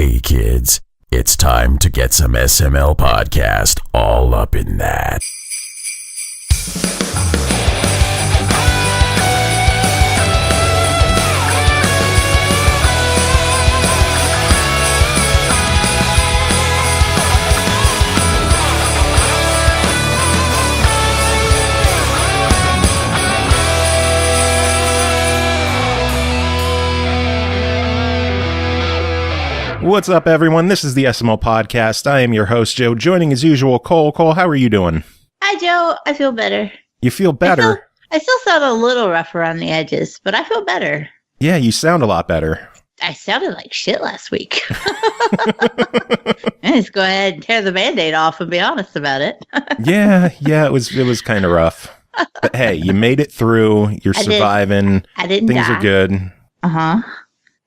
Hey kids, it's time to get some SML podcast all up in that. What's up, everyone? This is the SML podcast. I am your host, Joe. Joining as usual, Cole. Cole, how are you doing? Hi, Joe. I feel better. You feel better? I still sound a little rough around the edges, but I feel better. Yeah, you sound a lot better. I sounded like shit last week. Let's go ahead and tear the Band-Aid off and be honest about it. yeah, it was kind of rough. But hey, you made it through. You're surviving. I didn't Things die. are good. Uh-huh.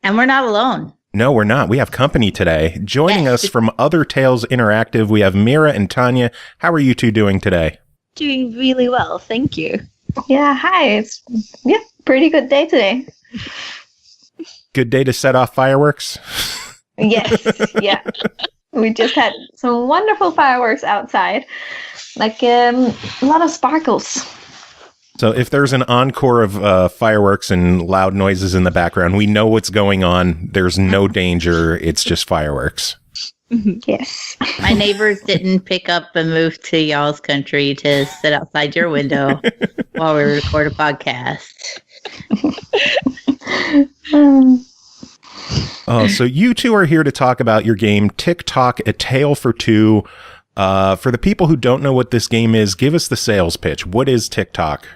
And we're not alone. No, we're not. We have company today. Joining us from Other Tales Interactive, we have Mira and Tanja. How are you two doing today? Doing really well, thank you. Yeah, hi. It's pretty good day today. Good day to set off fireworks? Yes, yeah. We just had some wonderful fireworks outside. Like a lot of sparkles. So if there's an encore of fireworks and loud noises in the background, we know what's going on. There's no danger. It's just fireworks. Yes. My neighbors didn't pick up and move to y'all's country to sit outside your window while we record a podcast. So you two are here to talk about your game, Tick Tock, A Tale for Two. For the people who don't know what this game is, give us the sales pitch. What is Tick Tock?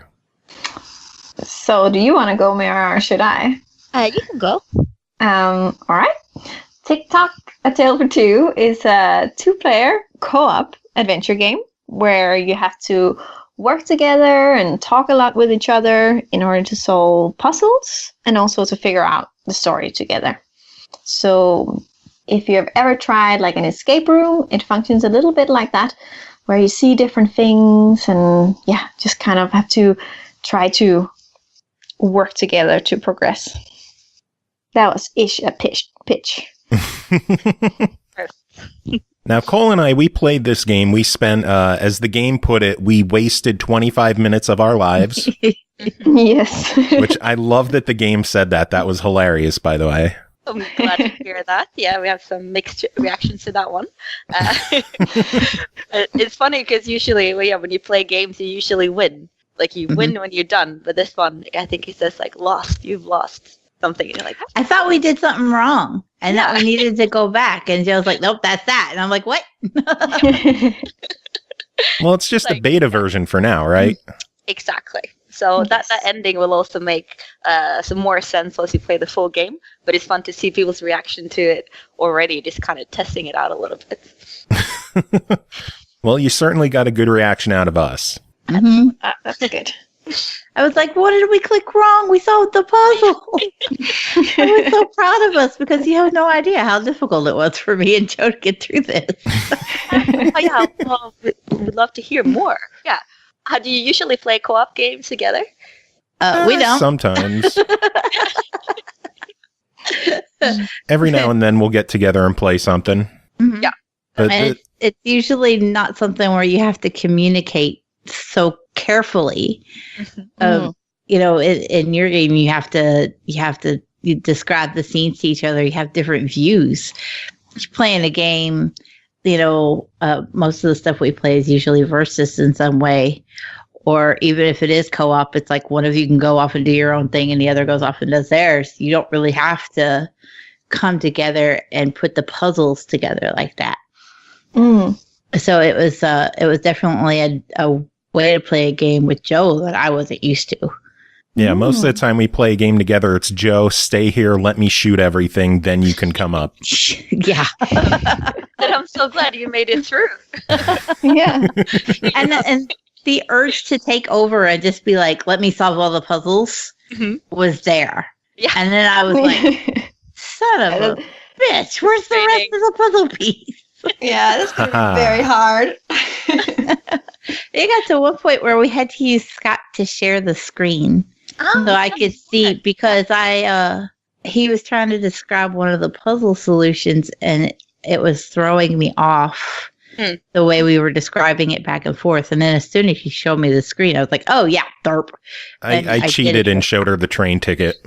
So, do you want to go, Mira, or should I? You can go. All right. Tick Tock, A Tale for Two is a two-player co-op adventure game where you have to work together and talk a lot with each other in order to solve puzzles and also to figure out the story together. So, if you've ever tried like an escape room, it functions a little bit like that, where you see different things and just kind of have to try to work together to progress. That was a pitch. Now, Cole and I, we played this game. We spent, as the game put it, we wasted 25 minutes of our lives. Yes. Which I love that the game said that. That was hilarious, by the way. I'm glad to hear that. Yeah, we have some mixed reactions to that one. It's funny because usually, when you play games, you usually win. Like, you win when you're done. But this one, I think it says, like, lost. You've lost something. And you're like, I thought we did something wrong and that we needed to go back. And Joe's like, nope, that's that. And I'm like, what? Well, it's just the beta version for now, right? Exactly. So that ending will also make some more sense once you play the full game. But it's fun to see people's reaction to it already, just kind of testing it out a little bit. Well, you certainly got a good reaction out of us. Mm-hmm. That's good. I was like, what did we click wrong? We solved the puzzle. I was so proud of us because you have no idea how difficult it was for me and Joe to get through this. Well, we'd love to hear more. Yeah. How do you usually play co-op games together? We don't. Sometimes. Every now and then we'll get together and play something. Mm-hmm. Yeah. But it's usually not something where you have to communicate so carefully. In your game, you have to describe the scenes to each other. You have different views. You're playing a game, most of the stuff we play is usually versus in some way. Or even if it is co-op, it's like one of you can go off and do your own thing and the other goes off and does theirs. You don't really have to come together and put the puzzles together like that. So it was definitely a way to play a game with Joe that I wasn't used to. Yeah, most of the time we play a game together, it's Joe, stay here, let me shoot everything, then you can come up. Yeah. And I'm so glad you made it through. Yeah. And the urge to take over and just be like, let me solve all the puzzles was there. Yeah. And then I was like, son of a bitch, where's the rest of the puzzle piece? Yeah, that's going to be very hard. It got to one point where we had to use Scott to share the screen so I could see, because he was trying to describe one of the puzzle solutions, and it was throwing me off the way we were describing it back and forth. And then as soon as he showed me the screen, I was like, oh, yeah, derp. I cheated and showed her the train ticket.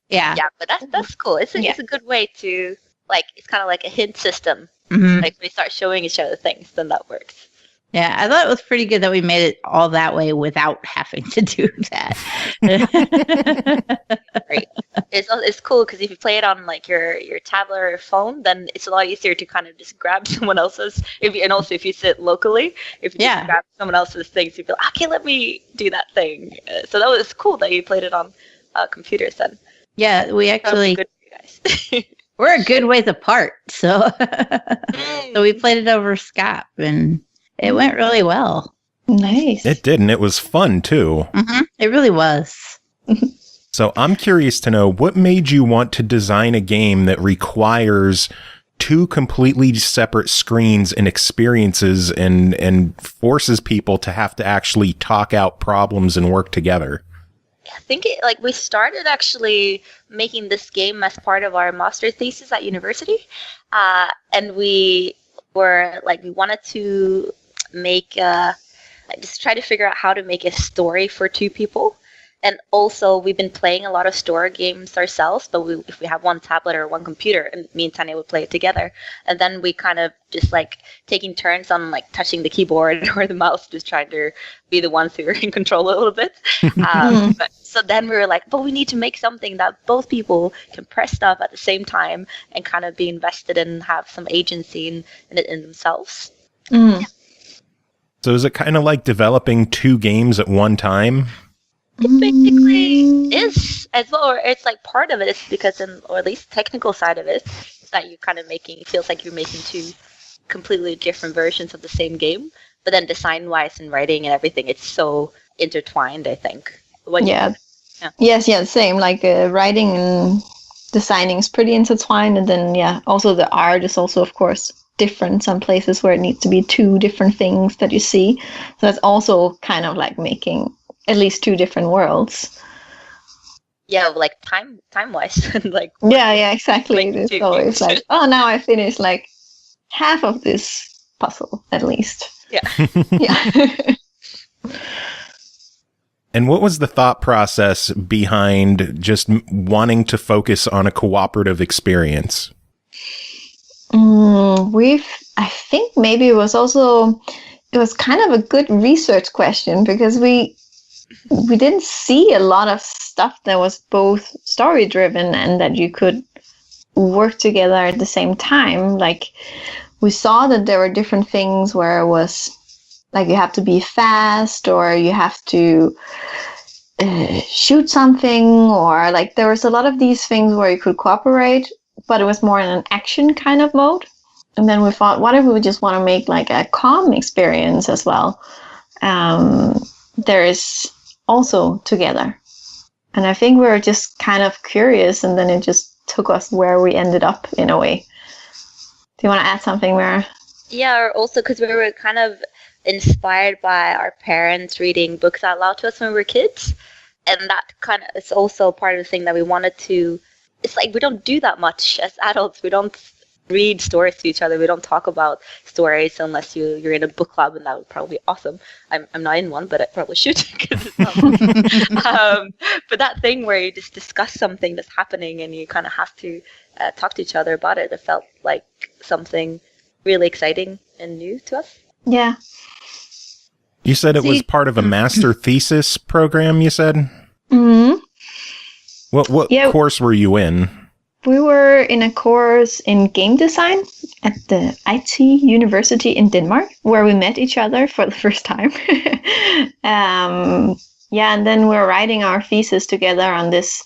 Yeah. Yeah, but that's cool. It's a good way to, like, it's kind of like a hint system. Mm-hmm. Like, when we start showing each other things, then that works. Yeah, I thought it was pretty good that we made it all that way without having to do that. Right. It's cool because if you play it on like your tablet or your phone, then it's a lot easier to kind of just grab someone else's. And also if you sit locally, if you just grab someone else's things, you feel okay, let me do that thing. So that was cool that you played it on computers then. Yeah, we actually. Good for you guys. We're a good ways apart, so so we played it over Skype and. It went really well. Nice. It did, and it was fun, too. Mm-hmm. It really was. So I'm curious to know, what made you want to design a game that requires two completely separate screens and experiences and forces people to have to actually talk out problems and work together? I think we started actually making this game as part of our master thesis at university. And we were we wanted to make just try to figure out how to make a story for two people. And also we've been playing a lot of story games ourselves, but if we have one tablet or one computer, and me and Tanja would play it together, and then we kind of just taking turns on touching the keyboard or the mouse, just trying to be the ones who are in control a little bit. So then we were but we need to make something that both people can press stuff at the same time and kind of be invested and have some agency in it in themselves. Mm. Yeah. So is it kind of like developing two games at one time? It basically is as well, or it's part of it is because, or at least technical side of it, is that you're kind of it feels like you're making two completely different versions of the same game, but then design-wise and writing and everything, it's so intertwined, I think. Yes, same. Writing and designing is pretty intertwined, and then also the art is also, of course, different. Some places where it needs to be two different things that you see. So that's also kind of making at least two different worlds. Yeah, time-wise. Yeah, exactly. It's always now I finished half of this puzzle at least. Yeah. Yeah. And what was the thought process behind just wanting to focus on a cooperative experience? I think maybe it was kind of a good research question because we didn't see a lot of stuff that was both story driven and that you could work together at the same time. We saw that there were different things where it was you have to be fast, or you have to shoot something, or there was a lot of these things where you could cooperate, but it was more in an action kind of mode. And then we thought, what if we just want to make a calm experience as well? There is also together. And I think we were just kind of curious, and then it just took us where we ended up in a way. Do you want to add something, Mira? Yeah, or also because we were kind of inspired by our parents reading books out loud to us when we were kids, and that kind of is also part of the thing that we wanted to. It's we don't do that much as adults. We don't read stories to each other. We don't talk about stories unless you're in a book club, and that would probably be awesome. I'm not in one, but I probably should. But that thing where you just discuss something that's happening and you kind of have to talk to each other about it, it felt like something really exciting and new to us. Yeah. You said it was part of a master thesis program, you said? Mm-hmm. What course were you in? We were in a course in game design at the IT University in Denmark, where we met each other for the first time. And then we were writing our thesis together on this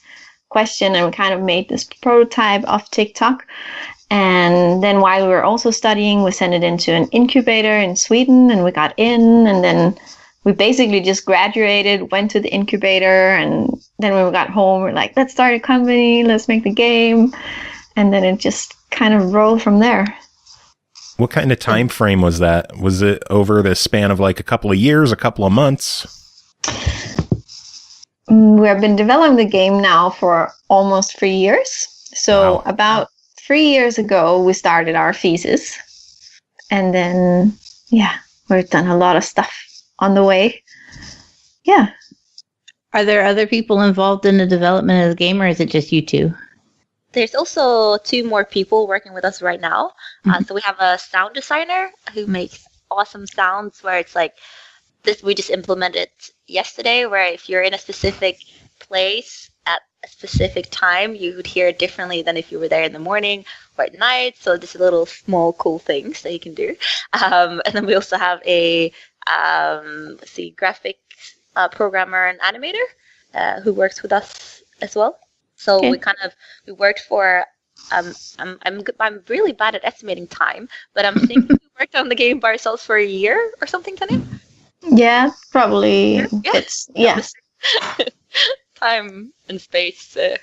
question, and we kind of made this prototype of Tick Tock. And then while we were also studying, we sent it into an incubator in Sweden, and we got in, and then we basically just graduated, went to the incubator, and then when we got home, we're let's start a company, let's make the game. And then it just kind of rolled from there. What kind of time frame was that? Was it over the span of a couple of years, a couple of months? We have been developing the game now for almost 3 years. So Wow. about 3 years ago, we started our thesis. And then, we've done a lot of stuff on the way. Yeah. Are there other people involved in the development of the game, or is it just you two? There's also 2 more people working with us right now. So we have a sound designer who makes awesome sounds where it's like this. We just implemented yesterday, where if you're in a specific place at a specific time, you would hear it differently than if you were there in the morning or at night. So just little small cool things that you can do. And then we also have a graphic programmer and animator who works with us as well. So we worked for I'm really bad at estimating time, but I'm thinking we worked on the game by ourselves for a year or something, Tanja? Yeah, probably. Yeah. Time and space. And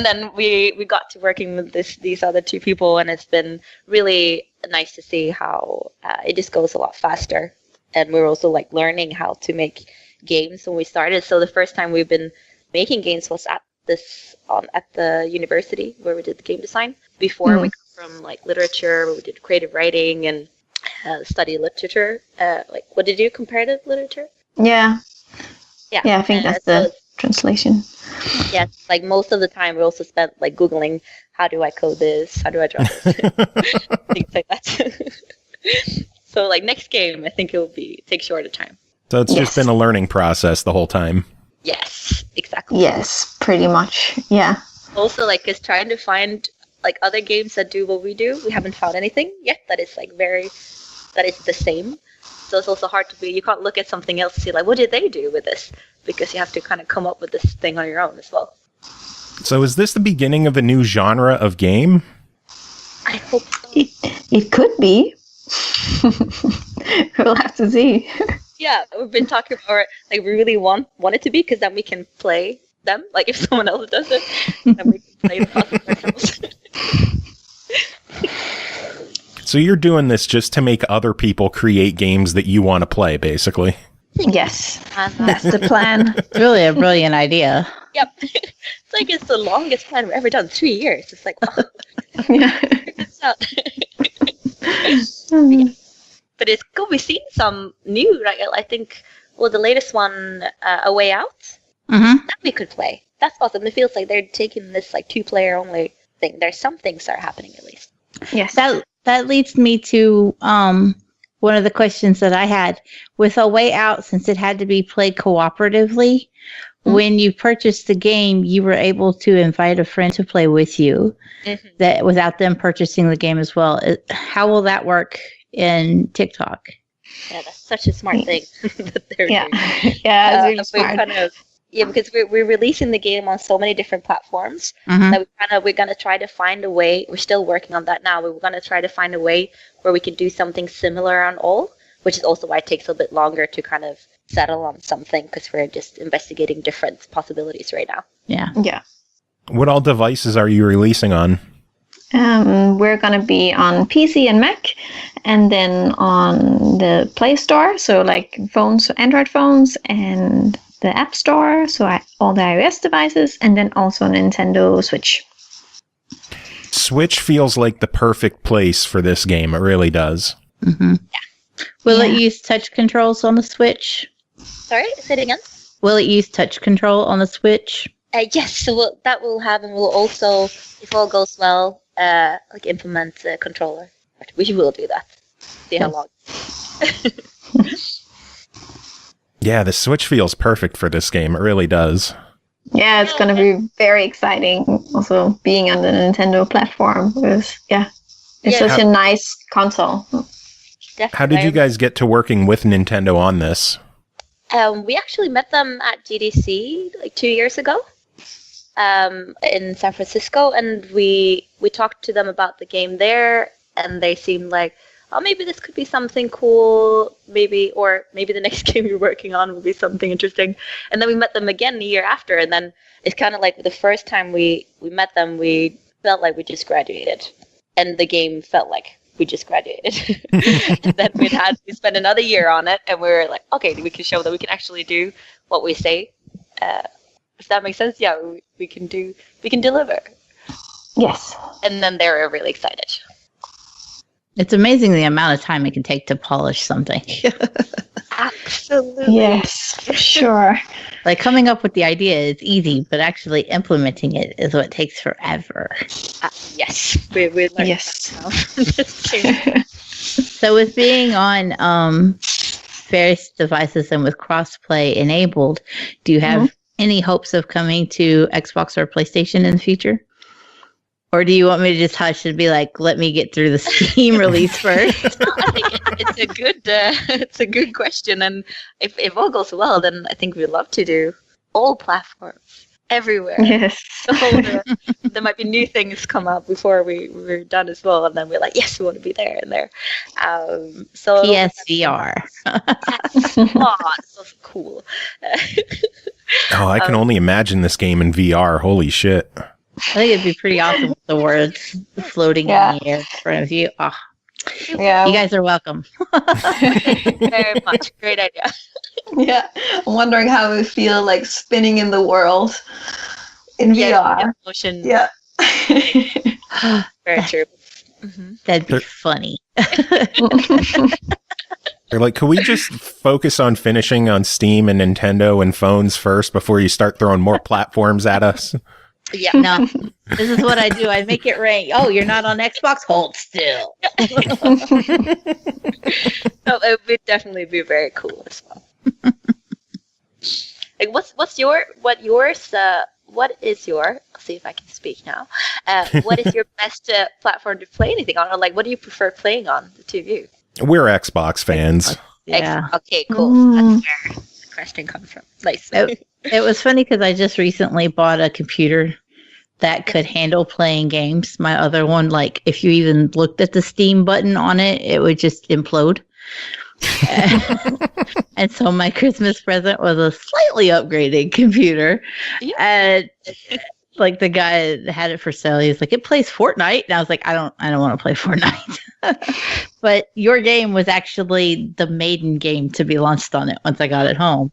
then we got to working with these other 2 people, and it's been really nice to see how it just goes a lot faster. And we're also like learning how to make games when we started. So the first time we've been making games was at the university where we did the game design. Before we come from like literature, where we did creative writing and study literature. Like, what did you, comparative literature? Yeah. Yeah, I think that's the translation. Yeah, like most of the time we also spent like Googling, how do I code this? How do I draw this? Things like that. So like next game, I think it will take shorter time. So it's just been a learning process the whole time. Yes, exactly. Yes, pretty much. Yeah. Also, like, is trying to find like other games that do what we do. We haven't found anything yet that is like that is the same. So it's also hard you can't look at something else and see like, what did they do with this? Because you have to kind of come up with this thing on your own as well. So is this the beginning of a new genre of game? I hope so. It could be. We'll have to see. Yeah, we've been talking about like we really want it to be, because then we can play them. Like if someone else does it, then we can play them ourselves. So you're doing this just to make other people create games that you want to play, basically. Yes, that's the plan. It's really a brilliant idea. Yep. It's like it's the longest plan we've ever done. 3 years. It's like, wow. Yeah. It's out. But it's cool. We've seen some new, right? I think, the latest one, A Way Out, that we could play. That's awesome. It feels like they're taking this like 2-player only thing. There's some things that are happening at least. Yes. That leads me to one of the questions that I had. With A Way Out, since it had to be played cooperatively, when you purchased the game, you were able to invite a friend to play with you that without them purchasing the game as well. How will that work in Tick Tock? Yeah, that's such a smart thing that they're doing. Yeah, it's really smart. Because we're releasing the game on so many different platforms that we're gonna try to find a way. We're still working on that now. We're gonna try to find a way where we can do something similar on all, which is also why it takes a bit longer to kind of settle on something, because we're just investigating different possibilities right now. Yeah. What all devices are you releasing on? We're going to be on PC and Mac, and then on the Play Store, so like phones, Android phones, and the App Store, so all the iOS devices, and then also Nintendo Switch. Switch feels like the perfect place for this game. It really does. Yeah. Will it use touch controls on the Switch? Sorry, say it again. Will it use touch control on the Switch? Yes, so that will happen. We'll also, if all goes well, like implement a controller. We will do that. See how long. Yeah, the Switch feels perfect for this game. It really does. Yeah, it's going to be very exciting. Also, being on the Nintendo platform, because it's such a nice console. Definitely. How did you guys get to working with Nintendo on this? We actually met them at GDC like 2 years ago in San Francisco, and we talked to them about the game there, and they seemed like, oh, maybe this could be something cool, maybe the next game you're working on would be something interesting. And then we met them again a year after, and then it's kind of like the first time we met them, we felt like we just graduated, and the game felt like we just graduated. And then we spent another year on it, and we were like, okay, we can show that we can actually do what we say if that makes sense, yeah, we can deliver. Yes. And then they're really excited. It's amazing the amount of time it can take to polish something. Absolutely. Yes, for sure. Like coming up with the idea is easy, but actually implementing it is what takes forever. Yes, we learned that this game. So with being on various devices and with crossplay enabled, do you have any hopes of coming to Xbox or PlayStation in the future? Or do you want me to just hush and be like, let me get through the Steam release first? No, I think it's a good question, and if all goes well, then I think we'd love to do all platforms everywhere. Yes. So there might be new things come up before we're done as well, and then we're like, yes, we want to be there and there. So PSVR. So cool. Oh, I can only imagine this game in VR. Holy shit. I think it'd be pretty awesome with the words floating in the air in front of you. Oh, Yeah. you guys are welcome. Thank you very much. Great idea. Yeah. I'm wondering how it would feel like spinning in the world in VR. Motion. Yeah. Very true. That'd be funny. They're like, could we just focus on finishing on Steam and Nintendo and phones first before you start throwing more platforms at us? Yeah. No, this is what I do. I make it rain. Oh, you're not on Xbox? Hold still. No, it would definitely be very cool as well. Like, what is your? I'll see if I can speak now. What is your best platform to play anything on? Or like, what do you prefer playing on, the two of you? We're Xbox fans. Yeah. Okay, cool. That's where the question comes from. Nice. It was funny because I just recently bought a computer that could handle playing games. My other one, like if you even looked at the Steam button on it, it would just implode. And so my Christmas present was a slightly upgraded computer. Yeah. And like the guy that had it for sale, he was like, it plays Fortnite. And I was like, I don't want to play Fortnite. But your game was actually the maiden game to be launched on it once I got it home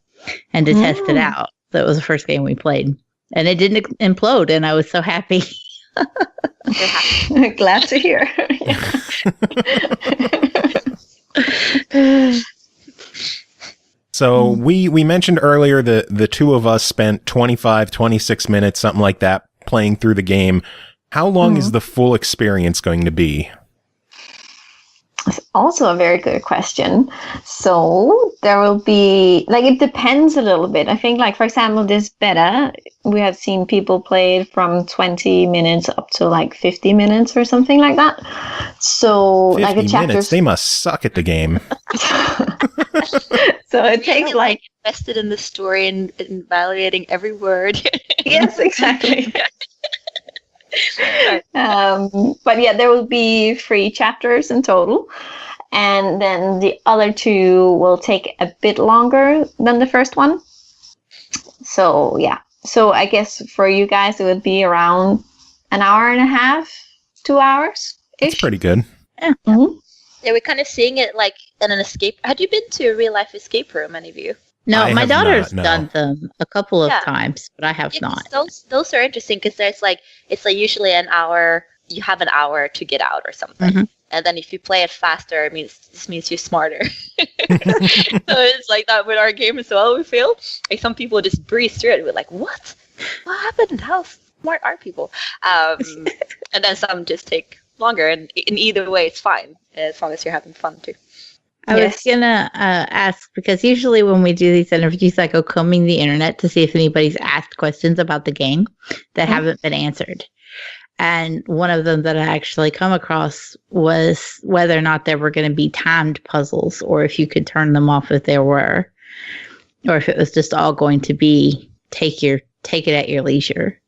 and to test it out. So it was the first game we played. And it didn't implode, and I was so happy. Glad to hear. So we mentioned earlier that the two of us spent 25, 26 minutes, something like that, playing through the game. How long is the full experience going to be? That's also a very good question. So there will be, like, it depends a little bit. I think, like, for example, this beta, we have seen people play it from 20 minutes up to like 50 minutes or something like that. So 50 like a chapter. minutes? They must suck at the game. So it takes like invested in the story and evaluating every word. yes, exactly. But yeah, there will be 3 chapters in total, and then the other 2 will take a bit longer than the first one. So yeah, so I guess for you guys it would be around an hour and a half, 2 hours ish. That's pretty good. Yeah. Mm-hmm. Yeah, we're kind of seeing it like in an escape. Had you been to a real life escape room, any of you? No, I my have daughter's not, no. done them a couple of Yeah. times, but I have Yeah, not. 'cause those are interesting because it's like usually an hour. You have an hour to get out or something, Mhm. and then if you play it faster, this means you're smarter. So it's like that with our game as well. We feel like some people just breeze through it. We're like, what happened? How smart are people? And then some just take longer, and in either way, it's fine as long as you're having fun too. I was gonna ask, because usually when we do these interviews, I go combing the internet to see if anybody's asked questions about the game that haven't been answered. And one of them that I actually come across was whether or not there were going to be timed puzzles, or if you could turn them off if there were, or if it was just all going to be take it at your leisure.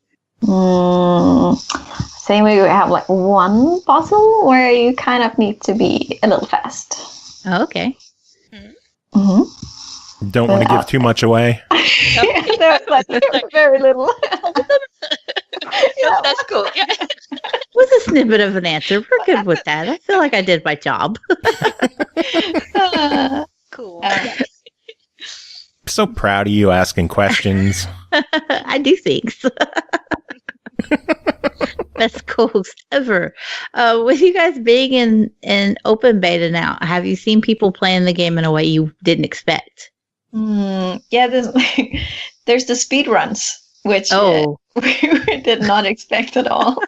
Same way we have like one puzzle where you kind of need to be a little fast. Oh, okay. Mm-hmm. Don't want to give too much away. There's like very little. No, that's cool. Yeah. Was a snippet of an answer. We're good with that. I feel like I did my job. Cool. So proud of you asking questions. I do things. Best co-host ever. With you guys being in open beta now, have you seen people playing the game in a way you didn't expect? Yeah, there's the speed runs, which we did not expect at all.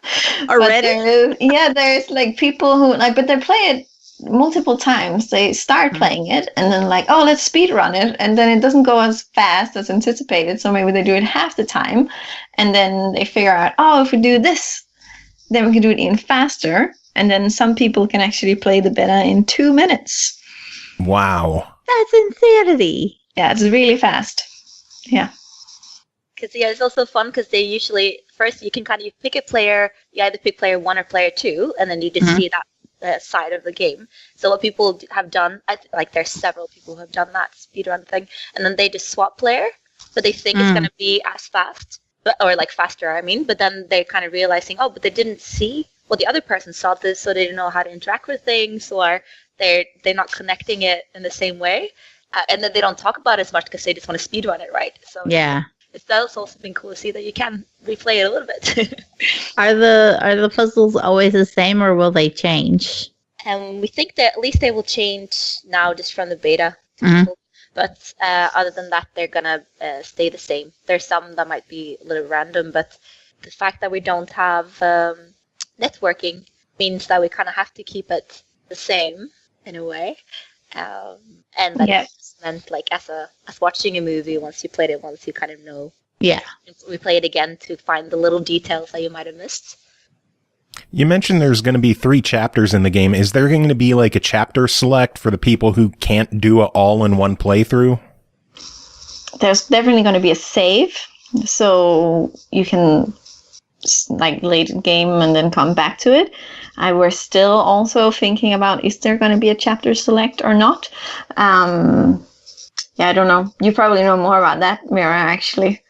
Already? There's like people who but they play it multiple times. They start playing it and then like, oh, let's speed run it, and then it doesn't go as fast as anticipated. So maybe they do it half the time, and then they figure out, oh, if we do this, then we can do it even faster. And then some people can actually play the beta in 2 minutes. Wow, that's insanity. Yeah, it's really fast. Yeah. Because it's also fun because they usually first you can kind of pick a player. You either pick player 1 or player 2, and then you just see that side of the game. So what people have done, there's several people who have done that speedrun thing, and then they just swap player, but they think it's going to be as fast, or like faster. I mean, but then they're kind of realizing, oh, but they didn't see what the other person saw this, so they didn't know how to interact with things, or they're not connecting it in the same way. And then they don't talk about it as much because they just want to speedrun it, right? So yeah, that's also been cool to see that you can replay it a little bit. Are the puzzles always the same, or will they change? We think that at least they will change now just from the beta. But other than that, they're gonna stay the same. There's some that might be a little random, but the fact that we don't have networking means that we kind of have to keep it the same in a way. And that meant like as watching a movie, once you played it once, you kind of know. Yeah. We play it again to find the little details that you might have missed. You mentioned there's going to be 3 chapters in the game. Is there going to be like a chapter select for the people who can't do it all in one playthrough? There's definitely going to be a save, so you can like late game and then come back to it. I was still also thinking about, is there going to be a chapter select or not? I don't know. You probably know more about that, Mira, actually.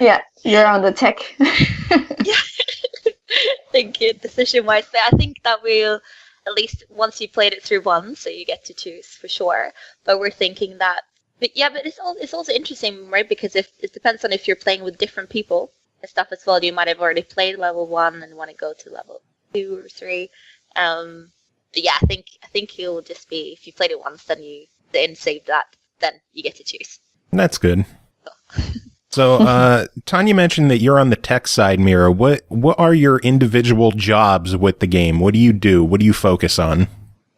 Yeah, you're on the tech. Yeah. Thank you. Decision-wise, I think that will, at least once you played it through once, so you get to choose for sure. But we're thinking that, but it's also interesting, right? Because if it depends on if you're playing with different people and stuff as well. You might have already played level 1 and want to go to level 2 or 3. But yeah, I think you'll just be, if you played it once, then save that, then you get to choose. That's good. So, Tanja mentioned that you're on the tech side, Mira. What are your individual jobs with the game? What do you do? What do you focus on?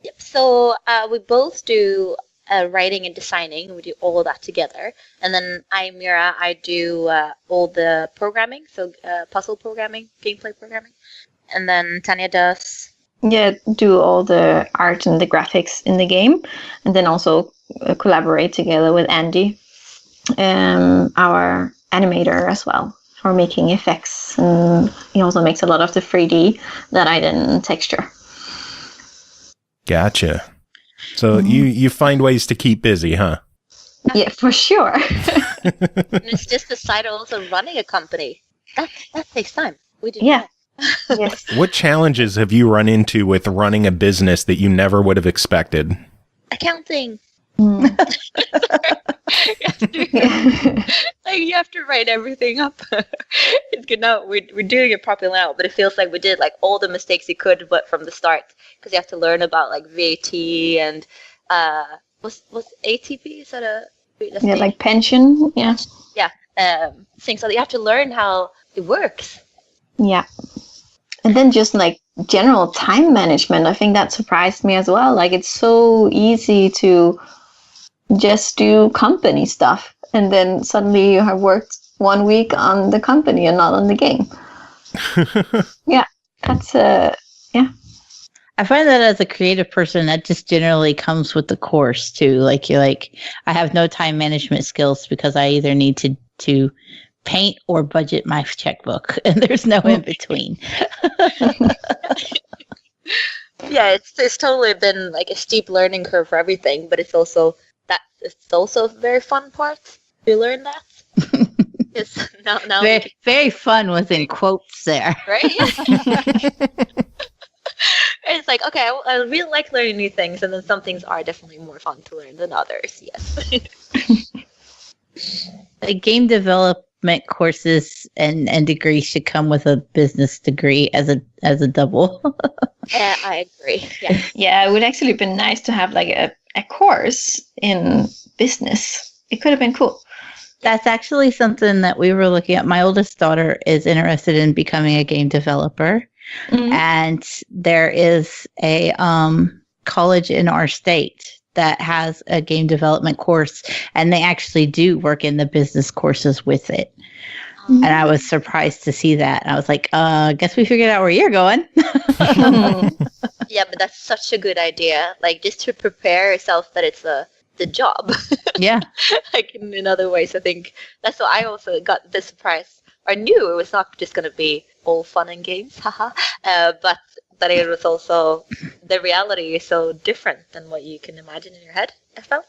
Yep. So we both do writing and designing. We do all of that together. And then Mira, I do all the programming, so puzzle programming, gameplay programming. And then Tanja does... Yeah, do all the art and the graphics in the game. And then also collaborate together with Andy, our animator as well, for making effects. And he also makes a lot of the 3D that I then texture. Gotcha. So you find ways to keep busy, huh? Yeah, for sure. And it's just the side of also running a company. That takes time. We do. Yeah. Yes. What challenges have you run into with running a business that you never would have expected? Accounting. Mm. You have to write everything up. It's good now. We're doing it properly now, but it feels like we did like all the mistakes you could, but from the start, because you have to learn about like VAT and what's ATP? Is that a like pension? Yeah. Yeah. Things so you have to learn how it works. Yeah. And then just like general time management, I think that surprised me as well. Like it's so easy to just do company stuff, and then suddenly you have worked 1 week on the company and not on the game. Yeah, that's yeah. I find that as a creative person, that just generally comes with the course too. Like you're like, I have no time management skills because I either need to paint or budget my checkbook, and there's no in between. Yeah, it's totally been like a steep learning curve for everything, but it's also a very fun part to learn that. It's now very, very fun within quotes there, right? It's like, okay, I really like learning new things, and then some things are definitely more fun to learn than others. Yes. Like game development courses and degrees should come with a business degree as a double. Yeah, I agree. Yeah. Yeah, it would actually be nice to have like a course in business. It could have been cool. That's actually something that we were looking at. My oldest daughter is interested in becoming a game developer. Mhm. And there is a college in our state that has a game development course, and they actually do work in the business courses with it. And I was surprised to see that. I was like, guess we figured out where you're going. Yeah, but that's such a good idea. Like, just to prepare yourself that it's the job. Yeah. Like, in other ways, I think that's why I also got the surprise. I knew it was not just going to be all fun and games, haha, but that it was also, the reality is so different than what you can imagine in your head, I felt.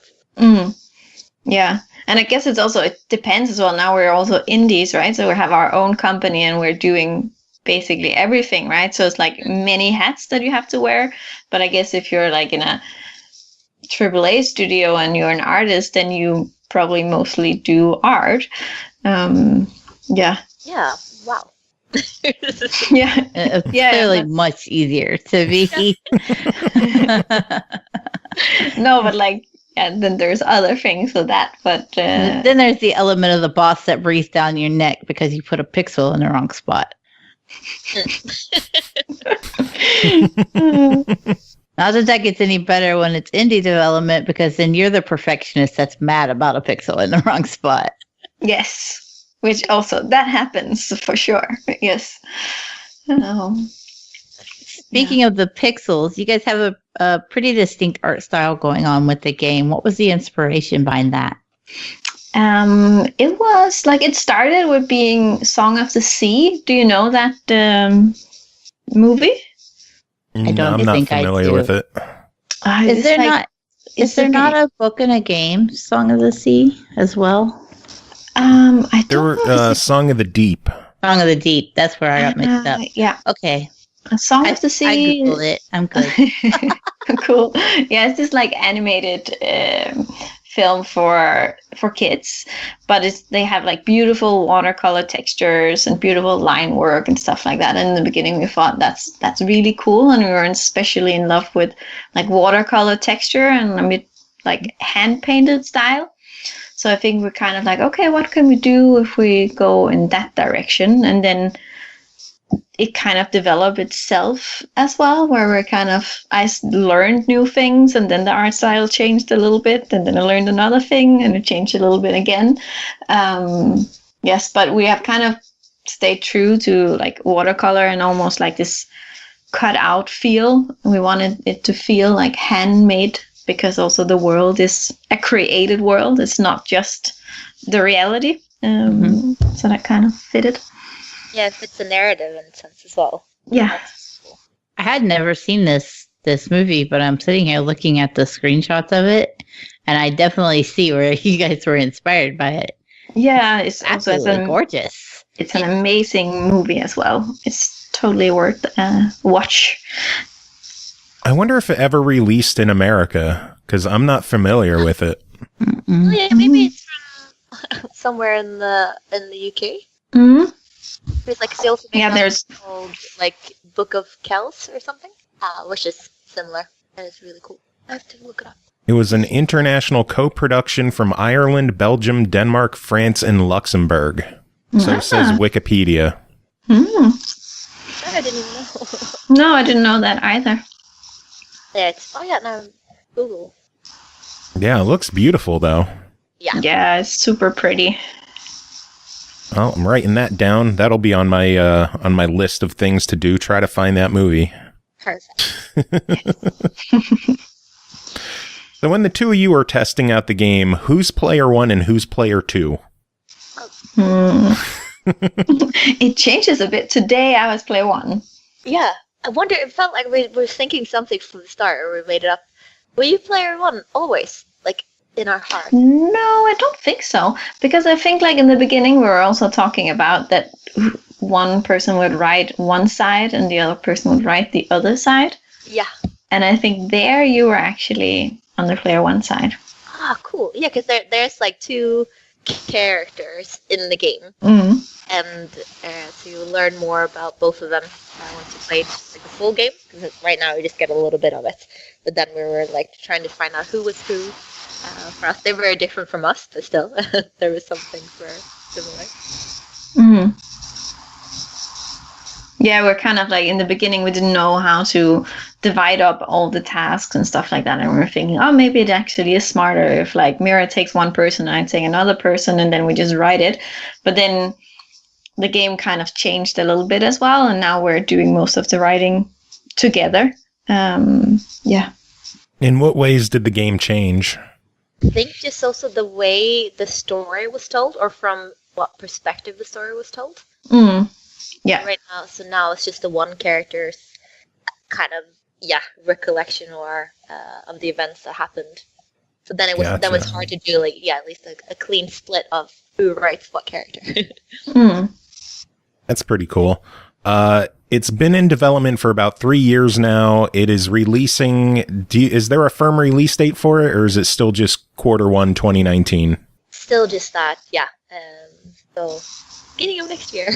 Yeah, and I guess it depends as well. Now we're also indies, right? So we have our own company and we're doing basically everything, right? So it's like many hats that you have to wear. But I guess if you're like in a AAA studio and you're an artist, then you probably mostly do art. Yeah. Yeah, wow. Yeah. It's Yeah, clearly but- much easier to be. No, but like, yeah, then there's other things of that. But Then there's the element of the boss that breathes down your neck because you put a pixel in the wrong spot. Not that that gets any better when it's indie development, because then you're the perfectionist that's mad about a pixel in the wrong spot. yes, which also that happens for sure. Yes. Speaking of the pixels, you guys have a pretty distinct art style going on with the game. What was the inspiration behind that? It was like, it started with being Song of the Sea. Do you know that movie? I don't I'm not think I familiar do. with it. Is there not a book and a game, Song of the Sea, as well? I There don't were know. Song of the Deep. Song of the Deep. That's where I got mixed up. Yeah, Okay. a Song of the I Sea. Googled it. I'm good. Cool. Yeah, it's this like animated film for kids, but they have like beautiful watercolor textures and beautiful line work and stuff like that. And in the beginning, we thought that's really cool, and we were especially in love with like watercolor texture and a bit like hand painted style. So I think we're kind of like, okay, what can we do if we go in that direction? And then it kind of developed itself as well, where I learned new things, and then the art style changed a little bit, and then I learned another thing, and it changed a little bit again. Yes, but we have kind of stayed true to like watercolor and almost like this cut out feel. We wanted it to feel like handmade, because also the world is a created world. It's not just the reality. So that kind of fitted. Yeah, it fits the narrative in a sense as well. Yeah. I had never seen this movie, but I'm sitting here looking at the screenshots of it, and I definitely see where you guys were inspired by it. Yeah, it's also Absolutely gorgeous. It's an amazing movie as well. It's totally worth watch. Mm-hmm. I wonder if it ever released in America, because I'm not familiar with it. Oh, yeah, maybe it's from somewhere in the UK. Mm-hmm. There's like sales. Yeah, there's called like Book of Kells or something, which is similar, and it's really cool. I have to look it up. It was an international co-production from Ireland, Belgium, Denmark, France, and Luxembourg. So says Wikipedia. That I didn't even know. No, I didn't know that either. Yeah, no, Google. Yeah, it looks beautiful though. Yeah, it's super pretty. Well, I'm writing that down. That'll be on my list of things to do. Try to find that movie. Perfect. So when the two of you are testing out the game, who's player 1 and who's player 2? It changes a bit. Today I was player 1. Yeah, I wonder. It felt like we were thinking something from the start, or we made it up. Were you player 1 always, like in our heart? No, I don't think so. Because I think like in the beginning we were also talking about that one person would write one side and the other person would write the other side. Yeah. And I think there you were actually on the player 1 side. Ah, cool. Yeah, because there's like two characters in the game, and so you learn more about both of them once you played like the full game. Because right now we just get a little bit of it, but then we were like trying to find out who was who. For us, they're very different from us, but still, there was some things were similar. Yeah, we're kind of like in the beginning, we didn't know how to divide up all the tasks and stuff like that. And we were thinking, oh, maybe it actually is smarter if like Mira takes one person and I take another person and then we just write it. But then the game kind of changed a little bit as well. And now we're doing most of the writing together. Yeah. In what ways did the game change? I think just also the way the story was told, or from what perspective the story was told. Yeah. Right now, so now it's just the one character's kind of recollection or of the events that happened. So then it was hard to do at least a clean split of who writes what character. That's pretty cool. It's been in development for about 3 years now. It is releasing. Is there a firm release date for it, or is it still just Q1 2019? Still just that, yeah. So beginning of next year.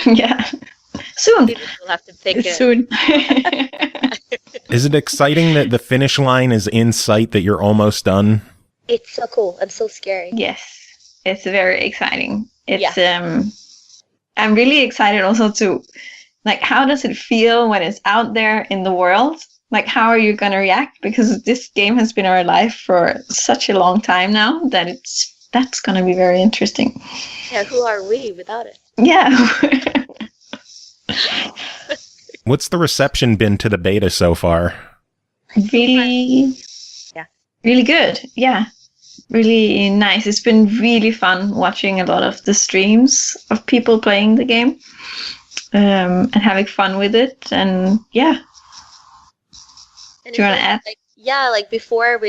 Yeah. Soon. We'll have to pick it. Soon. Is it exciting that the finish line is in sight, that you're almost done? It's so cool and so scary. Yes. It's very exciting. It's I'm really excited also to like, how does it feel when it's out there in the world? Like, how are you going to react? Because this game has been in our life for such a long time now that that's going to be very interesting. Yeah, who are we without it? Yeah. What's the reception been to the beta so far? Really good. Yeah. Really nice. It's been really fun watching a lot of the streams of people playing the game and having fun with it. And yeah. And do you want to add? Like before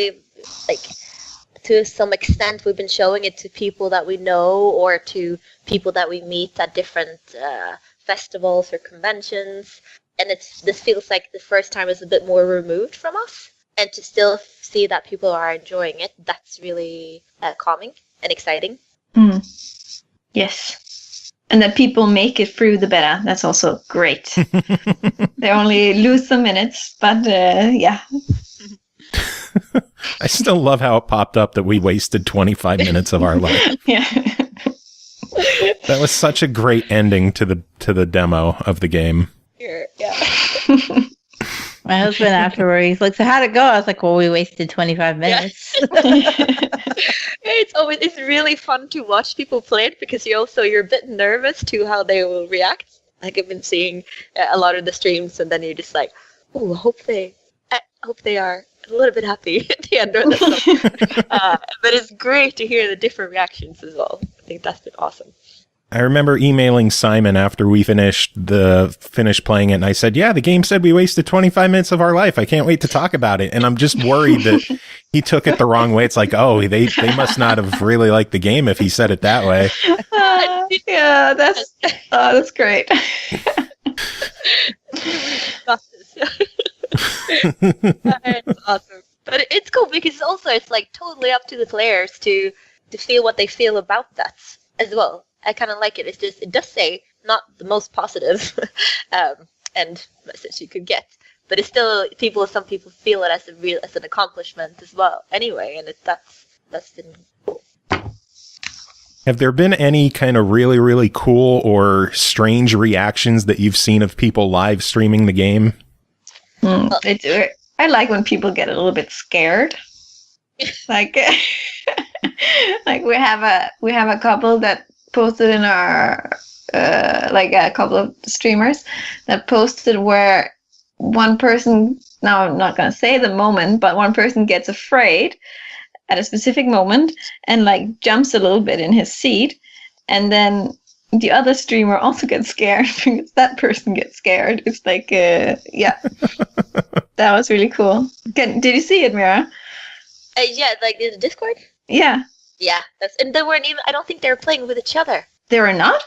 to some extent we've been showing it to people that we know or to people that we meet at different festivals or conventions. And this feels like the first time is a bit more removed from us. And to still see that people are enjoying it, that's really calming and exciting. Yes. And that people make it through the beta, that's also great. They only lose some minutes, but yeah. I still love how it popped up that we wasted 25 minutes of our life. Yeah. That was such a great ending to the demo of the game. Yeah. My husband afterwards, he's like, so how'd it go? I was like, well, we wasted 25 minutes. It's really fun to watch people play it because you're a bit nervous to how they will react. Like I've been seeing a lot of the streams and then you're just like, oh, I hope they are a little bit happy at the end of the song. But it's great to hear the different reactions as well. I think that's been awesome. I remember emailing Simon after we finished playing it, and I said, yeah, the game said we wasted 25 minutes of our life. I can't wait to talk about it. And I'm just worried that he took it the wrong way. It's like, oh, they must not have really liked the game if he said it that way. Yeah, that's great. It's awesome. But it's cool because it's like totally up to the players to feel what they feel about that as well. I kind of like it. It's just, it does say not the most positive and message you could get, but it's still some people feel it as an accomplishment as well. Anyway, and that's been cool. Have there been any kind of really, really cool or strange reactions that you've seen of people live streaming the game? I like when people get a little bit scared. Like we have a couple that posted in our a couple of streamers that posted where one person, now I'm not going to say the moment, but one person gets afraid at a specific moment and like jumps a little bit in his seat, and then the other streamer also gets scared because that person gets scared. It's like that was really cool. Did you see it, Mira? Yeah, like in the Discord. Yeah, and they weren't even. I don't think they were playing with each other. They were not?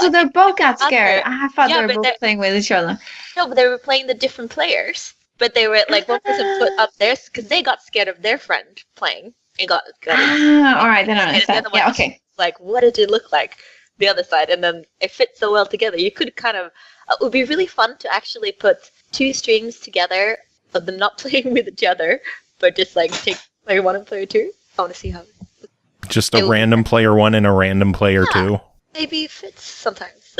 So they both got scared. I thought they were both playing with each other. No, but they were playing the different players. But they were like, one person put up theirs because they got scared of their friend playing. It got all right, then I and the understand. other one Yeah, just, okay. like, what did it look like? The other side, and then it fits so well together. You could kind of, it would be really fun to actually put two streams together of them not playing with each other, but just like take player 1 and player 2. I want to see how. Just a random player 1 and a random player 2. Maybe it fits sometimes.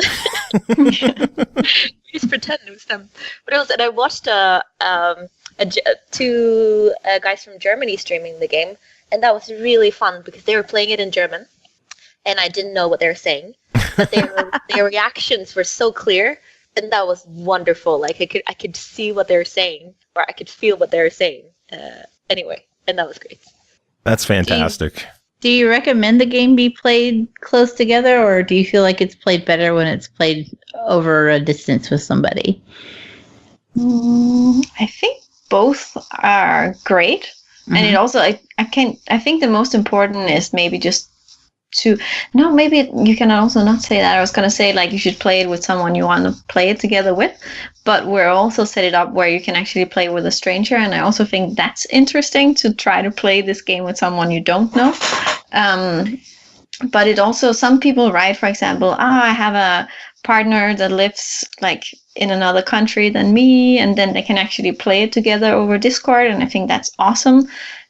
Just pretend it was them. But also, and I watched two guys from Germany streaming the game, and that was really fun because they were playing it in German, and I didn't know what they were saying, but their reactions were so clear, and that was wonderful. Like I could see what they were saying, or I could feel what they were saying. Anyway, and that was great. That's fantastic. Do you recommend the game be played close together, or do you feel like it's played better when it's played over a distance with somebody? I think both are great, and it also I think the most important is maybe just maybe you can also not say that. I was going to say like you should play it with someone you want to play it together with, but we're also set it up where you can actually play with a stranger, and I also think that's interesting to try to play this game with someone you don't know. But it also, some people write, for example, I have a partner that lives like in another country than me, and then they can actually play it together over Discord, and I think that's awesome.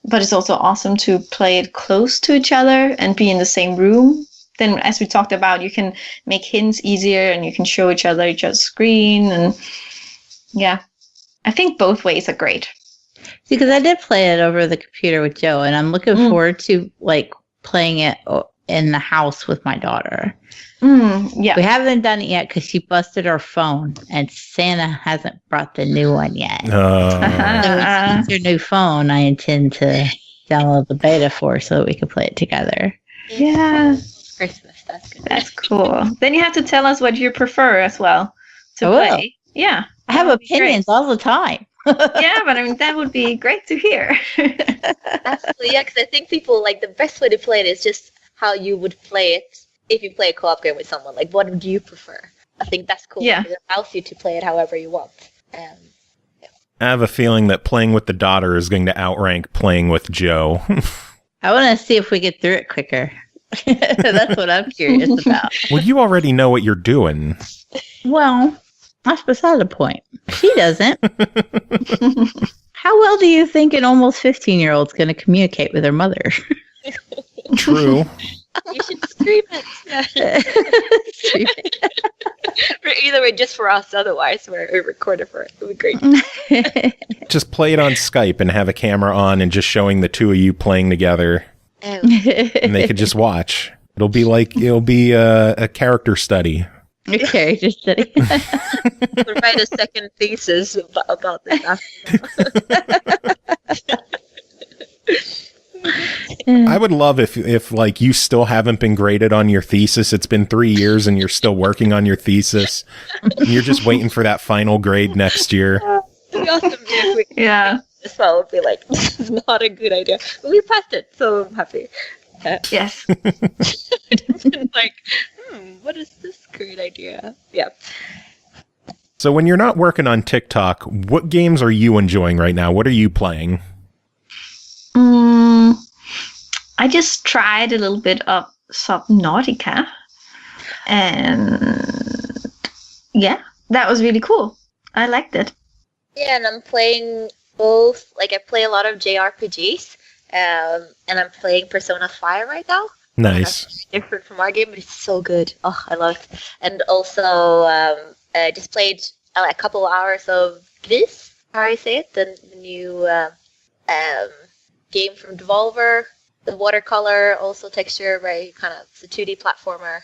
But it's also awesome to play it close to each other and be in the same room. Then, as we talked about, you can make hints easier, and you can show each other's screen, and yeah, I think both ways are great. See, because I did play it over the computer with Joe, and I'm looking forward to like playing it in the house with my daughter. Yeah, we haven't done it yet because she busted her phone, and Santa hasn't brought the new one yet. So when she gets her new phone, I intend to download the beta for her so that we can play it together. Yeah, Christmas. That's good. That's cool. Then you have to tell us what you prefer as well to play. Yeah, I have opinions all the time. Yeah, but I mean that would be great to hear. Absolutely, yeah. Because I think people like the best way to play it is just how you would play it if you play a co-op game with someone. Like, what do you prefer? I think that's cool. Yeah, it allows you to play it however you want. Yeah. I have a feeling that playing with the daughter is going to outrank playing with Joe. I want to see if we get through it quicker. That's what I'm curious about. Well, you already know what you're doing. Well, that's beside the point. She doesn't. How well do you think an almost 15-year-old's going to communicate with her mother? True. You should stream it. Or either way, just for us. Otherwise, we record it for it. It would be great. Just play it on Skype and have a camera on and just showing the two of you playing together. Oh. And they could just watch. It'll be a character study. A character study. We'll write a second thesis about this after. I would love if like you still haven't been graded on your thesis. It's been 3 years and you're still working on your thesis. You're just waiting for that final grade next year. Yeah. So it'll be like, this is not a good idea. But we passed it, so I'm happy. Yes. It's been like, what is this great idea? Yeah. So when you're not working on Tick Tock, what games are you enjoying right now? What are you playing? I just tried a little bit of Subnautica, and yeah, that was really cool. I liked it. Yeah, and I'm playing both. Like, I play a lot of JRPGs, and I'm playing Persona 5 right now. Nice. That's different from our game, but it's so good. Oh, I love it. And also, I just played a couple hours of GRIS, how I say it, the new game from Devolver. The watercolor, also texture, very kind of, it's a 2D platformer.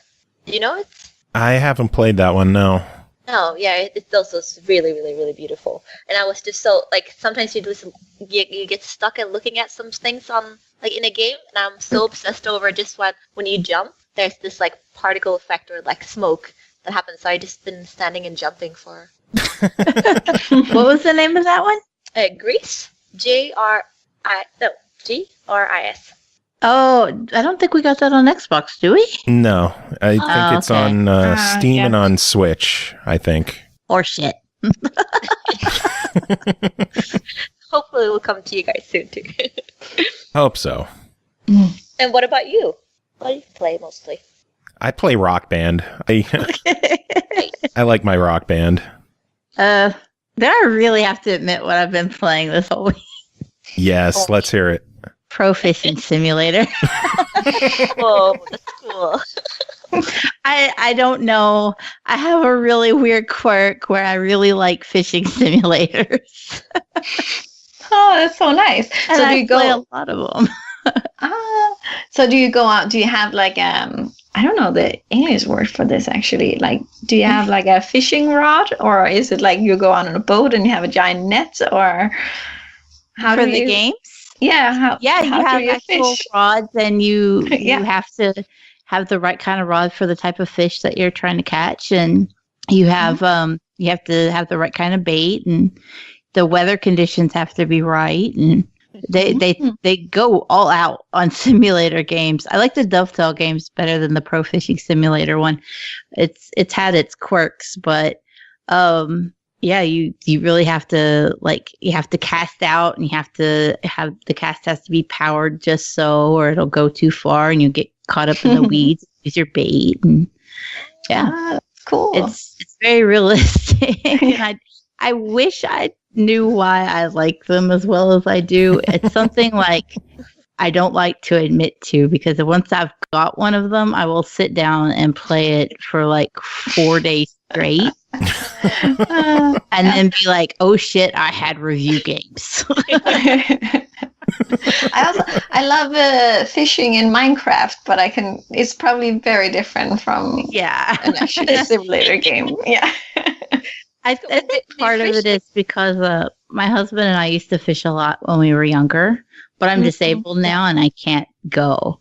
Do you know it? I haven't played that one, no. No, yeah, it's also really, really, really beautiful. And I was just so, like, sometimes you get stuck at looking at some things on, like, in a game, and I'm so obsessed over just when you jump, there's this, like, particle effect or, like, smoke that happens. So I just been standing and jumping for. What was the name of that one? GRIS. GRIS. Oh, I don't think we got that on Xbox, do we? No, I think it's on Steam and on Switch, I think. Or shit. Hopefully it will come to you guys soon, too. Hope so. And what about you? What do you play mostly? I play Rock Band. I like my Rock Band. Then I really have to admit what I've been playing this whole week. Yes, let's hear it. Pro Fishing Simulator. Whoa, that's cool. I don't know. I have a really weird quirk where I really like fishing simulators. Oh, that's so nice. And So do I you play go? a lot of them. So do you go out? Do you have like I don't know the English word for this actually. Like, do you have like a fishing rod, or is it like you go out on a boat and you have a giant net, or how For do the you? games? Yeah. How? Yeah, you how have do you actual fish? rods, and you Yeah. have to have the right kind of rod for the type of fish that you're trying to catch, and you have to have the right kind of bait, and the weather conditions have to be right, and they go all out on simulator games. I like the Dovetail games better than the Pro Fishing Simulator one. It's had its quirks, but yeah, you really have to you have to cast out, and you have to have the cast has to be powered just so, or it'll go too far and you get caught up in the weeds. Use your bait, and yeah, Cool. it's very realistic. And I wish I knew why I like them as well as I do. It's something like I don't like to admit to, because once I've got one of them, I will sit down and play it for like 4 days straight. And then be like, oh shit, I had review games. I love fishing in Minecraft, but it's probably very different from Yeah. an actual simulator game. Yeah. I think part of it is because my husband and I used to fish a lot when we were younger, but I'm disabled now and I can't go.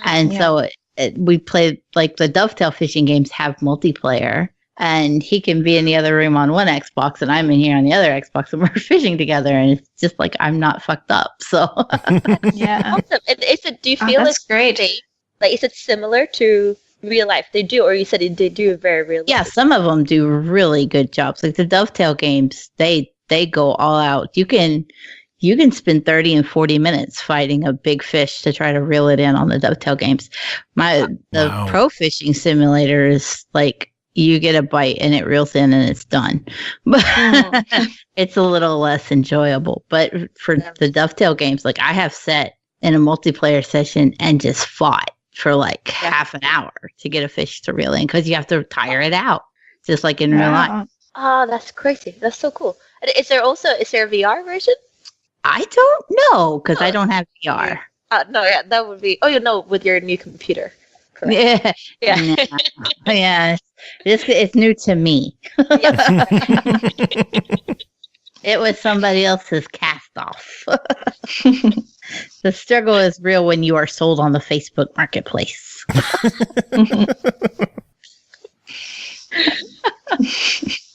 And so we play, like the Dovetail fishing games have multiplayer, and he can be in the other room on one Xbox and I'm in here on the other Xbox, and we're fishing together, and it's just like I'm not fucked up. So Yeah. Awesome. Do you feel that's great. Like, is it similar to real life? They do, or you said they do very real life? yeah, some of them do really good jobs. Like the Dovetail games, they go all out. You can spend 30 and 40 minutes fighting a big fish to try to reel it in on the Dovetail games. The Wow. Pro Fishing Simulator is like you get a bite and it reels in and it's done. But it's a little less enjoyable. But for the Dovetail games, like I have sat in a multiplayer session and just fought for like half an hour to get a fish to reel in, because you have to tire it out, just like in real life. Oh, that's crazy. That's so cool. And is there a VR version? I don't know, because I don't have VR. No, yeah, that would be. Oh, you know, with your new computer. Correct. Yeah. Yeah. Yeah. It's new to me. It was somebody else's cast off. The struggle is real when you are sold on the Facebook marketplace.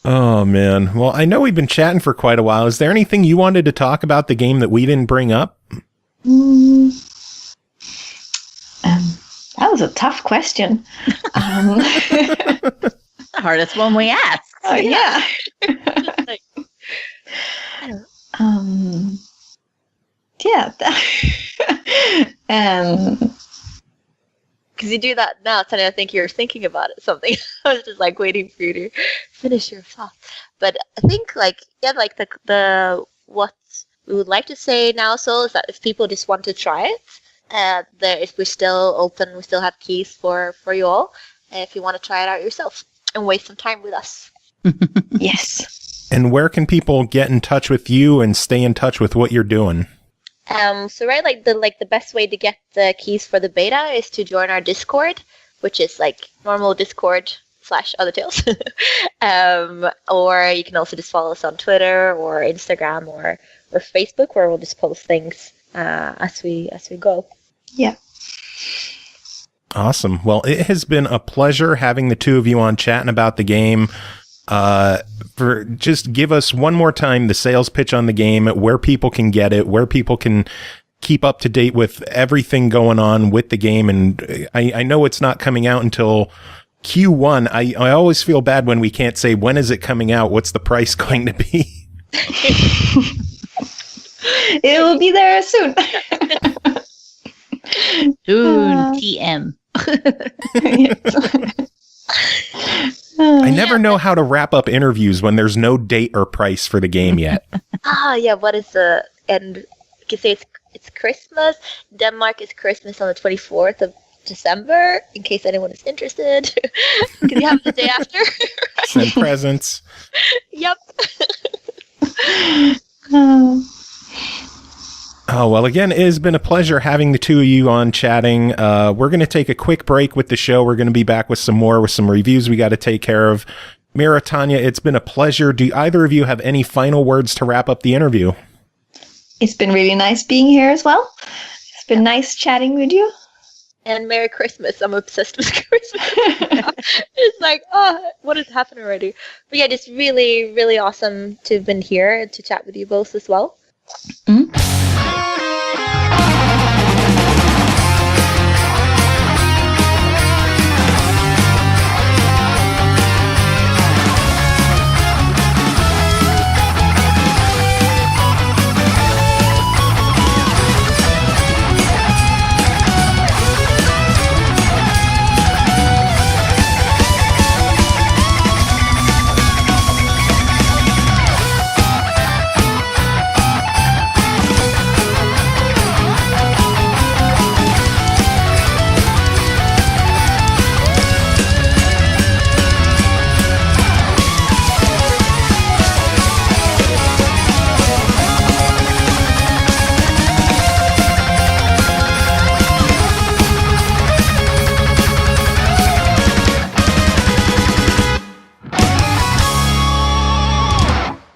Oh, man. Well, I know we've been chatting for quite a while. Is there anything you wanted to talk about the game that we didn't bring up? That was a tough question. The hardest one we asked. Oh, yeah. Yeah. Because you do that now, Tanja, I think you're thinking about it, something. I was just like waiting for you to finish your thoughts. But I think the what we would like to say now, so is that if people just want to try it, if we're still open, we still have keys for you all. If you want to try it out yourself and waste some time with us. Yes. And where can people get in touch with you and stay in touch with what you're doing? So the best way to get the keys for the beta is to join our Discord, which is like normal Discord /othertales. Or you can also just follow us on Twitter or Instagram or Facebook, where we'll just post things as we go. Yeah. Awesome. Well, it has been a pleasure having the two of you on chatting about the game. Just give us one more time the sales pitch on the game, where people can get it, where people can keep up to date with everything going on with the game. And I know it's not coming out until Q1. I always feel bad when we can't say, when is it coming out? What's the price going to be? It will be there soon. Soon, TM. I never know how to wrap up interviews when there's no date or price for the game yet. Yeah. What is the end? You can say it's Christmas. Denmark is Christmas on the 24th of December, in case anyone is interested. Because you have the day after. Send presents. Yep. Oh, well, again, it has been a pleasure having the two of you on chatting. We're going to take a quick break with the show. We're going to be back with some reviews we got to take care of. Mira, Tanja, it's been a pleasure. Do either of you have any final words to wrap up the interview? It's been really nice being here as well. It's been nice chatting with you. And Merry Christmas. I'm obsessed with Christmas. It's like, what has happened already? But yeah, just really, really awesome to have been here and to chat with you both as well. Mm-hmm.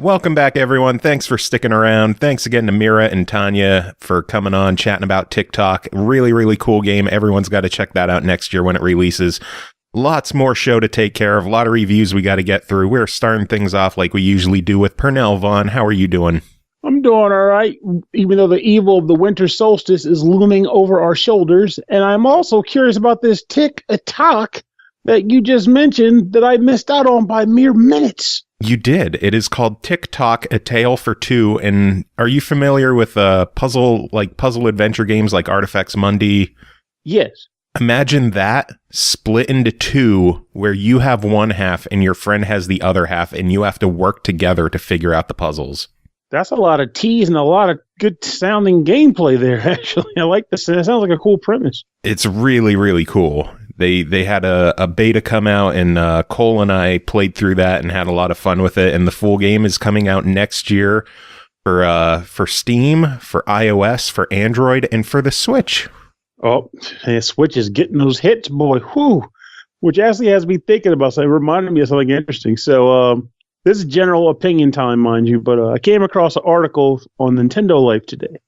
Welcome back, everyone. Thanks for sticking around. Thanks again to Mira and Tanja for coming on, chatting about Tick Tock. Really, really cool game. Everyone's got to check that out next year when it releases. Lots more show to take care of. A lot of reviews we got to get through. We're starting things off like we usually do with Pernell Vaughan. How are you doing? I'm doing all right, even though the evil of the winter solstice is looming over our shoulders. And I'm also curious about this Tick Tock that you just mentioned that I missed out on by mere minutes. You did. It is called Tick Tock, A Tale for Two. And are you familiar with puzzle adventure games like Artifex Mundi? Yes. Imagine that split into two, where you have one half and your friend has the other half, and you have to work together to figure out the puzzles. That's a lot of tease and a lot of good sounding gameplay there, actually. I like this. It sounds like a cool premise. It's really, really cool. They had a beta come out, and Cole and I played through that and had a lot of fun with it. And the full game is coming out next year for Steam, for iOS, for Android, and for the Switch. Oh, the Switch is getting those hits, boy. Whew. Which actually has me thinking about something. It reminded me of something interesting. So this is general opinion time, mind you, but I came across an article on Nintendo Life today.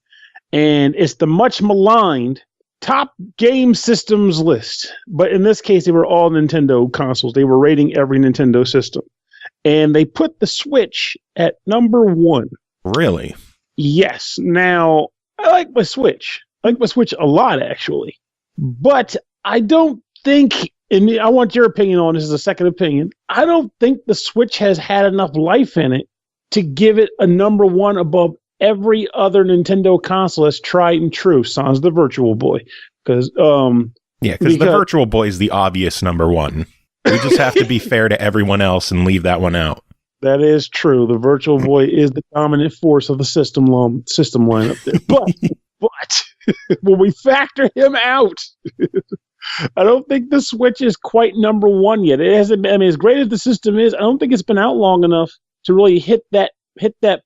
And it's the much maligned top game systems list, but in this case, they were all Nintendo consoles. They were rating every Nintendo system, and they put the Switch at number 1. Really? Yes. Now, I like my Switch. I like my Switch a lot, actually, but I don't think, and I want your opinion on this as a second opinion, I don't think the Switch has had enough life in it to give it a number 1 above every other Nintendo console that's tried and true, sans the Virtual Boy. Because the Virtual Boy is the obvious number 1. We just have to be fair to everyone else and leave that one out. That is true. The Virtual Boy is the dominant force of the system lineup there. But when we factor him out, I don't think the Switch is quite number 1 yet. It hasn't. I mean, as great as the system is, I don't think it's been out long enough to really hit that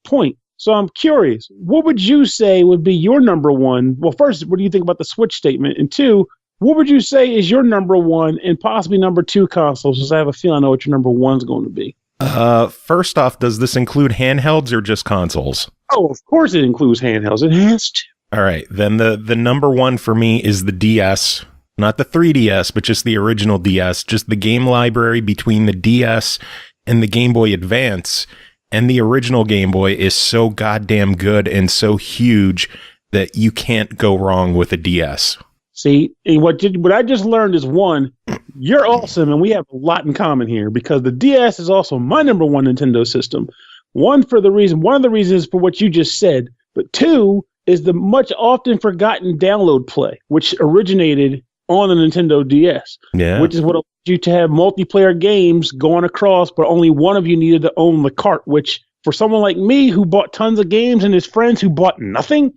point. So I'm curious, what would you say would be your number 1? Well, first, what do you think about the Switch statement? And 2, what would you say is your number 1 and possibly number 2 consoles? Because I have a feeling I know what your number 1 is going to be. First off, does this include handhelds or just consoles? Oh, of course it includes handhelds. It has to. All right. Then the number 1 for me is the DS. Not the 3DS, but just the original DS. Just the game library between the DS and the Game Boy Advance and the original Game Boy is so goddamn good and so huge that you can't go wrong with a DS. See, and what I just learned is, 1, you're awesome, and we have a lot in common here, because the DS is also my number 1 Nintendo system. One of the reasons for what you just said, but 2, is the much often forgotten download play, which originated on the Nintendo DS. Yeah. Which is what allowed you to have multiplayer games going across, but only one of you needed to own the cart, which for someone like me who bought tons of games and his friends who bought nothing,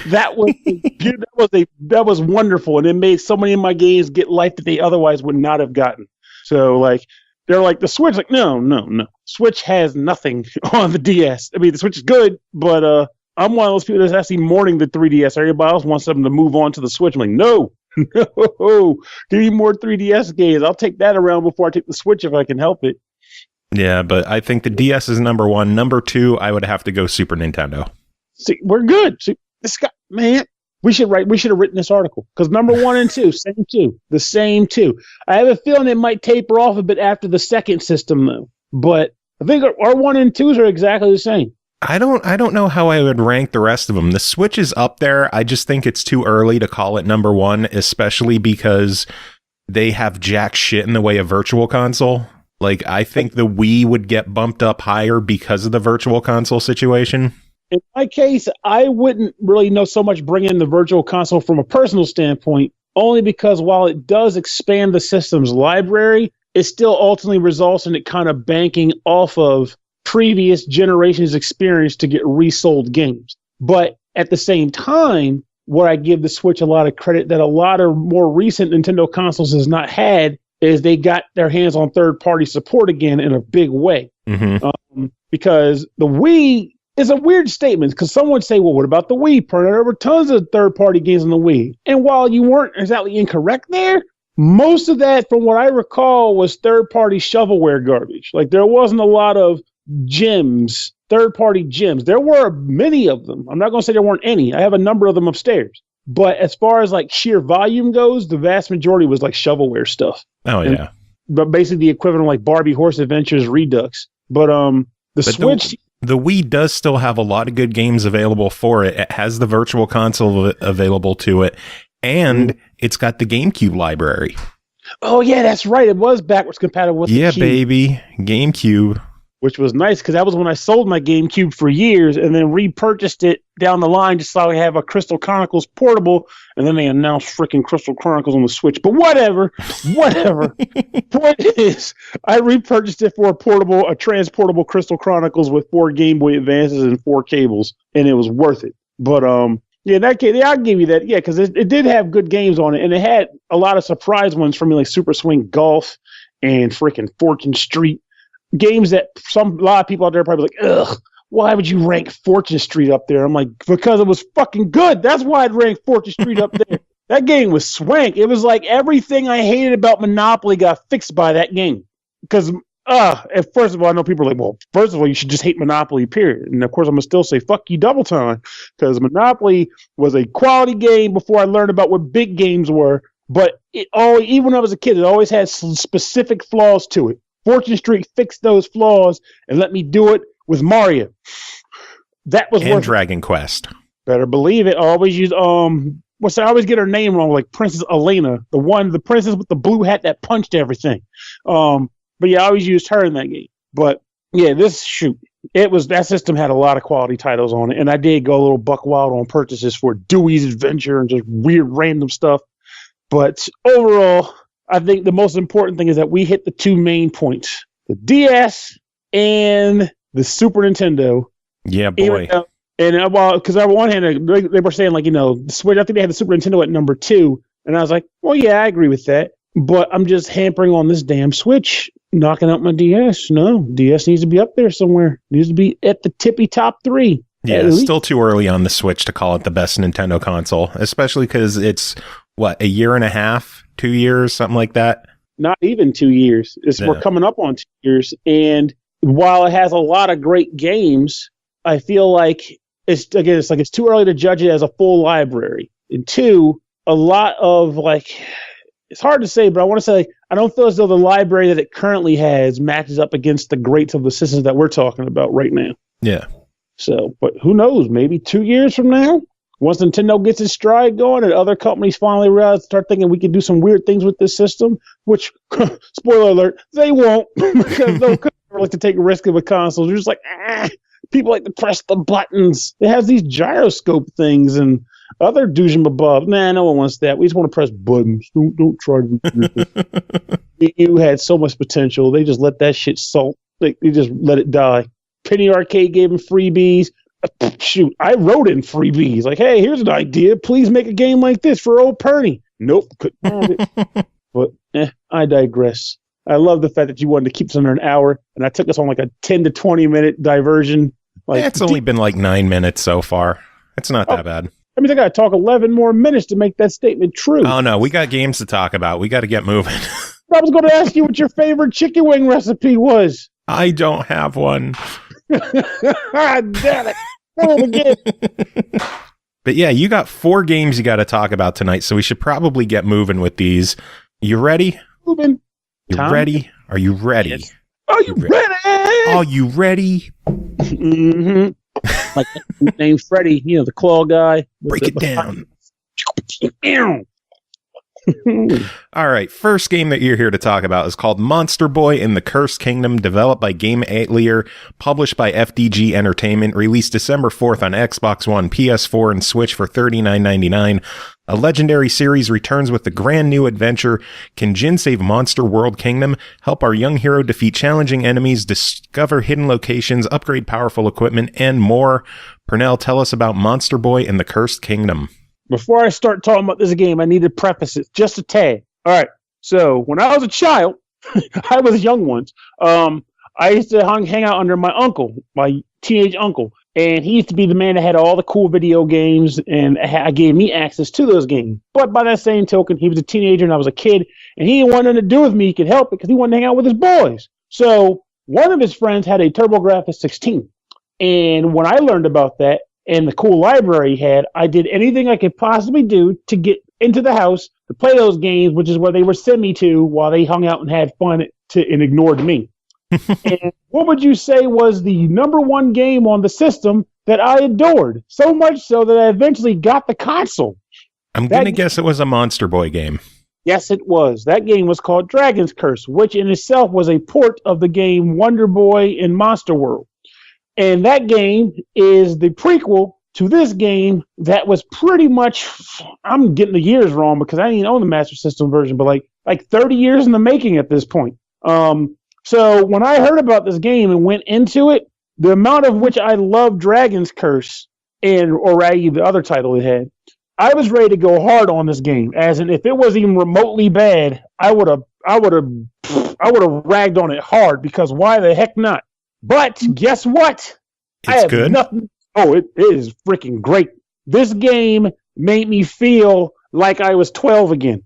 that was wonderful. And it made so many of my games get life that they otherwise would not have gotten. So like, they're like, the Switch, like, no. Switch has nothing on the DS. I mean, the Switch is good, but I'm one of those people that's actually mourning the 3DS. Everybody else wants them to move on to the Switch. I'm like, no, give me more 3DS games. I'll take that around before I take the Switch if I can help it. Yeah, but I think the DS is number one. Number two, I would have to go Super Nintendo. See, we're good. See, this guy, man. We should have written this article because number 1 and 2, the same two. I have a feeling it might taper off a bit after the second system though. But I think our 1 and 2s are exactly the same. I don't know how I would rank the rest of them. The Switch is up there. I just think it's too early to call it number 1, especially because they have jack shit in the way of Virtual Console. Like, I think the Wii would get bumped up higher because of the Virtual Console situation. In my case, I wouldn't really know so much bring in the Virtual Console from a personal standpoint, only because while it does expand the system's library, it still ultimately results in it kind of banking off of previous generations' experience to get resold games. But at the same time, where I give the Switch a lot of credit that a lot of more recent Nintendo consoles has not had is they got their hands on third-party support again in a big way. Mm-hmm. Because the Wii is a weird statement, because someone would say, well, what about the Wii? There were tons of third-party games on the Wii. And while you weren't exactly incorrect there, most of that, from what I recall, was third-party shovelware garbage. Like, there wasn't a lot of gems, third-party gems. There were many of them. I'm not going to say there weren't any. I have a number of them upstairs. But as far as, like, sheer volume goes, the vast majority was, like, shovelware stuff. Oh, yeah. But basically the equivalent of, like, Barbie Horse Adventures Redux. But Switch... The Wii does still have a lot of good games available for it. It has the Virtual Console available to it, and it's got the GameCube library. Oh, yeah, that's right. It was backwards compatible with the Cube. Baby. GameCube. Which was nice, because that was when I sold my GameCube for years and then repurchased it down the line just so I have a Crystal Chronicles portable, and then they announced freaking Crystal Chronicles on the Switch. But whatever. Point is, I repurchased it for a transportable Crystal Chronicles with 4 Game Boy Advances and 4 cables, and it was worth it. But yeah, in that case, I'll give you that. Yeah, because it did have good games on it, and it had a lot of surprise ones for me, like Super Swing Golf and freaking Fortune Street. Games that a lot of people out there are probably like, ugh, why would you rank Fortune Street up there? I'm like, because it was fucking good. That's why I'd rank Fortune Street up there. That game was swank. It was like everything I hated about Monopoly got fixed by that game. Because, first of all, I know people are like, well, first of all, you should just hate Monopoly, period. And of course, I'm going to still say, fuck you double time. Because Monopoly was a quality game before I learned about what big games were. But even when I was a kid, it always had some specific flaws to it. Fortune Street fixed those flaws and let me do it with Mario. That was and Dragon Quest. Better believe it. I always use I always get her name wrong, like Princess Elena, the princess with the blue hat that punched everything. But yeah, I always used her in that game. But yeah, that system had a lot of quality titles on it, and I did go a little buck wild on purchases for Dewey's Adventure and just weird random stuff. But overall, I think the most important thing is that we hit the 2 main points: the DS and the Super Nintendo. Yeah, boy. Because on one hand, they were saying, like, the Switch, I think they had the Super Nintendo at number 2. And I was like, well, yeah, I agree with that. But I'm just hampering on this damn Switch, knocking out my DS. No, DS needs to be up there somewhere. Needs to be at the tippy top 3. Yeah, it's still too early on the Switch to call it the best Nintendo console, especially because it's, a year and a half? 2 years, something like that? Not even 2 years. We're coming up on 2 years. And while it has a lot of great games, I feel like it's too early to judge it as a full library. And 2, a lot of it's hard to say, but I want to say I don't feel as though the library that it currently has matches up against the greats of the systems that we're talking about right now. Yeah. So, but who knows? Maybe 2 years from now, once Nintendo gets its stride going and other companies finally start thinking we can do some weird things with this system, which, spoiler alert, they won't, because no company like to take a risk of a console. They're just like, People like to press the buttons. It has these gyroscope things and other doojum above. Nah, no one wants that. We just want to press buttons. Don't try to do this. You had so much potential. They just let that shit salt. They just let it die. Penny Arcade gave them freebies. Shoot, I wrote in freebies. Like, hey, here's an idea. Please make a game like this for old Perny. Nope, couldn't have it. But I digress. I love the fact that you wanted to keep us under an hour, and I took us on like a 10 to 20 minute diversion. Like, it's only been like 9 minutes so far. It's not that bad. I mean, I got to talk 11 more minutes to make that statement true. Oh, no, we got games to talk about. We got to get moving. I was going to ask you what your favorite chicken wing recipe was. I don't have one. Damn it. But yeah, you got 4 games you got to talk about tonight, so we should probably get moving with these. You ready? Moving. You ready? Are you ready? Yes. Are you ready? Are you ready? Mm-hmm. Like named Freddy, the claw guy. Break it down. All right, first game that you're here to talk about is called Monster Boy in the Cursed Kingdom, developed by Game Atelier, published by FDG Entertainment, released December 4th on Xbox One, PS4, and Switch for $39.99. A legendary series returns with the grand new adventure. Can Jin save Monster World Kingdom? Help our young hero defeat challenging enemies, discover hidden locations, upgrade powerful equipment, and more. Pernell, tell us about Monster Boy in the Cursed Kingdom. Before I start talking about this game, I need to preface it just a tad. All right. So when I was a child, I was young once. I used to hang out under my uncle, my teenage uncle, and he used to be the man that had all the cool video games, and gave me access to those games. But by that same token, he was a teenager and I was a kid, and he didn't want nothing to do with me. He could help it because he wanted to hang out with his boys. So one of his friends had a TurboGrafx 16, and when I learned about that, and the cool library he had, I did anything I could possibly do to get into the house to play those games, which is where they would send me to while they hung out and had fun and ignored me. And what would you say was the number one game on the system that I adored? So much so that I eventually got the console. I'm going to guess it was a Monster Boy game. Yes, it was. That game was called Dragon's Curse, which in itself was a port of the game Wonder Boy in Monster World. And that game is the prequel to this game that was pretty much, I'm getting the years wrong because I didn't own the Master System version, but like 30 years in the making at this point. So when I heard about this game and went into it, the amount of which I loved Dragon's Curse, or rather the other title it had, I was ready to go hard on this game. As in, if it was even remotely bad, I would have ragged on it hard because why the heck not? But guess what? It's good. Nothing. Oh, it is freaking great. This game made me feel like I was 12 again.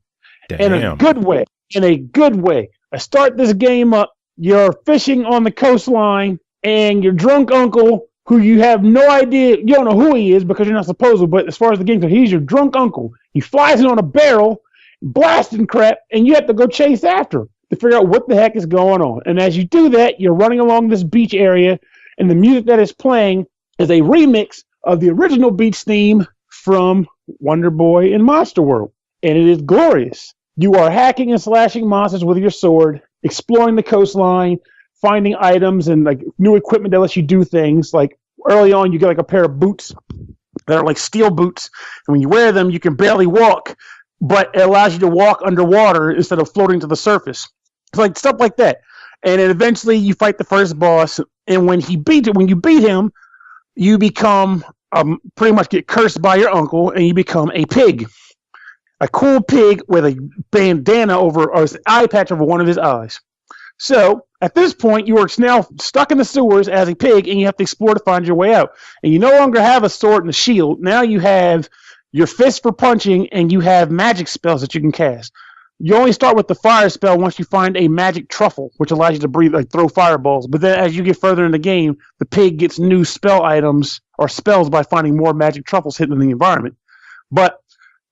Damn. In a good way. In a good way. I start this game up. You're fishing on the coastline, and your drunk uncle, who you have no idea, you don't know who he is because you're not supposed to, but as far as the game goes, he's your drunk uncle. He flies in on a barrel, blasting crap, and you have to go chase after him to figure out what the heck is going on. And as you do that, you're running along this beach area, and the music that is playing is a remix of the original beach theme from Wonder Boy in Monster World. And it is glorious. You are hacking and slashing monsters with your sword, exploring the coastline, finding items and like new equipment that lets you do things. Like early on, you get like a pair of boots that are like steel boots. And when you wear them, you can barely walk, but it allows you to walk underwater instead of floating to the surface. It's like stuff like that. And then eventually you fight the first boss. And when you beat him, you become pretty much get cursed by your uncle and you become a pig. A cool pig with a bandana or an eye patch over one of his eyes. So at this point, you are now stuck in the sewers as a pig, and you have to explore to find your way out. And you no longer have a sword and a shield. Now you have your fist for punching, and you have magic spells that you can cast. You only start with the fire spell once you find a magic truffle, which allows you to breathe, like throw fireballs. But then as you get further in the game, the pig gets new spell items or spells by finding more magic truffles hidden in the environment. But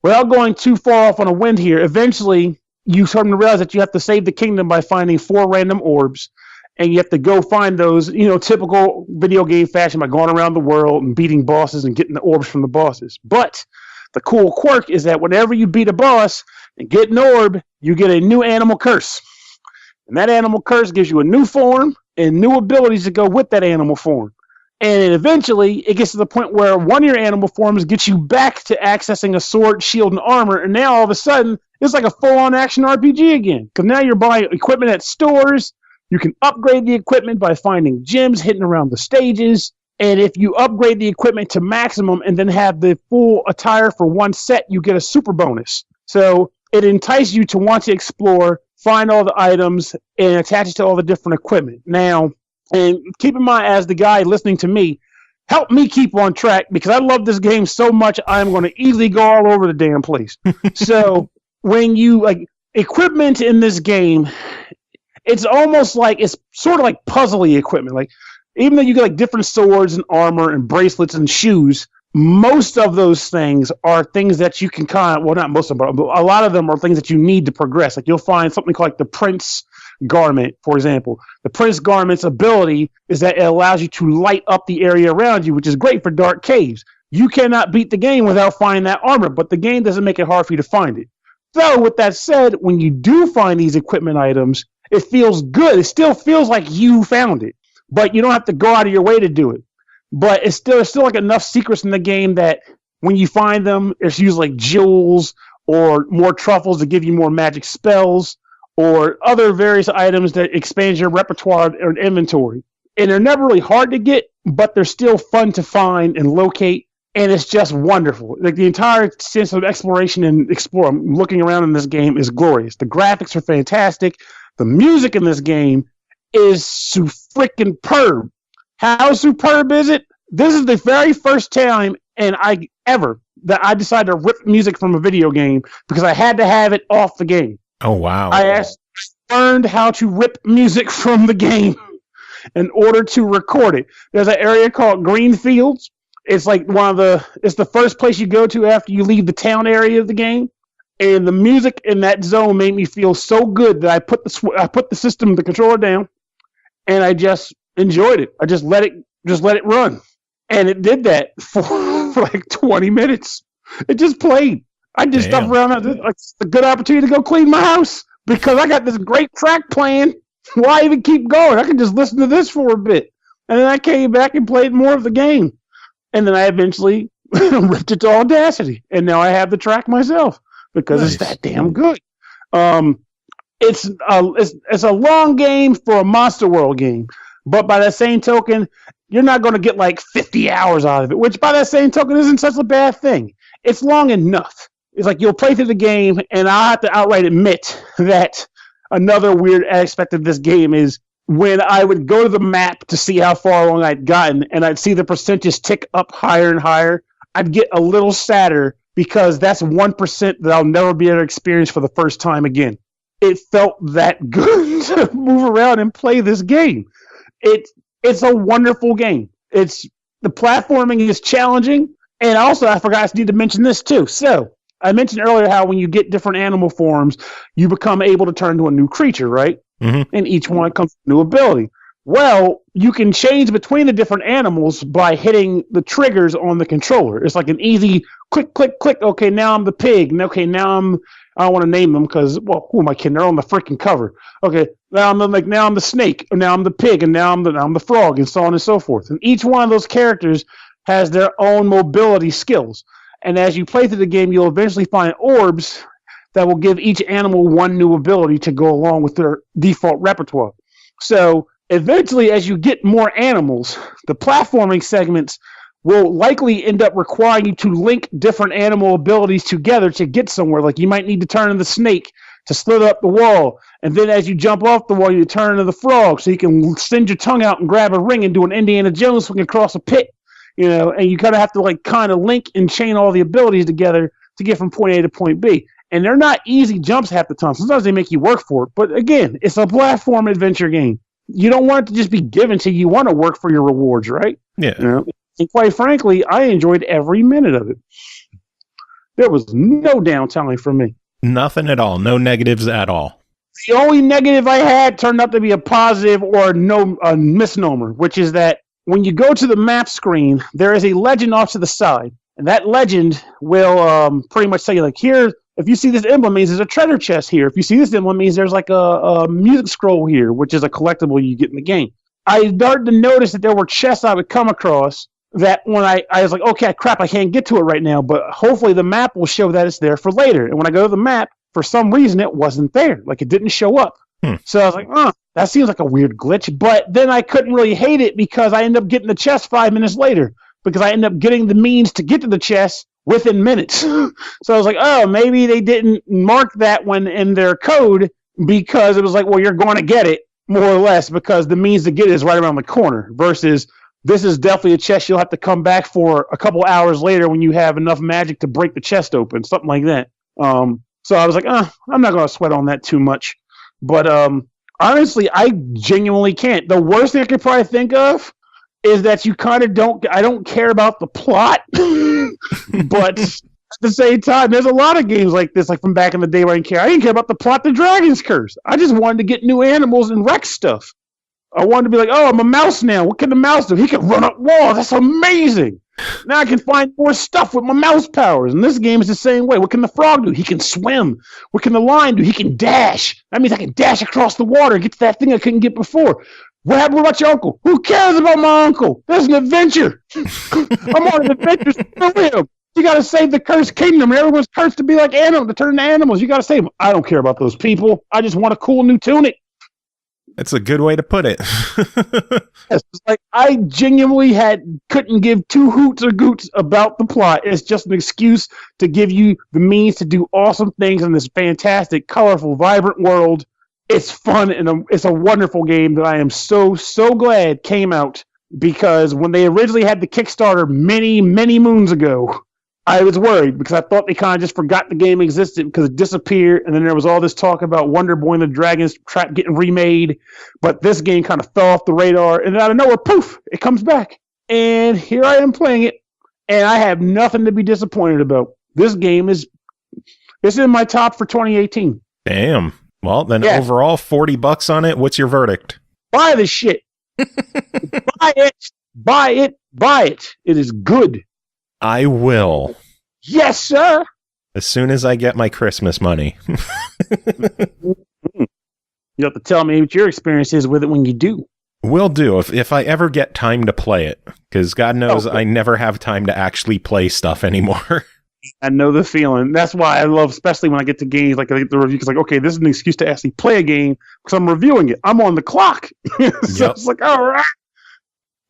without going too far off on a wind here, eventually you start to realize that you have to save the kingdom by finding 4 random orbs, and you have to go find those, typical video game fashion by going around the world and beating bosses and getting the orbs from the bosses. But the cool quirk is that whenever you beat a boss and get an orb, you get a new animal curse. And that animal curse gives you a new form and new abilities to go with that animal form. And then eventually, it gets to the point where one of your animal forms gets you back to accessing a sword, shield, and armor. And now all of a sudden, it's like a full-on action RPG again. Because now you're buying equipment at stores. You can upgrade the equipment by finding gems hidden around the stages. And if you upgrade the equipment to maximum and then have the full attire for one set, you get a super bonus. So it entices you to want to explore, find all the items, and attach it to all the different equipment. Now, and keep in mind, as the guy listening to me, help me keep on track because I love this game so much, I'm going to easily go all over the damn place. So when you, like, equipment in this game, it's almost like, it's sort of like puzzly equipment. Like, even though you get like different swords and armor and bracelets and shoes, most of those things are things that you can kind of, well, not most of them, but a lot of them are things that you need to progress. Like you'll find something like the Prince Garment, for example. The Prince Garment's ability is that it allows you to light up the area around you, which is great for dark caves. You cannot beat the game without finding that armor, but the game doesn't make it hard for you to find it. So with that said, when you do find these equipment items, it feels good. It still feels like you found it, but you don't have to go out of your way to do it. But it's still like enough secrets in the game that when you find them, it's usually like jewels or more truffles to give you more magic spells or other various items that expand your repertoire or inventory. And they're never really hard to get, but they're still fun to find and locate. And it's just wonderful. Like the entire sense of exploration and looking around in this game is glorious. The graphics are fantastic. The music in this game is freaking-perb. How superb is it? This is the very first time that I decided to rip music from a video game because I had to have it off the game. Oh, wow. I learned how to rip music from the game in order to record it. There's an area called Green Fields. It's like it's the first place you go to after you leave the town area of the game. And the music in that zone made me feel so good that I put the controller down, and I just enjoyed it. I just let it run, and it did that for like 20 minutes. It just played. I did stuff around. It's a good opportunity to go clean my house because I got this great track playing. Why even keep going? I can just listen to this for a bit, and then I came back and played more of the game, and then I eventually ripped it to Audacity, and now I have the track myself because it's that damn good. It's a long game for a Monster World game. But by that same token, you're not going to get like 50 hours out of it, which by that same token isn't such a bad thing. It's long enough. It's like you'll play through the game, and I have to outright admit that another weird aspect of this game is when I would go to the map to see how far along I'd gotten, and I'd see the percentages tick up higher and higher, I'd get a little sadder because that's 1% that I'll never be able to experience for the first time again. It felt that good to move around and play this game. It's a wonderful game. The platforming is challenging, and also I forgot I need to mention this too. So I mentioned earlier how when you get different animal forms, you become able to turn into a new creature, right? Mm-hmm. And each one comes with a new ability. Well, you can change between the different animals by hitting the triggers on the controller. It's like an easy click, click, click. Okay, now I'm the pig. And okay, now I don't want to name them because, well, who am I kidding? They're on the freaking cover. Okay, now I'm the snake, or now I'm the pig, and now I'm the frog, and so on and so forth. And each one of those characters has their own mobility skills. And as you play through the game, you'll eventually find orbs that will give each animal one new ability to go along with their default repertoire. So eventually, as you get more animals, the platforming segments will likely end up requiring you to link different animal abilities together to get somewhere. Like you might need to turn into the snake to slither up the wall. And then as you jump off the wall, you turn into the frog so you can send your tongue out and grab a ring and do an Indiana Jones swing across a pit. And you kind of have to kind of link and chain all the abilities together to get from point A to point B. And they're not easy jumps half the time. Sometimes they make you work for it. But again, it's a platform adventure game. You don't want it to just be given to you. You want to work for your rewards, right? Yeah. And quite frankly, I enjoyed every minute of it. There was no downtime for me. Nothing at all. No negatives at all. The only negative I had turned out to be a positive or a misnomer, which is that when you go to the map screen, there is a legend off to the side. And that legend will pretty much say, here, if you see this emblem, means there's a treasure chest here. If you see this emblem, means there's a music scroll here, which is a collectible you get in the game. I started to notice that there were chests I would come across that when I was like, okay, crap, I can't get to it right now, but hopefully the map will show that it's there for later. And when I go to the map, for some reason, it wasn't there. Like, it didn't show up. So I was like, that seems like a weird glitch. But then I couldn't really hate it because I ended up getting the chest 5 minutes later because I ended up getting the means to get to the chest within minutes. So I was like, oh, maybe they didn't mark that one in their code because it was like, well, you're going to get it more or less because the means to get it is right around the corner versus this is definitely a chest you'll have to come back for a couple hours later when you have enough magic to break the chest open, something like that. So I was like, I'm not going to sweat on that too much. But honestly, I genuinely can't. The worst thing I could probably think of is that you kind of I don't care about the plot. But at the same time, there's a lot of games like this, like from back in the day where I didn't care. I didn't care about the plot to Dragon's Curse. I just wanted to get new animals and wreck stuff. I wanted to be like, oh, I'm a mouse now. What can the mouse do? He can run up walls. That's amazing. Now I can find more stuff with my mouse powers. And this game is the same way. What can the frog do? He can swim. What can the lion do? He can dash. That means I can dash across the water and get to that thing I couldn't get before. What happened about your uncle? Who cares about my uncle? There's an adventure. I'm on an adventure for him. You got to save the cursed kingdom. Everyone's cursed to be like animals, to turn into animals. You got to save them. I don't care about those people. I just want a cool new tunic. That's a good way to put it. Yes, like I genuinely couldn't give two hoots or goots about the plot. It's just an excuse to give you the means to do awesome things in this fantastic, colorful, vibrant world. It's fun and it's a wonderful game that I am so glad came out because when they originally had the Kickstarter many moons ago, I was worried because I thought they kind of just forgot the game existed because it disappeared, and then there was all this talk about Wonder Boy and the Dragon's Trap getting remade, but this game kind of fell off the radar, and out of nowhere, poof, it comes back. And here I am playing it, and I have nothing to be disappointed about. This game it's in my top for 2018. Damn. Well, then overall, $40 on it. What's your verdict? Buy the shit. Buy it. Buy it. Buy it. It is good. I will. Yes, sir. As soon as I get my Christmas money. You have to tell me what your experience is with it when you do. Will do, if I ever get time to play it. Because God knows I never have time to actually play stuff anymore. I know the feeling. That's why I love, especially when I get to games, like I get the review, because like, okay, this is an excuse to actually play a game because I'm reviewing it. I'm on the clock. So it's like, all right.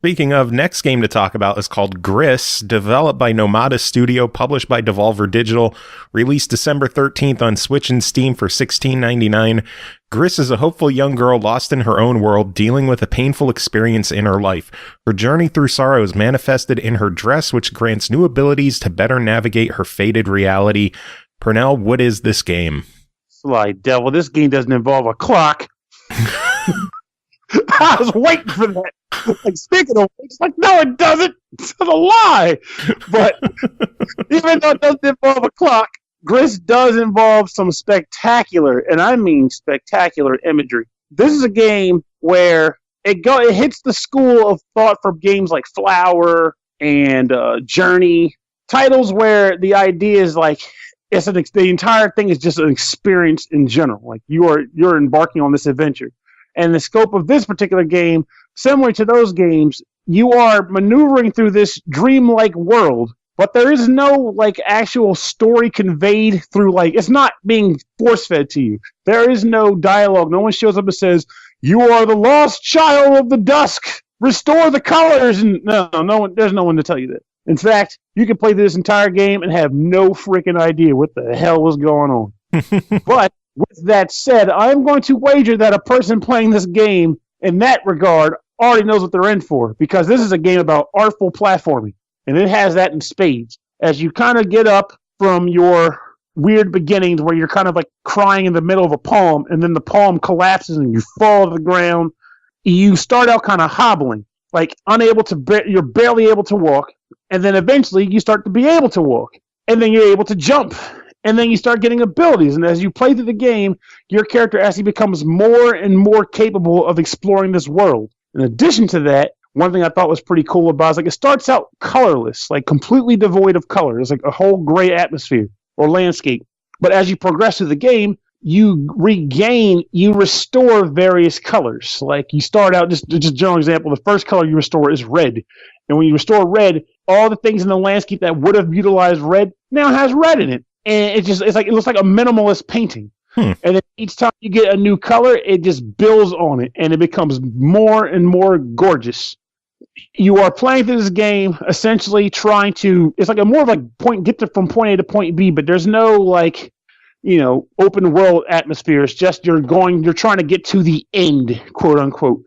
Speaking of, next game to talk about is called GRIS, developed by Nomada Studio, published by Devolver Digital, released December 13th on Switch and Steam for $16.99. GRIS is a hopeful young girl lost in her own world, dealing with a painful experience in her life. Her journey through sorrow is manifested in her dress, which grants new abilities to better navigate her fated reality. Pernell, what is this game? Sly devil, this game doesn't involve a clock. I was waiting for that. Like, speaking of which, like, no, it doesn't. It's a lie. But even though it doesn't involve a clock, GRIS does involve some spectacular, and I mean spectacular imagery. This is a game where it hits the school of thought from games like Flower and Journey, titles where the idea is like the entire thing is just an experience in general. Like you're embarking on this adventure. And the scope of this particular game, similar to those games, you are maneuvering through this dreamlike world, but there is no like actual story conveyed through, like, it's not being force-fed to you. There is no dialogue. No one shows up and says, "You are the lost child of the dusk. Restore the colors." And no one. There's no one to tell you that. In fact, you can play this entire game and have no freaking idea what the hell was going on. But with that said, I'm going to wager that a person playing this game in that regard already knows what they're in for, because this is a game about artful platforming, and it has that in spades. As you kind of get up from your weird beginnings where you're kind of like crying in the middle of a poem, and then the poem collapses and you fall to the ground, you start out kind of hobbling, like you're barely able to walk, and then eventually you start to be able to walk, and then you're able to jump. And then you start getting abilities, and as you play through the game, your character actually becomes more and more capable of exploring this world. In addition to that, one thing I thought was pretty cool about it is like it starts out colorless, like completely devoid of color. It's like a whole gray atmosphere or landscape. But as you progress through the game, you restore various colors. Like you start out, just a general example, the first color you restore is red. And when you restore red, all the things in the landscape that would have utilized red now has red in it. And it looks like a minimalist painting. And then each time you get a new color, it just builds on it and it becomes more and more gorgeous. You are playing through this game essentially trying to, it's like a more of like from point A to point B, but there's no like, open world atmosphere. It's just you're trying to get to the end, quote unquote.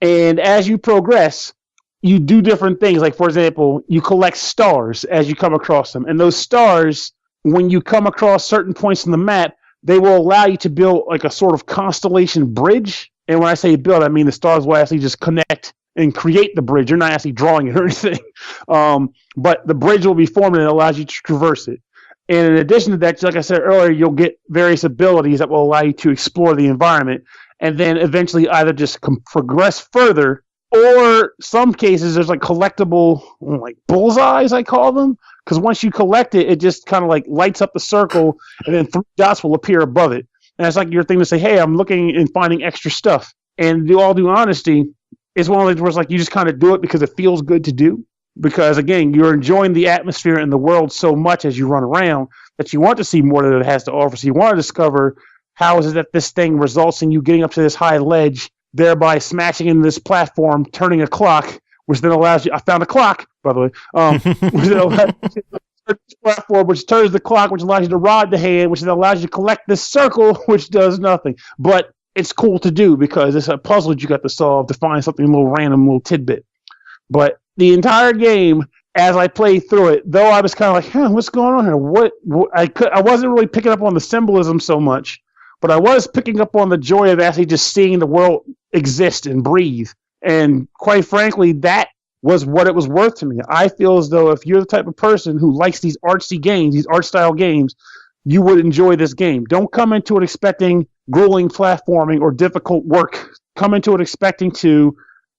And as you progress, you do different things. Like, for example, you collect stars as you come across them. And those stars, when you come across certain points in the map, they will allow you to build like a sort of constellation bridge. And when I say build, I mean the stars will actually just connect and create the bridge. You're not actually drawing it or anything. But the bridge will be formed and it allows you to traverse it. And in addition to that, like I said earlier, you'll get various abilities that will allow you to explore the environment and then eventually either just progress further, or some cases there's like collectible like bullseyes, I call them, because once you collect it, it just kind of like lights up the circle and then 3 dots will appear above it. And it's like your thing to say, hey, I'm looking and finding extra stuff. And to all due honesty, it's one of those where it's like you just kind of do it because it feels good to do. Because, again, you're enjoying the atmosphere and the world so much as you run around that you want to see more that it has to offer. So you want to discover how is it that this thing results in you getting up to this high ledge, thereby smashing into this platform, turning a clock, which then allows you – I found a clock, by the way. Which then allows you to turn this platform, which turns the clock, which allows you to rod the hand, which then allows you to collect this circle, which does nothing. But it's cool to do because it's a puzzle you got to solve to find something, a little random, little tidbit. But the entire game, as I played through it, though I was kind of like, what's going on here? I wasn't really picking up on the symbolism so much, but I was picking up on the joy of actually just seeing the world exist and breathe. And quite frankly, that was what it was worth to me. I feel as though if you're the type of person who likes these artsy games, these art style games, you would enjoy this game. Don't come into it expecting grueling platforming or difficult work. Come into it expecting to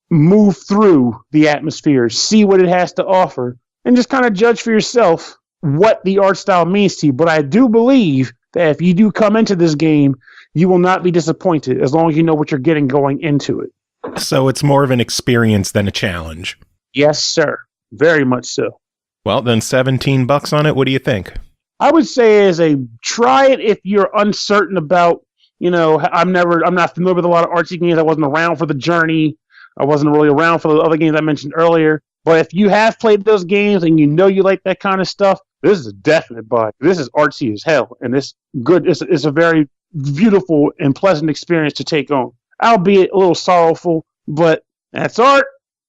move through the atmosphere, see what it has to offer, and just kind of judge for yourself what the art style means to you. But I do believe that if you do come into this game, you will not be disappointed as long as you know what you're getting going into it. So it's more of an experience than a challenge. Yes, sir. Very much so. Well, then $17 on it. What do you think? I would say try it if you're uncertain about, I'm not familiar with a lot of artsy games. I wasn't around for the Journey. I wasn't really around for the other games I mentioned earlier. But if you have played those games and you know you like that kind of stuff, this is a definite buy. This is artsy as hell. And it's good. It's a very beautiful and pleasant experience to take on. Albeit a little sorrowful, but that's art.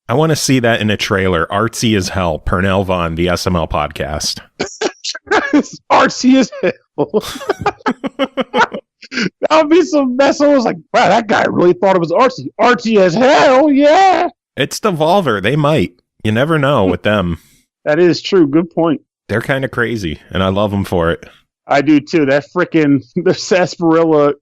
I want to see that in a trailer. Artsy as hell. Pernell Vaughan, the SML podcast. It's artsy as hell. That would be some mess. I was like, wow, that guy really thought it was artsy. Artsy as hell, yeah. It's Devolver. They might. You never know with them. That is true. Good point. They're kind of crazy, and I love them for it. I do, too. That freaking the sarsaparilla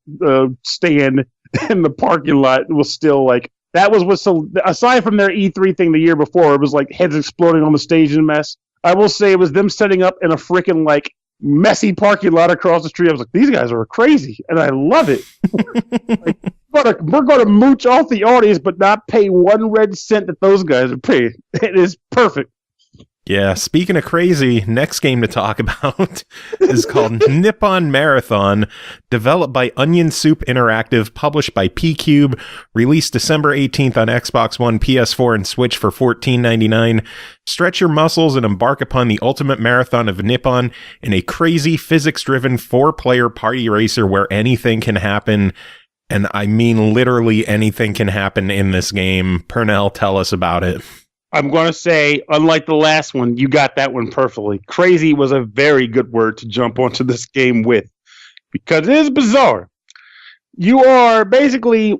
stand in the parking lot was still like, that was what's so, aside from their E3 thing the year before, it was like heads exploding on the stage and mess. I will say it was them setting up in a freaking like messy parking lot across the street. I was like, these guys are crazy, and I love it. Like, we're going to mooch off the audience, but not pay 1 red cent that those guys are paying. It is perfect. Yeah, speaking of crazy, next game to talk about is called Nippon Marathon, developed by Onion Soup Interactive, published by PQube, released December 18th on Xbox One, PS4, and Switch for $14.99. Stretch your muscles and embark upon the ultimate marathon of Nippon in a crazy, physics-driven 4-player party racer where anything can happen. And I mean literally anything can happen in this game. Pernell, tell us about it. I'm going to say, unlike the last one, you got that one perfectly. Crazy was a very good word to jump onto this game with, because it is bizarre. You are basically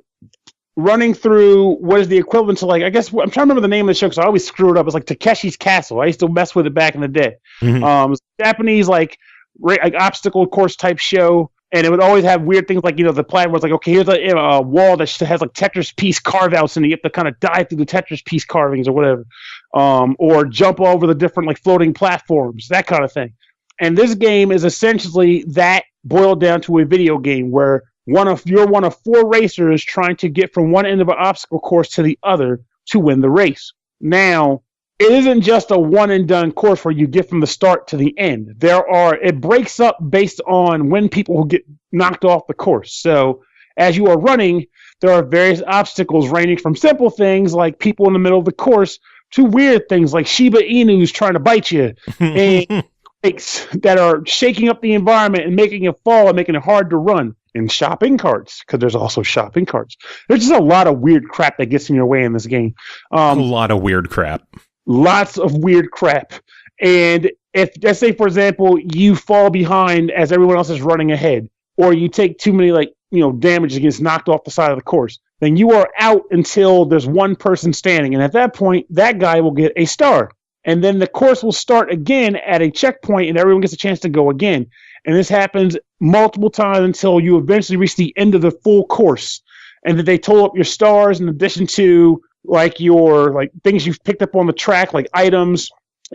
running through what is the equivalent to, like, I guess, I'm trying to remember the name of the show because I always screw it up. It's like Takeshi's Castle. I used to mess with it back in the day. Mm-hmm. Japanese, like obstacle course type show. And it would always have weird things like, the plan was like, okay, here's a wall that has like Tetris piece carve-outs, and you have to kind of dive through the Tetris piece carvings or whatever. Or jump over the different like floating platforms, that kind of thing. And this game is essentially that, boiled down to a video game where you're one of 4 racers trying to get from one end of an obstacle course to the other to win the race. Now, it isn't just a one and done course where you get from the start to the end. It breaks up based on when people get knocked off the course. So as you are running, there are various obstacles ranging from simple things like people in the middle of the course to weird things like Shiba Inus trying to bite you and that are shaking up the environment and making it fall and making it hard to run. And shopping carts, because there's also shopping carts. There's just a lot of weird crap that gets in your way in this game. A lot of weird crap. Lots of weird crap. And if, let's say, for example, you fall behind as everyone else is running ahead, or you take too many, damage and gets knocked off the side of the course, then you are out until there's one person standing. And at that point, that guy will get a star. And then the course will start again at a checkpoint, and everyone gets a chance to go again. And this happens multiple times until you eventually reach the end of the full course. And then they total up your stars in addition to your things you've picked up on the track, like items,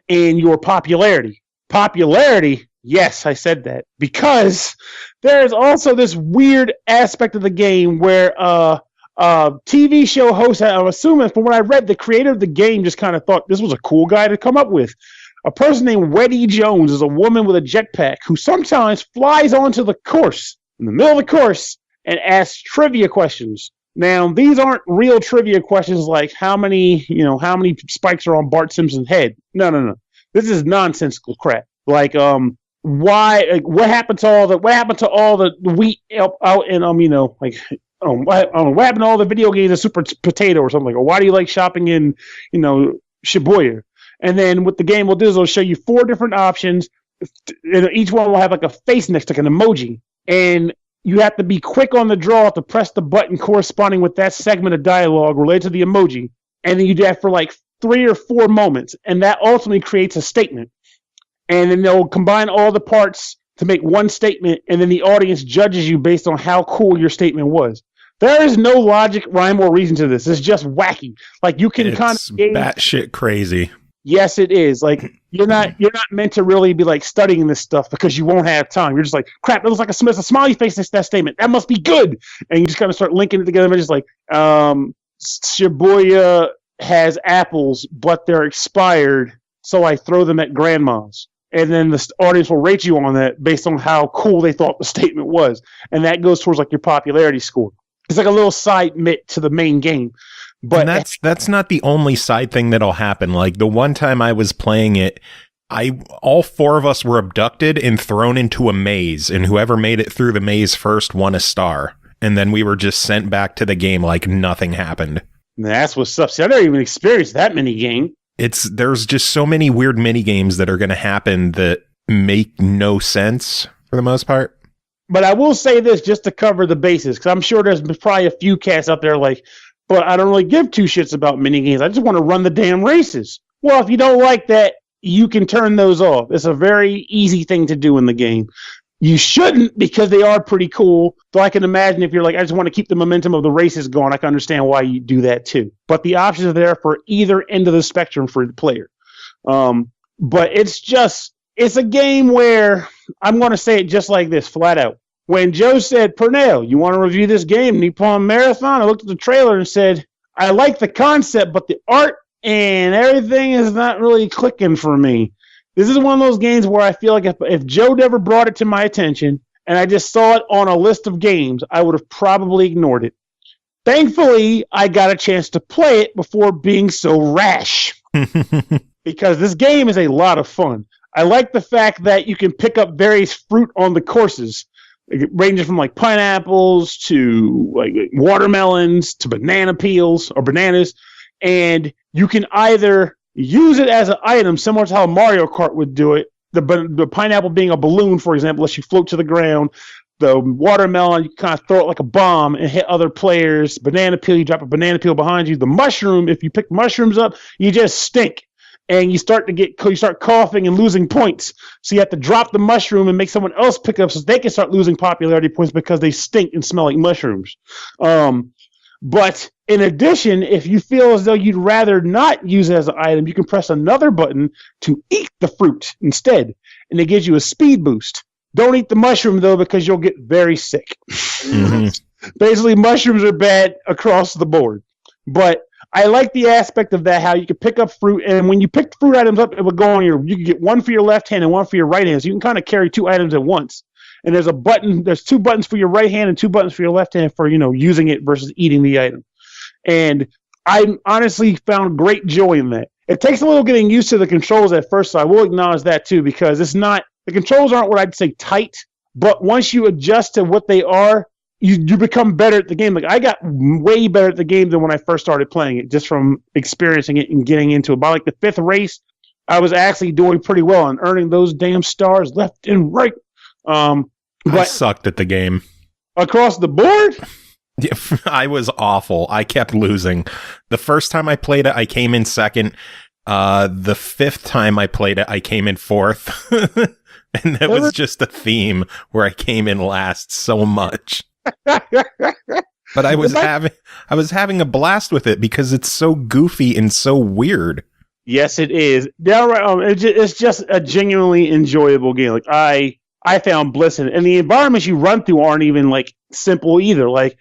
and your popularity. Popularity, yes, I said that. Because there's also this weird aspect of the game where TV show host, I'm assuming from what I read, the creator of the game just kind of thought this was a cool guy to come up with. A person named Weddy Jones is a woman with a jetpack who sometimes flies onto the course, in the middle of the course, and asks trivia questions. Now, these aren't real trivia questions like how many spikes are on Bart Simpson's head. No. This is nonsensical crap. Like, what happened to all the wheat out in what happened to all the video games of Super Potato or something? Or why do you like shopping in Shibuya? And then what the game will do is it'll show you 4 different options, and each one will have like a face next to an emoji. And you have to be quick on the draw to press the button corresponding with that segment of dialogue related to the emoji. And then you do that for 3 or 4 moments. And that ultimately creates a statement. And then they'll combine all the parts to make one statement, and then the audience judges you based on how cool your statement was. There is no logic, rhyme, or reason to this. It's just wacky. You can kind of batshit crazy. Yes, it is. You're not meant to really be studying this stuff because you won't have time. You're just like, crap, it looks like a smiley face next to that statement. That must be good. And you just kind of start linking it together. And just Shibuya has apples, but they're expired, so I throw them at grandma's. And then the audience will rate you on that based on how cool they thought the statement was. And that goes towards your popularity score. It's like a little side mitt to the main game. But and that's not the only side thing that'll happen. The one time I was playing it, all 4 of us were abducted and thrown into a maze, and whoever made it through the maze first won a star. And then we were just sent back to the game like nothing happened. That's what's up. See, I never even experienced that mini game. There's just so many weird mini games that are going to happen that make no sense for the most part. But I will say this just to cover the bases, because I'm sure there's probably a few cats out there but I don't really give 2 shits about mini games. I just want to run the damn races. Well, if you don't like that, you can turn those off. It's a very easy thing to do in the game. You shouldn't, because they are pretty cool. So I can imagine if you're I just want to keep the momentum of the races going, I can understand why you do that too. But the options are there for either end of the spectrum for the player. But it's a game where I'm going to say it just like this, flat out. When Joe said, Pernell, you want to review this game, Nippon Marathon? I looked at the trailer and said, I like the concept, but the art and everything is not really clicking for me. This is one of those games where I feel like if Joe never brought it to my attention and I just saw it on a list of games, I would have probably ignored it. Thankfully, I got a chance to play it before being so rash. Because this game is a lot of fun. I like the fact that you can pick up various fruit on the courses. It ranges from pineapples to watermelons to banana peels or bananas, and you can either use it as an item similar to how Mario Kart would do it. The pineapple being a balloon, for example, lets you float to the ground. The watermelon, you kind of throw it like a bomb and hit other players. Banana peel, you drop a banana peel behind you. The mushroom, if you pick mushrooms up, you just stink. And you start coughing and losing points. So you have to drop the mushroom and make someone else pick up so they can start losing popularity points because they stink and smell like mushrooms. But in addition, if you feel as though you'd rather not use it as an item, you can press another button to eat the fruit instead. And it gives you a speed boost. Don't eat the mushroom, though, because you'll get very sick. Mm-hmm. Basically, mushrooms are bad across the board. But I like the aspect of that, how you can pick up fruit, and when you pick fruit items up, it will go on you can get one for your left hand and one for your right hand, so you can kind of carry 2 items at once. And there's 2 buttons for your right hand and 2 buttons for your left hand for, using it versus eating the item. And I honestly found great joy in that. It takes a little getting used to the controls at first, so I will acknowledge that too, because the controls aren't what I'd say tight, but once you adjust to what they are, you become better at the game. Like, I got way better at the game than when I first started playing it, just from experiencing it and getting into it. By like the 5th race, I was actually doing pretty well and earning those damn stars left and right. I But sucked at the game. across the board, Yeah, I was awful. I kept losing. The first time I played it, I came in second. The 5th time I played it, I came in 4th. And that was just a theme where I came in last so much. But I was having a blast with it because it's so goofy and so weird. yes, it is. Downright, it's just a genuinely enjoyable game. Like, I found bliss in it, and the environments you run through aren't even like simple either. Like,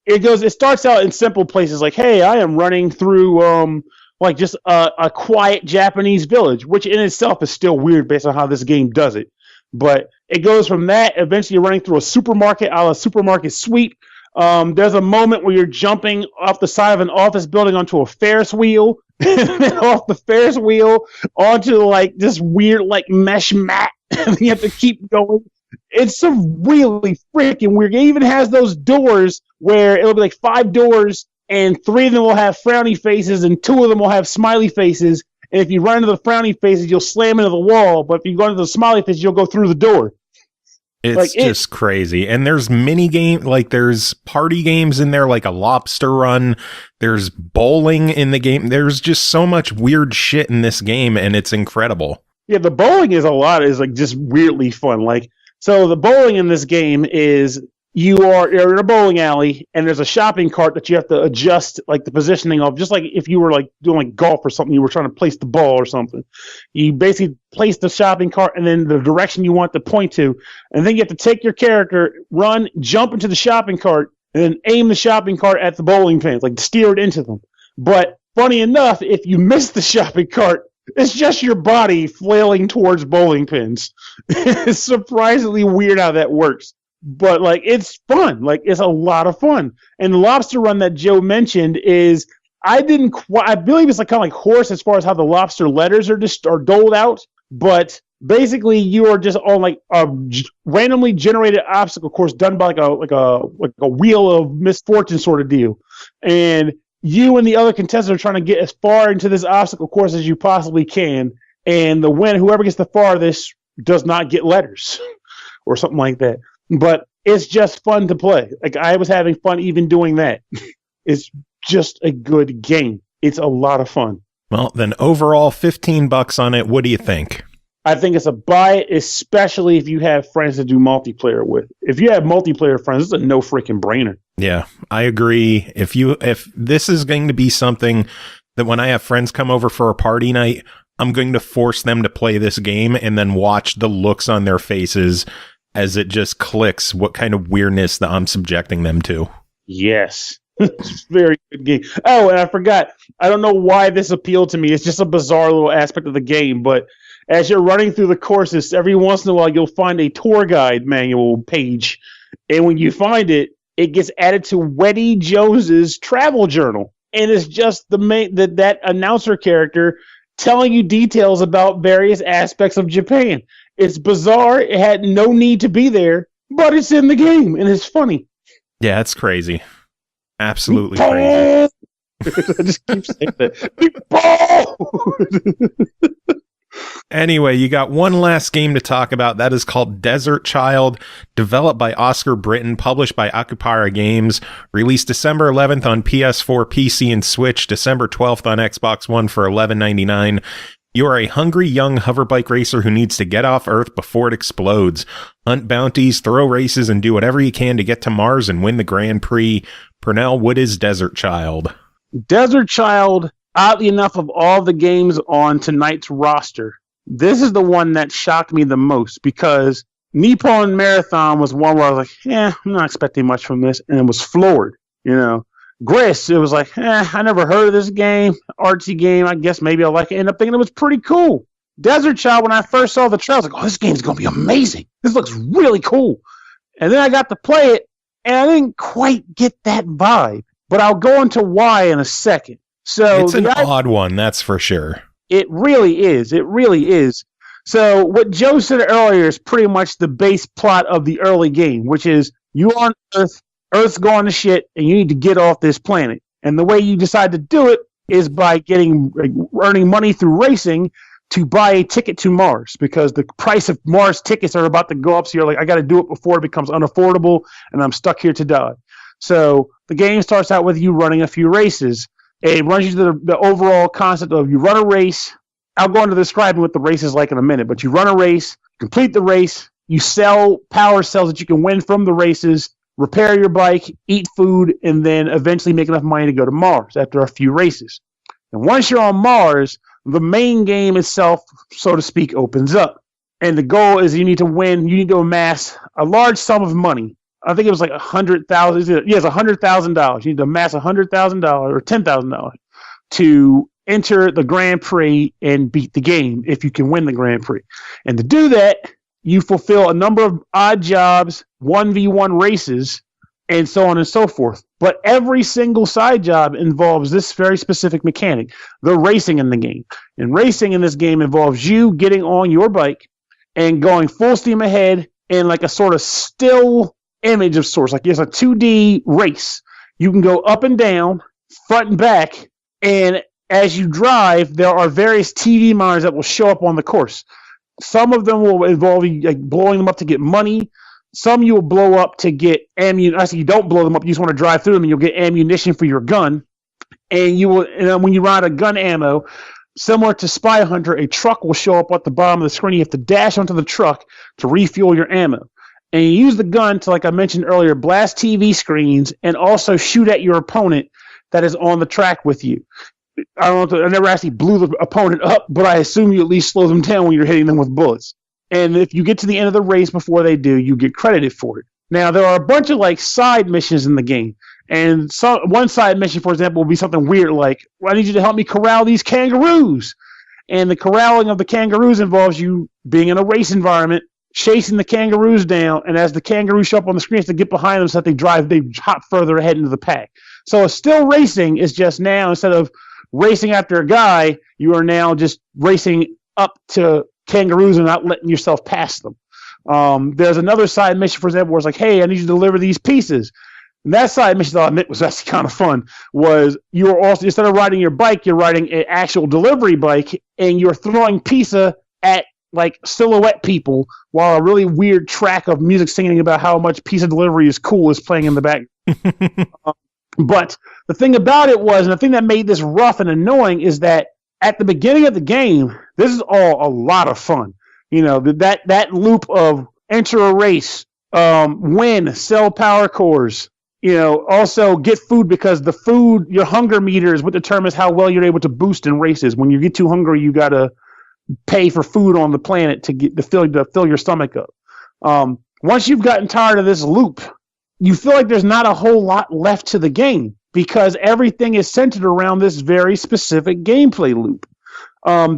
it starts out in simple places, like, hey, I am running through like just a quiet Japanese village, which in itself is still weird based on how this game does it. But it goes from that, eventually you're running through a supermarket, a la Supermarket Sweep. There's a moment where you're jumping off the side of an office building onto a Ferris wheel, and then off the Ferris wheel onto like this weird like mesh mat, and you have to keep going. It's some really freaking weird. It even has those doors where it'll be like 5 doors, and 3 of them will have frowny faces, and 2 of them will have smiley faces. And if you run into the frowny faces, you'll slam into the wall. But if you go into the smiley faces, you'll go through the door. It's just crazy. And there's there's party games in there, like a lobster run. There's bowling in the game. There's just so much weird shit in this game, and it's incredible. Yeah, the bowling is like just weirdly fun. Like, so the bowling in this game is you're in a bowling alley, and there's a shopping cart that you have to adjust like the positioning of, just like if you were like doing like golf or something, you were trying to place the ball or something. You basically place the shopping cart and then the direction you want to point to, and then you have to take your character, run, jump into the shopping cart, and then aim the shopping cart at the bowling pins, like steer it into them. But funny enough, if you miss the shopping cart, it's just your body flailing towards bowling pins. It's surprisingly weird how that works. But like, it's fun. Like, it's a lot of fun. And the lobster run that Joe mentioned is, I believe it's like kind of like horse as far as how the lobster letters are doled out. But basically, you are just on like a randomly generated obstacle course done by like a wheel of misfortune sort of deal. And you and the other contestants are trying to get as far into this obstacle course as you possibly can. And whoever gets the farthest does not get letters or something like that. But it's just fun to play. Like, I was having fun even doing that. It's just a good game. It's a lot of fun. Well, then overall, $15 on it. What do you think? I think it's a buy, especially if you have friends to do multiplayer with. If you have multiplayer friends, it's a no freaking brainer. Yeah, I agree. If this is going to be something that when I have friends come over for a party night, I'm going to force them to play this game and then watch the looks on their faces as it just clicks what kind of weirdness that I'm subjecting them to. Yes. It's a very good game. Oh, and I forgot. I don't know why this appealed to me. It's just a bizarre little aspect of the game, but as you're running through the courses, every once in a while you'll find a tour guide manual page. And when you find it, it gets added to Weddy Jones's travel journal. And it's just that announcer character telling you details about various aspects of Japan. It's bizarre. It had no need to be there, but it's in the game, and it's funny. Yeah, it's crazy. Absolutely crazy. I just keep saying that. Anyway, you got one last game to talk about. That is called Desert Child, developed by Oscar Brittain, published by Akupara Games, released December 11th on PS4, PC, and Switch, December 12th on Xbox One for $11.99. You are a hungry young hoverbike racer who needs to get off Earth before it explodes, hunt bounties, throw races, and do whatever you can to get to Mars and win the Grand Prix. Pernell, what is Desert Child? Desert Child, oddly enough, of all the games on tonight's roster, this is the one that shocked me the most, because Nippon Marathon was one where I was like, yeah, I'm not expecting much from this, and it was floored. GRIS, it was like, I never heard of this game, artsy game. I guess maybe I'll like it. End up thinking it was pretty cool. Desert Child, when I first saw the trailer, I was like, oh, this game's gonna be amazing. This looks really cool. And then I got to play it, and I didn't quite get that vibe. But I'll go into why in a second. So it's an odd one, that's for sure. It really is. It really is. So what Joe said earlier is pretty much the base plot of the early game, which is you on Earth, Earth's going to shit, and you need to get off this planet. And the way you decide to do it is by earning money through racing to buy a ticket to Mars, because the price of Mars tickets are about to go up. So you're like, I got to do it before it becomes unaffordable, and I'm stuck here to die. So the game starts out with you running a few races. It runs you to the overall concept of you run a race. I'll go into describing what the race is like in a minute, but you run a race, complete the race, you sell power cells that you can win from the races, repair your bike, eat food, and then eventually make enough money to go to Mars after a few races. And once you're on Mars, the main game itself, so to speak, opens up. And the goal is you need to amass a large sum of money. I think it was like $100,000. Yes, $100,000. You need to amass $100,000 or $10,000 to enter the Grand Prix and beat the game if you can win the Grand Prix. And to do that, you fulfill a number of odd jobs, 1v1 races, and so on and so forth. But every single side job involves this very specific mechanic, the racing in the game. And racing in this game involves you getting on your bike and going full steam ahead in like a sort of still image of sorts. Like it's a 2D race. You can go up and down, front and back, and as you drive, there are various TV monitors that will show up on the course. Some of them will involve you like blowing them up to get money. Some you will blow up to get ammunition. Actually, you don't blow them up. You just want to drive through them, and you'll get ammunition for your gun. And when you run out of gun ammo, similar to Spy Hunter, a truck will show up at the bottom of the screen. You have to dash onto the truck to refuel your ammo. And you use the gun to, like I mentioned earlier, blast TV screens and also shoot at your opponent that is on the track with you. I never actually blew the opponent up, but I assume you at least slow them down when you're hitting them with bullets. And if you get to the end of the race before they do, you get credited for it. Now, there are a bunch of like side missions in the game. And one side mission, for example, will be something weird like, I need you to help me corral these kangaroos. And the corralling of the kangaroos involves you being in a race environment, chasing the kangaroos down, and as the kangaroos show up on the screen, you have to get behind them so that they hop further ahead into the pack. So it's still racing, it's just now, instead of racing after a guy, you are now just racing up to kangaroos and not letting yourself pass them. There's another side mission, for example, where it's like, hey, I need you to deliver these pieces. And that side mission, I'll admit, was actually kind of fun, was you were also, instead of riding your bike, you're riding an actual delivery bike, and you're throwing pizza at like silhouette people while a really weird track of music singing about how much pizza delivery is cool is playing in the back. But the thing about it was, and the thing that made this rough and annoying is that at the beginning of the game, this is all a lot of fun. You know, that loop of enter a race, win, sell power cores, you know, also get food, because the food, your hunger meter is what determines how well you're able to boost in races. When you get too hungry, you got to pay for food on the planet to fill your stomach up. Once you've gotten tired of this loop, you feel like there's not a whole lot left to the game, because everything is centered around this very specific gameplay loop.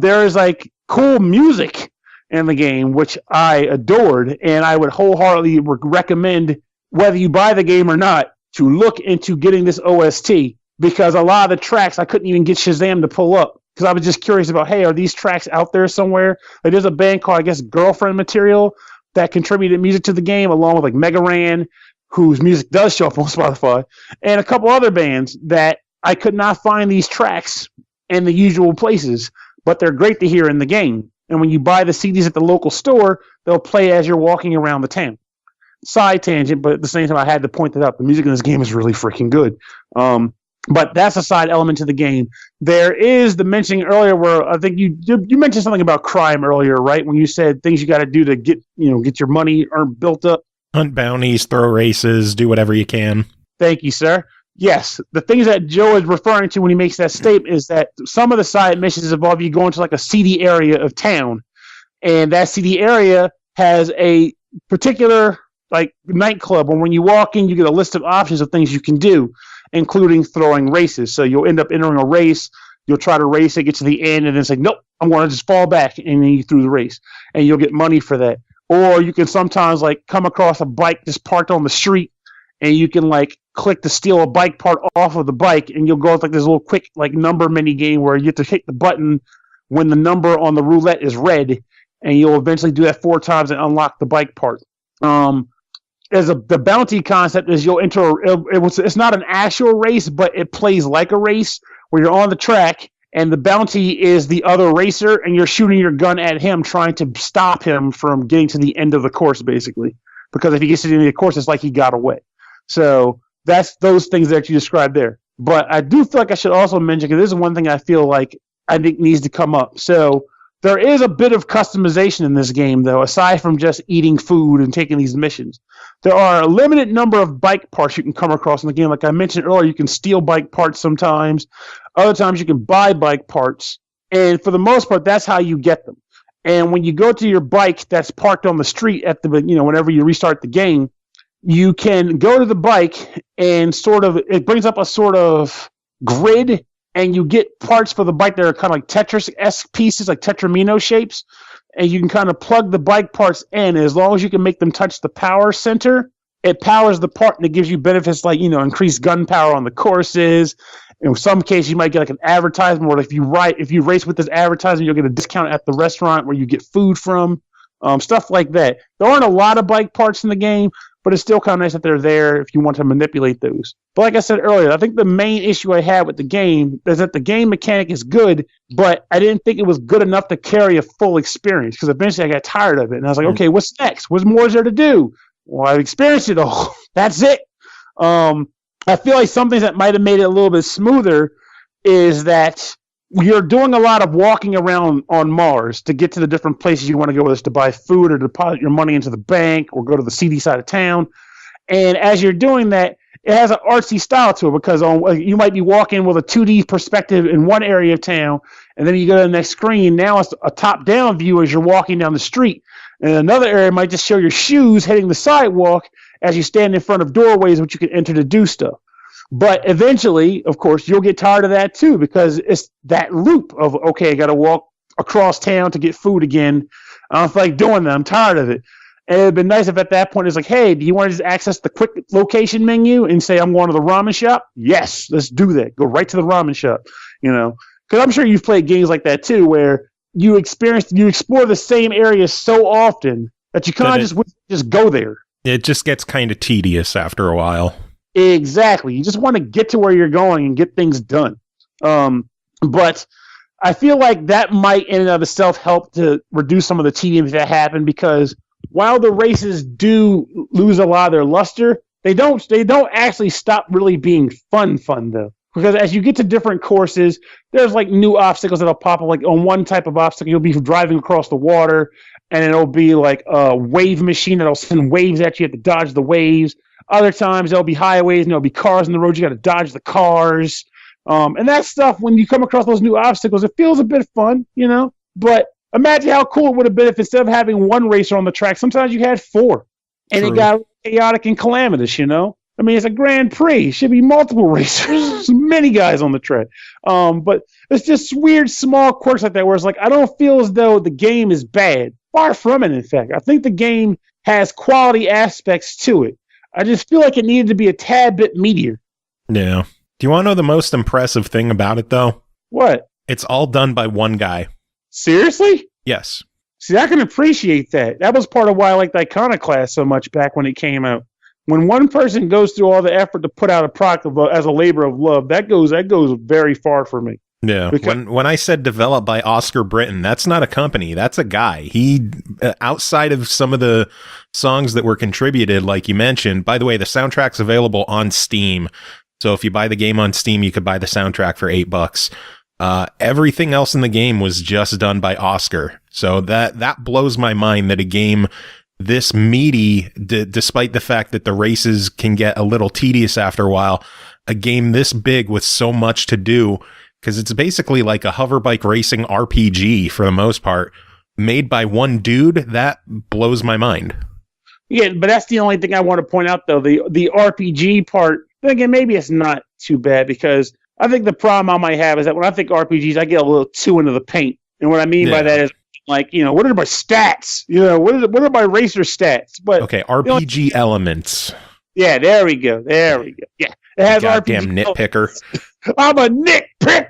There is like cool music in the game, which I adored, and I would wholeheartedly recommend, whether you buy the game or not, to look into getting this OST, because a lot of the tracks I couldn't even get Shazam to pull up, because I was just curious about, hey, are these tracks out there somewhere? Like, there's a band called, I guess, Girlfriend Material that contributed music to the game, along with like Mega Ran, whose music does show up on Spotify, and a couple other bands that I could not find these tracks in the usual places, but they're great to hear in the game. And when you buy the CDs at the local store, they'll play as you're walking around the town. Side tangent, but at the same time, I had to point that out. The music in this game is really freaking good. But that's a side element to the game. There is the mentioning earlier where I think you mentioned something about crime earlier, right? When you said things you got to do to get your money built up. Hunt bounties, throw races, do whatever you can. Thank you, sir. Yes, the things that Joe is referring to when he makes that statement is that some of the side missions involve you going to like a seedy area of town, and that seedy area has a particular like nightclub, or when you walk in, you get a list of options of things you can do, including throwing races. So you'll end up entering a race. You'll try to race it, get to the end, and then say, nope, I'm going to just fall back, and then you through the race, and you'll get money for that. Or you can sometimes like come across a bike just parked on the street, and you can like click to steal a bike part off of the bike, and you'll go with like this little quick like number mini game where you have to hit the button when the number on the roulette is red, and you'll eventually do that 4 times and unlock the bike part. The bounty concept is you'll enter. It's not an actual race, but it plays like a race where you're on the track, and the bounty is the other racer, and you're shooting your gun at him, trying to stop him from getting to the end of the course, basically. Because if he gets to the end of the course, it's like he got away. So that's those things that you described there. But I do feel like I should also mention, because this is one thing I feel like I think needs to come up. So there is a bit of customization in this game, though, aside from just eating food and taking these missions. There are a limited number of bike parts you can come across in the game. Like I mentioned earlier, you can steal bike parts sometimes. Other times you can buy bike parts. And for the most part, that's how you get them. And when you go to your bike that's parked on the street at the, whenever you restart the game, you can go to the bike and it brings up a sort of grid, and you get parts for the bike that are kind of like Tetris-esque pieces, like Tetramino shapes, and you can kind of plug the bike parts in. As long as you can make them touch the power center, it powers the part, and it gives you benefits like, increased gun power on the courses. In some cases, you might get like an advertisement, or if you race with this advertisement, you'll get a discount at the restaurant where you get food from, stuff like that. There aren't a lot of bike parts in the game, but it's still kind of nice that they're there if you want to manipulate those. But like I said earlier, I think the main issue I had with the game is that the game mechanic is good, but I didn't think it was good enough to carry a full experience, because eventually I got tired of it. And I was like, okay, what's next? What more is there to do? Well, I've experienced it all. That's it. I feel like something that might have made it a little bit smoother is that you're doing a lot of walking around on Mars to get to the different places you want to go, whether it's to buy food or deposit your money into the bank or go to the seedy side of town. And as you're doing that, it has an artsy style to it, because you might be walking with a 2D perspective in one area of town, and then you go to the next screen. Now it's a top-down view as you're walking down the street. And another area might just show your shoes hitting the sidewalk as you stand in front of doorways which you can enter to do stuff. But eventually, of course, you'll get tired of that too, because it's that loop of, okay, I got to walk across town to get food again. I don't feel like doing that. I'm tired of it. And it'd been nice if at that point it's like, hey, do you want to just access the quick location menu and say I'm going to the ramen shop? Yes, let's do that. Go right to the ramen shop, Because I'm sure you've played games like that too, where you explore the same area so often that you kind of just go there. It just gets kind of tedious after a while. Exactly. You just want to get to where you're going and get things done. But I feel like that might in and of itself help to reduce some of the tedium that happened, because while the races do lose a lot of their luster, they don't actually stop really being fun though. Because as you get to different courses, there's like new obstacles that'll pop up. Like on one type of obstacle, you'll be driving across the water, and it'll be like a wave machine that'll send waves at you. You have to dodge the waves. Other times there'll be highways and there'll be cars on the road. You got to dodge the cars. And that stuff, when you come across those new obstacles, it feels a bit fun, But imagine how cool it would have been if instead of having one racer on the track, sometimes you had 4. And True. It got chaotic and calamitous, I mean, it's a Grand Prix. It should be multiple racers, many guys on the track. But it's just weird, small quirks like that where it's like, I don't feel as though the game is bad. Far from it, in fact. I think the game has quality aspects to it. I just feel like it needed to be a tad bit meatier. Yeah. Do you want to know the most impressive thing about it, though? What? It's all done by one guy. Seriously? Yes. See, I can appreciate that. That was part of why I liked Iconoclast so much back when it came out. When one person goes through all the effort to put out a product as a labor of love, that goes very far for me. Yeah. When I said developed by Oscar Brittain, that's not a company. That's a guy. He, outside of some of the songs that were contributed, like you mentioned, by the way, the soundtrack's available on Steam. So if you buy the game on Steam, you could buy the soundtrack for $8. Everything else in the game was just done by Oscar. So that blows my mind that a game this meaty, despite the fact that the races can get a little tedious after a while, a game this big with so much to do, because it's basically like a hoverbike racing RPG for the most part, made by one dude, that blows my mind. Yeah, but that's the only thing I want to point out, though. The RPG part, then again, maybe it's not too bad, because I think the problem I might have is that when I think RPGs, I get a little too into the paint. And what I mean by that is, like, what are my stats? What are my racer stats? But okay, RPG elements. Yeah, there we go. Yeah, it has goddamn RPG nitpicker. I'm a nitpick.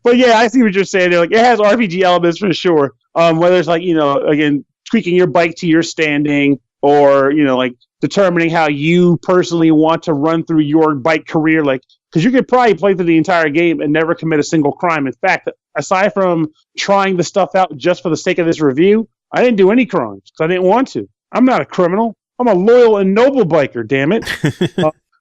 But yeah, I see what you're saying. Like, it has RPG elements for sure. Whether it's like, again, tweaking your bike to your standing, or like determining how you personally want to run through your bike career, like, because you could probably play through the entire game and never commit a single crime. In fact, aside from trying the stuff out just for the sake of this review, I didn't do any crimes because I didn't want to. I'm not a criminal. I'm a loyal and noble biker, damn it.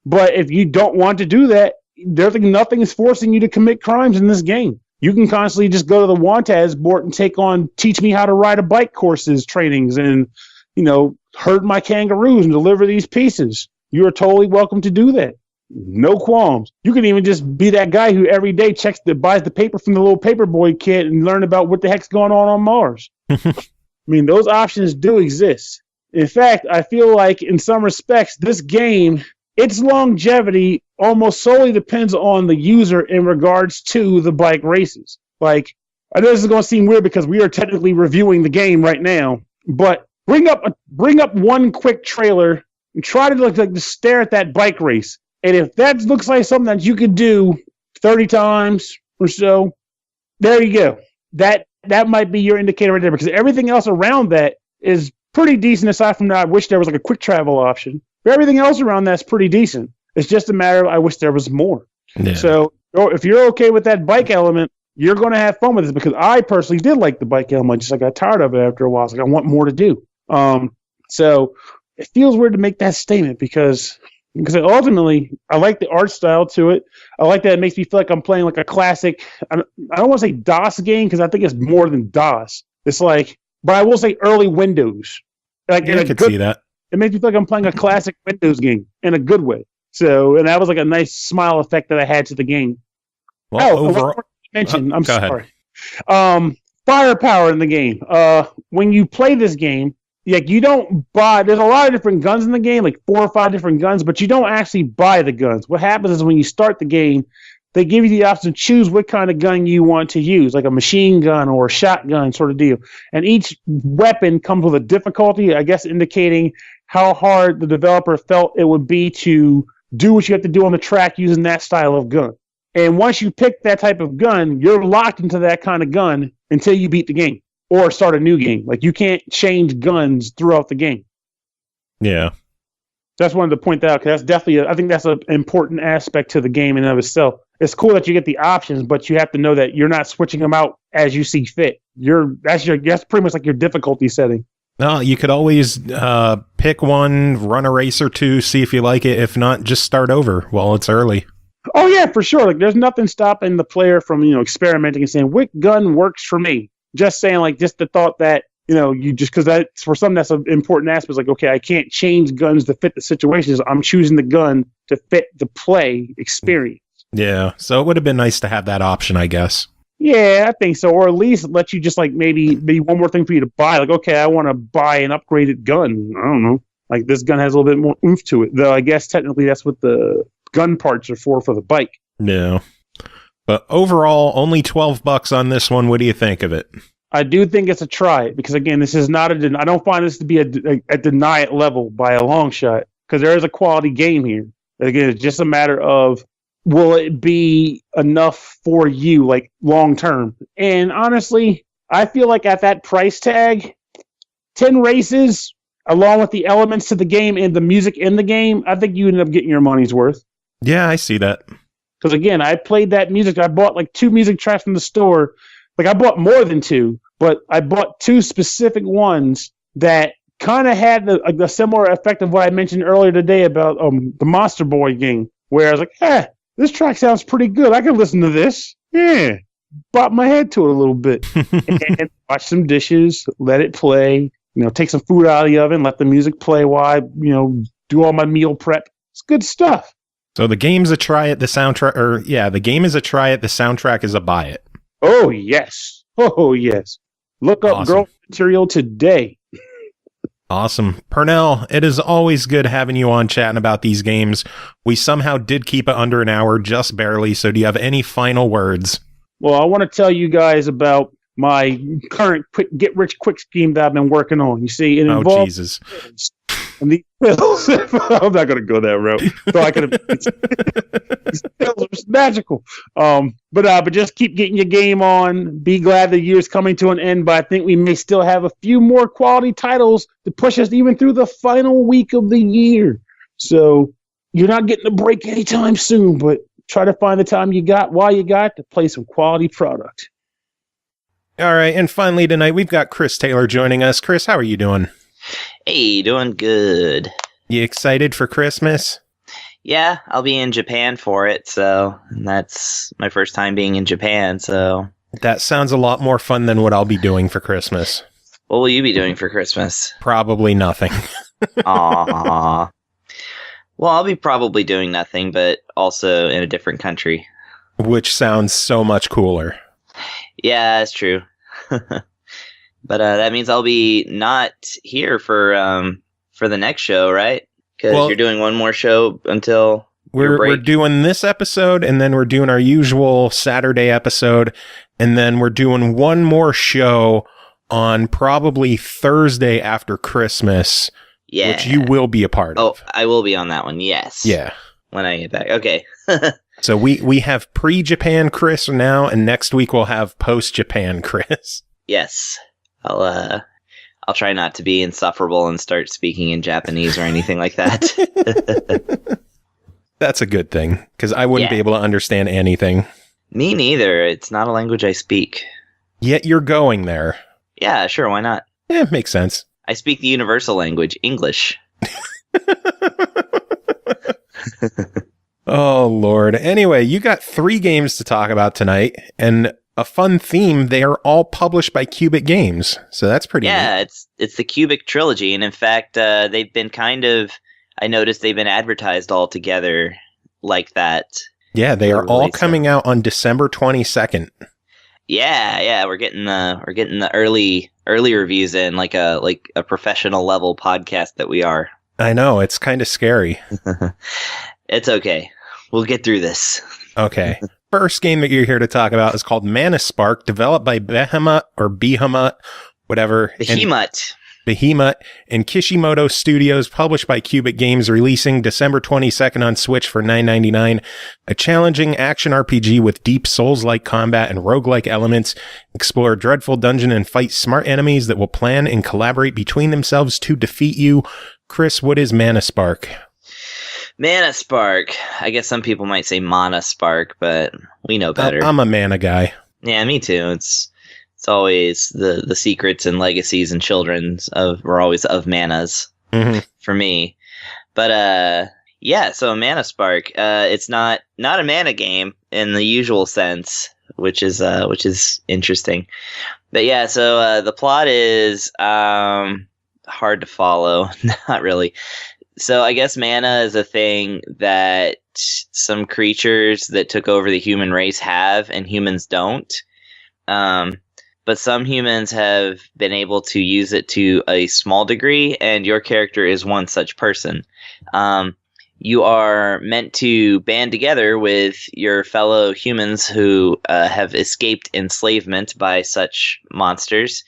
But if you don't want to do that, nothing is forcing you to commit crimes in this game. You can constantly just go to the Wantas board and take on teach me how to ride a bike courses trainings and, herd my kangaroos and deliver these pieces. You are totally welcome to do that. No qualms. You can even just be that guy who every day buys the paper from the little paperboy kid and learn about what the heck's going on Mars. I mean, those options do exist. In fact, I feel like in some respects, this game, its longevity almost solely depends on the user in regards to the bike races. Like, I know this is going to seem weird because we are technically reviewing the game right now, but bring up one quick trailer and try to just stare at that bike race. And if that looks like something that you could do 30 times or so, there you go. That might be your indicator right there, because everything else around that is pretty decent, aside from that I wish there was like a quick travel option. But everything else around that's pretty decent. It's just a matter of I wish there was more. Yeah. So if you're okay with that bike element, you're going to have fun with this, because I personally did like the bike element. Just I got tired of it after a while. It's like I want more to do. So it feels weird to make that statement because ultimately I like the art style to it. I like that it makes me feel like I'm playing like a classic. I don't want to say DOS game, because I think it's more than DOS. It's like, but I will say early Windows. Like, I could see that. It makes me feel like I'm playing a classic Windows game in a good way. So, and that was like a nice smile effect that I had to the game. Well, overall, I'm sorry. Firepower in the game. When you play this game, like, you don't buy. There's a lot of different guns in the game, like 4 or 5 different guns, but you don't actually buy the guns. What happens is when you start the game, they give you the option to choose what kind of gun you want to use, like a machine gun or a shotgun sort of deal. And each weapon comes with a difficulty, I guess, indicating how hard the developer felt it would be to do what you have to do on the track using that style of gun. And once you pick that type of gun, you're locked into that kind of gun until you beat the game or start a new game. Like, you can't change guns throughout the game. Yeah. Just wanted to point that out, because that's definitely, I think that's an important aspect to the game in and of itself. It's cool that you get the options, but you have to know that you're not switching them out as you see fit. That's pretty much like your difficulty setting. No, you could always pick one, run a race or two, see if you like it. If not, just start over while it's early. Oh yeah, for sure. Like, there's nothing stopping the player from experimenting and saying which gun works for me. Just saying, like, just the thought that you just, because that's for some, that's an important aspect. It's like, okay, I can't change guns to fit the situations. I'm choosing the gun to fit the play experience. Yeah, so it would have been nice to have that option, I guess. Yeah, I think so. Or at least let you just, like, maybe one more thing for you to buy. Like, okay, I want to buy an upgraded gun. I don't know. Like, this gun has a little bit more oomph to it. Though I guess technically that's what the gun parts are for the bike. Yeah. But overall, only $12 on this one. What do you think of it? I do think it's a try, because, again, this is not I don't find this to be a deny it level by a long shot, because there is a quality game here. Again, it's just a matter of, will it be enough for you, like, long term? And honestly, I feel like at that price tag, 10 races, along with the elements to the game and the music in the game, I think you end up getting your money's worth. Yeah, I see that. Because, again, I played that music. I bought like 2 music tracks from the store. Like, I bought more than 2, but I bought 2 specific ones that kind of had the similar effect of what I mentioned earlier today about the Monster Boy game, where I was like, this track sounds pretty good. I can listen to this. Yeah. Bop my head to it a little bit. And watch some dishes, let it play, take some food out of the oven, let the music play while I, do all my meal prep. It's good stuff. So the game's a try it, the soundtrack, the game is a try it, the soundtrack is a buy it. Oh, yes. Oh, yes. Look up Awesome. Girl Material today. Awesome. Pernell, it is always good having you on chatting about these games. We somehow did keep it under an hour, just barely. So do you have any final words? Well, I want to tell you guys about my current get-rich-quick scheme that I've been working on. You see, it involves... Jesus. And the pills, I'm not going to go that route. So I could have. These pills are magical. But just keep getting your game on. Be glad the year's coming to an end. But I think we may still have a few more quality titles to push us even through the final week of the year. So you're not getting a break anytime soon. But try to find the time you got while you got to play some quality product. All right, and finally tonight we've got Chris Taylor joining us. Chris, how are you doing? Hey, doing good. You excited for Christmas? Yeah, I'll be in Japan for it, so that's my first time being in Japan, so... That sounds a lot more fun than what I'll be doing for Christmas. What will you be doing for Christmas? Probably nothing. Aww. Well, I'll be probably doing nothing, but also in a different country. Which sounds so much cooler. Yeah, that's true. But that means I'll be not here for the next show, right? Because you're doing one more show until we're doing this episode, and then we're doing our usual Saturday episode, and then we're doing one more show on probably Thursday after Christmas, which you will be a part of. Oh, I will be on that one, yes. Yeah. When I get back. Okay. So we have pre-Japan Chris now, and next week we'll have post-Japan Chris. Yes. I'll try not to be insufferable and start speaking in Japanese or anything like that. That's a good thing, because I wouldn't be able to understand anything. Me neither. It's not a language I speak. Yet you're going there. Yeah, sure. Why not? Yeah, makes sense. I speak the universal language, English. Oh, Lord. Anyway, you got 3 games to talk about tonight, and a fun theme. They are all published by Cubic Games, so that's pretty neat. It's the Cubic trilogy, and in fact, they've been I noticed they've been advertised all together like that. Yeah, they are all coming out on December 22nd. Yeah, we're getting the early reviews in, like a professional level podcast that we are. I know, it's kind of scary. It's okay. We'll get through this. Okay. First game that you're here to talk about is called Mana Spark, developed by Behemoth, whatever. Behemoth and Kishimoto Studios, published by Cubic Games, releasing December 22nd on Switch for $9.99. A challenging action RPG with deep Souls-like combat and roguelike elements. Explore a dreadful dungeon and fight smart enemies that will plan and collaborate between themselves to defeat you. Chris, what is Mana Spark? Mana Spark. I guess some people might say Mana Spark, but we know better. I'm a Mana guy. Yeah, me too. It's always the secrets and legacies and children's were always of manas for me. But so Mana Spark. It's not a mana game in the usual sense, which is interesting. But yeah, so the plot is hard to follow. Not really. So I guess mana is a thing that some creatures that took over the human race have, and humans don't. But some humans have been able to use it to a small degree, and your character is one such person. You are meant to band together with your fellow humans who have escaped enslavement by such monsters,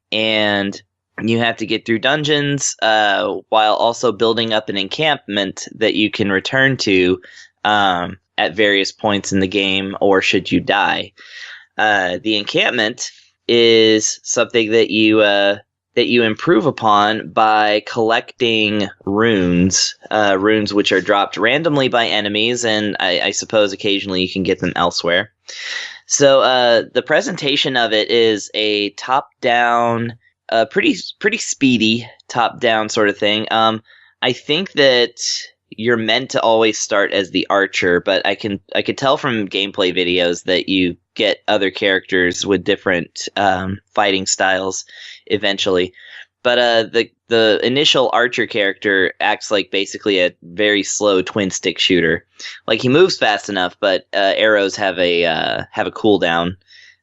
and you have to get through dungeons while also building up an encampment that you can return to at various points in the game, or should you die. The encampment is something that you improve upon by collecting runes, runes which are dropped randomly by enemies, and I suppose occasionally you can get them elsewhere. So the presentation of it is a top-down, pretty speedy top-down sort of thing. I think that you're meant to always start as the archer, but I could tell from gameplay videos that you get other characters with different fighting styles eventually. But the initial archer character acts like basically a very slow twin stick shooter. Like, he moves fast enough, but arrows have a cooldown,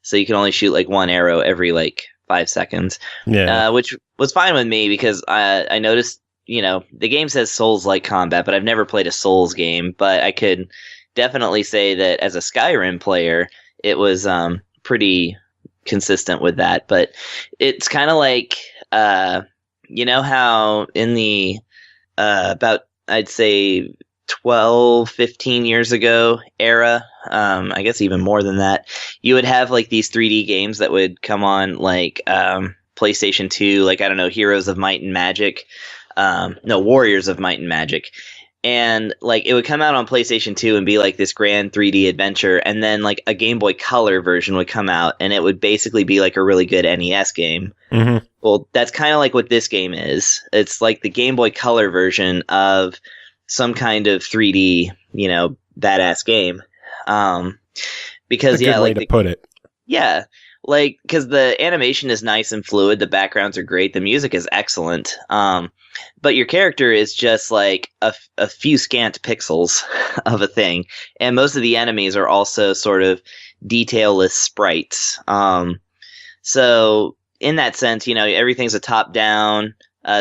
so you can only shoot like one arrow every like 5 seconds. Yeah. Which was fine with me because I noticed, the game says Souls-like combat, but I've never played a Souls game. But I could definitely say that as a Skyrim player, it was pretty consistent with that. But it's kind of like, how in the about, I'd say, 12, 15 years ago era, I guess even more than that, you would have like these 3D games that would come on like PlayStation 2, like, I don't know, Heroes of Might and Magic, Warriors of Might and Magic. And like it would come out on PlayStation 2 and be like this grand 3D adventure, and then like a Game Boy Color version would come out and it would basically be like a really good NES game. Mm-hmm. Well, that's kind of like what this game is. It's like the Game Boy Color version of some kind of 3D, badass game. Because a good way to put it. Yeah, like because the animation is nice and fluid, the backgrounds are great, the music is excellent. But your character is just like a few scant pixels of a thing, and most of the enemies are also sort of detailless sprites. So in that sense, everything's a top-down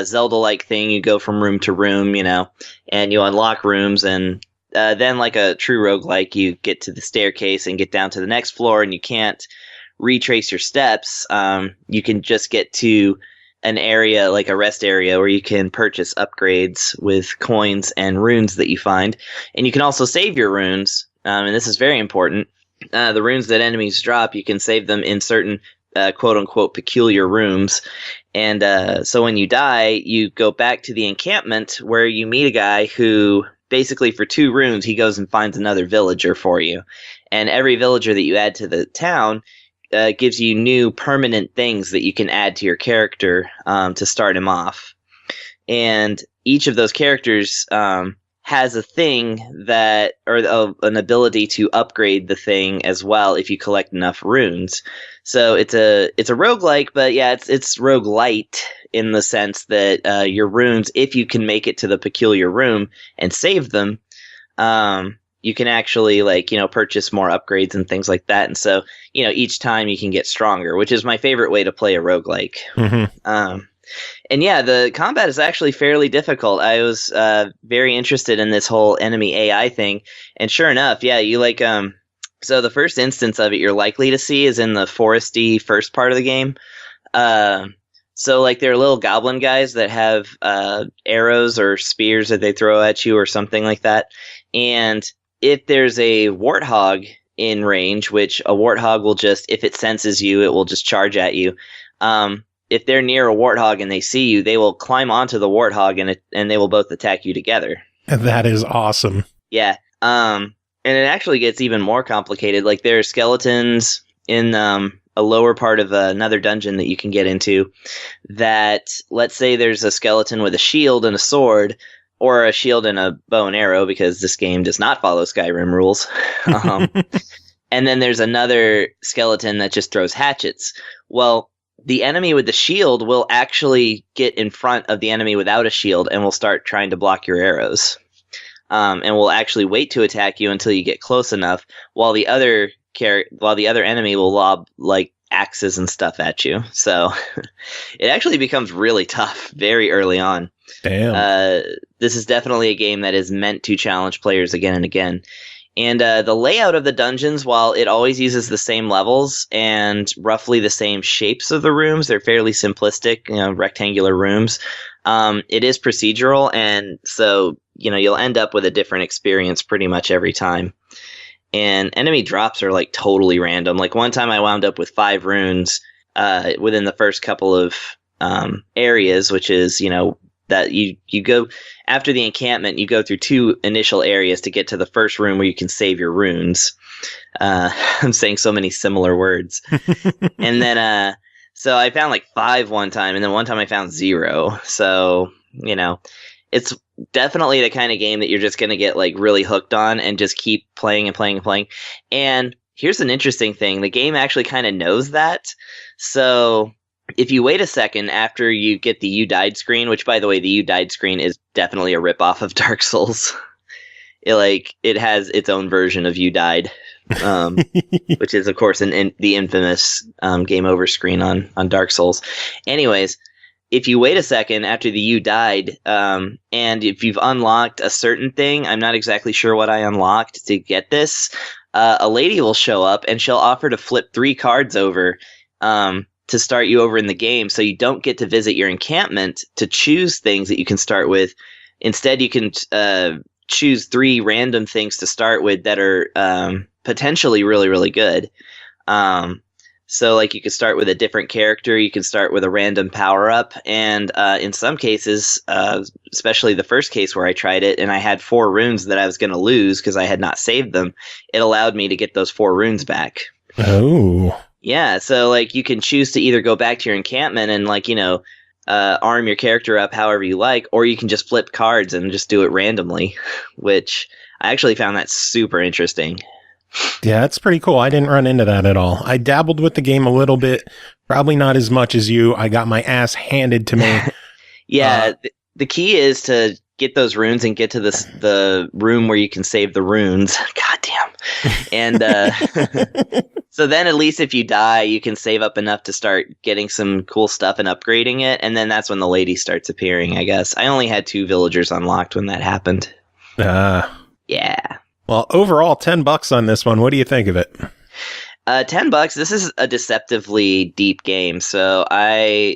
Zelda-like thing. You go from room to room, and you unlock rooms, and then like a true roguelike, you get to the staircase and get down to the next floor, and you can't retrace your steps. You can just get to an area, like a rest area, where you can purchase upgrades with coins and runes that you find. And you can also save your runes, and this is very important. The runes that enemies drop, you can save them in certain quote-unquote peculiar rooms. And so when you die, you go back to the encampment where you meet a guy who basically for 2 runes, he goes and finds another villager for you. And every villager that you add to the town gives you new permanent things that you can add to your character to start him off. And each of those characters has a thing that, or an ability to upgrade the thing as well if you collect enough runes. So it's a roguelike, but yeah, it's roguelite in the sense that your runes, if you can make it to the peculiar room and save them, you can actually purchase more upgrades and things like that. And so, each time you can get stronger, which is my favorite way to play a roguelike. Mm-hmm. And yeah, the combat is actually fairly difficult. I was very interested in this whole enemy AI thing. And sure enough, yeah, you so the first instance of it you're likely to see is in the foresty first part of the game. So they're little goblin guys that have arrows or spears that they throw at you or something like that. And if there's a warthog in range, which a warthog will just, if it senses you, it will just charge at you. If they're near a warthog and they see you, they will climb onto the warthog and they will both attack you together. That is awesome. Yeah. And it actually gets even more complicated. Like there are skeletons in a lower part of another dungeon that you can get into that, let's say there's a skeleton with a shield and a sword, or a shield and a bow and arrow, because this game does not follow Skyrim rules. And then there's another skeleton that just throws hatchets. Well, the enemy with the shield will actually get in front of the enemy without a shield and will start trying to block your arrows. And will actually wait to attack you until you get close enough, while the other enemy will lob axes and stuff at you. So it actually becomes really tough very early on. Damn. This is definitely a game that is meant to challenge players again and again. And the layout of the dungeons, while it always uses the same levels and roughly the same shapes of the rooms, they're fairly simplistic, rectangular rooms. It is procedural, and so you'll end up with a different experience pretty much every time. And enemy drops are totally random. One time I wound up with 5 runes within the first couple of areas, which is that you go after the encampment, you go through 2 initial areas to get to the first room where you can save your runes. I'm saying so many similar words. And then so I found 5 one time, and then one time I found 0. So it's definitely the kind of game that you're just going to get really hooked on and just keep playing and playing and playing. And here's an interesting thing. The game actually kind of knows that. So if you wait a second after you get the "You Died" screen, which by the way, the "You Died" screen is definitely a ripoff of Dark Souls. It has its own version of "You Died," which is, of course, the infamous game over screen on Dark Souls. Anyways, if you wait a second after the you died, and if you've unlocked a certain thing, I'm not exactly sure what I unlocked to get this, a lady will show up and she'll offer to flip 3 cards over to start you over in the game, so you don't get to visit your encampment to choose things that you can start with. Instead, you can choose 3 random things to start with that are potentially really, really good. So, like, you could start with a different character, you can start with a random power-up, and in some cases, especially the first case where I tried it, and I had 4 runes that I was going to lose because I had not saved them, it allowed me to get those 4 runes back. Oh. Yeah, so, like, you can choose to either go back to your encampment and, like, arm your character up however you like, or you can just flip cards and just do it randomly, which I actually found that super interesting. Yeah, that's pretty cool. I didn't run into that at all. I dabbled with the game a little bit, probably not as much as you. I got my ass handed to me. Yeah, the key is to get those runes and get to the room where you can save the runes. Goddamn. And so then at least if you die, you can save up enough to start getting some cool stuff and upgrading it. And then that's when the lady starts appearing, I guess. I only had 2 villagers unlocked when that happened. Yeah. Well, overall, $10 on this one. What do you think of it? $10. This is a deceptively deep game. So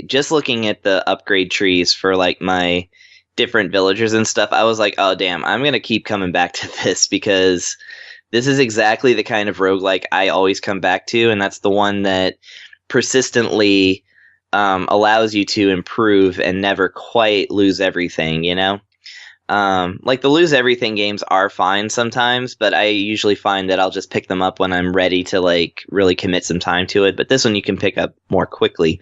just looking at the upgrade trees for like my different villagers and stuff, I was like, oh damn, I'm gonna keep coming back to this because this is exactly the kind of roguelike I always come back to, and that's the one that persistently allows you to improve and never quite lose everything, Like the lose everything games are fine sometimes, but I usually find that I'll just pick them up when I'm ready to like really commit some time to it. But this one you can pick up more quickly.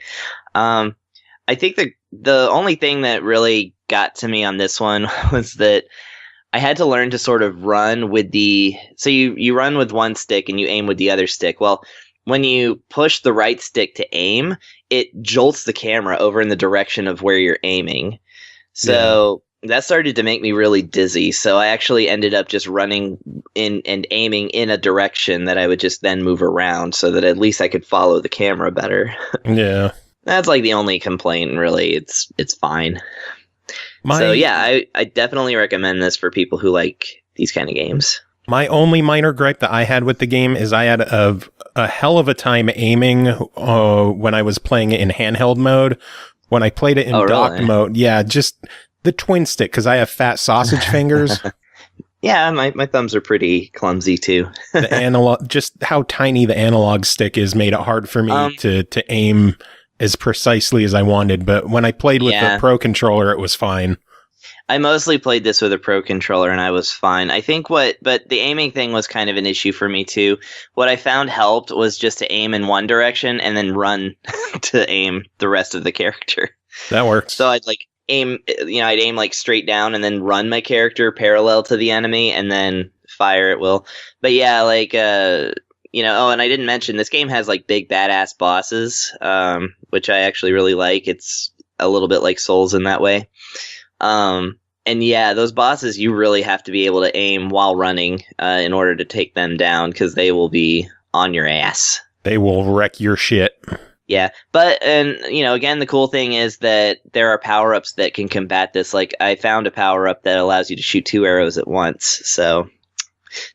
I think the only thing that really got to me on this one was that I had to learn to sort of run with so you run with one stick and you aim with the other stick. Well, when you push the right stick to aim, it jolts the camera over in the direction of where you're aiming. So that started to make me really dizzy. So I actually ended up just running in and aiming in a direction that I would just then move around so that at least I could follow the camera better. Yeah. That's like the only complaint, and really. It's fine. So yeah, I definitely recommend this for people who like these kind of games. My only minor gripe that I had with the game is I had a hell of a time aiming when I was playing it in handheld mode. When I played it in docked mode, just the twin stick, because I have fat sausage fingers. Yeah, my thumbs are pretty clumsy too. The analog, just how tiny the analog stick is, made it hard for me to aim as precisely as I wanted. But when I played with the Pro controller, it was fine. I mostly played this with a Pro controller and I was fine. I think but the aiming thing was kind of an issue for me too. What I found helped was just to aim in one direction and then run to aim the rest of the character. That works. So I'd like aim like straight down and then run my character parallel to the enemy and then fire at will. But yeah, like, and I didn't mention this game has like big badass bosses, which I actually really like. It's a little bit like Souls in that way. And yeah, those bosses, you really have to be able to aim while running in order to take them down, because they will be on your ass. They will wreck your shit. Yeah, but, again, the cool thing is that there are power-ups that can combat this. Like, I found a power-up that allows you to shoot 2 arrows at once, so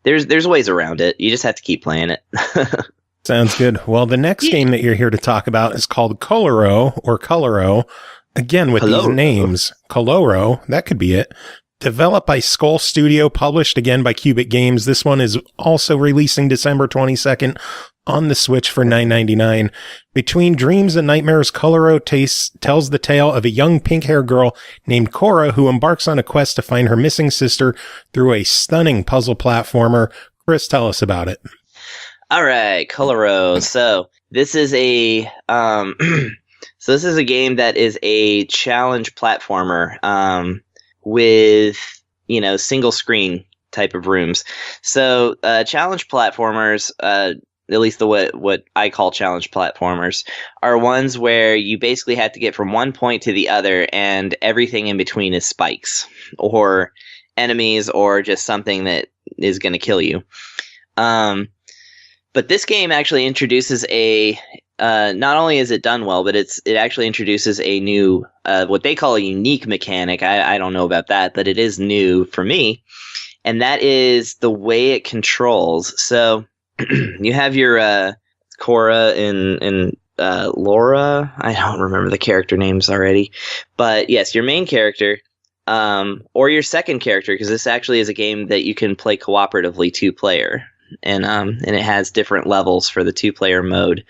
there's ways around it. You just have to keep playing it. Sounds good. Well, the next game that you're here to talk about is called Coloro. Again, with these names, Coloro, that could be it. Developed by Skull Studio, published again by Cubic Games. This one is also releasing December 22nd on the Switch for $9.99. Between dreams and nightmares, Coloro tells the tale of a young pink-haired girl named Cora who embarks on a quest to find her missing sister through a stunning puzzle platformer. Chris, tell us about it. All right, Coloro. So this is a game that is a challenge platformer with single screen type of rooms. So challenge platformers, at least what I call challenge platformers, are ones where you basically have to get from one point to the other, and everything in between is spikes or enemies or just something that is going to kill you. But this game actually introduces a not only is it done well, but it actually introduces a new what they call a unique mechanic. I don't know about that, but it is new for me, and that is the way it controls. So you have your Cora and Laura. I don't remember the character names already, but yes, your main character. Or your second character, because this actually is a game that you can play cooperatively 2-player, and it has different levels for the 2-player mode.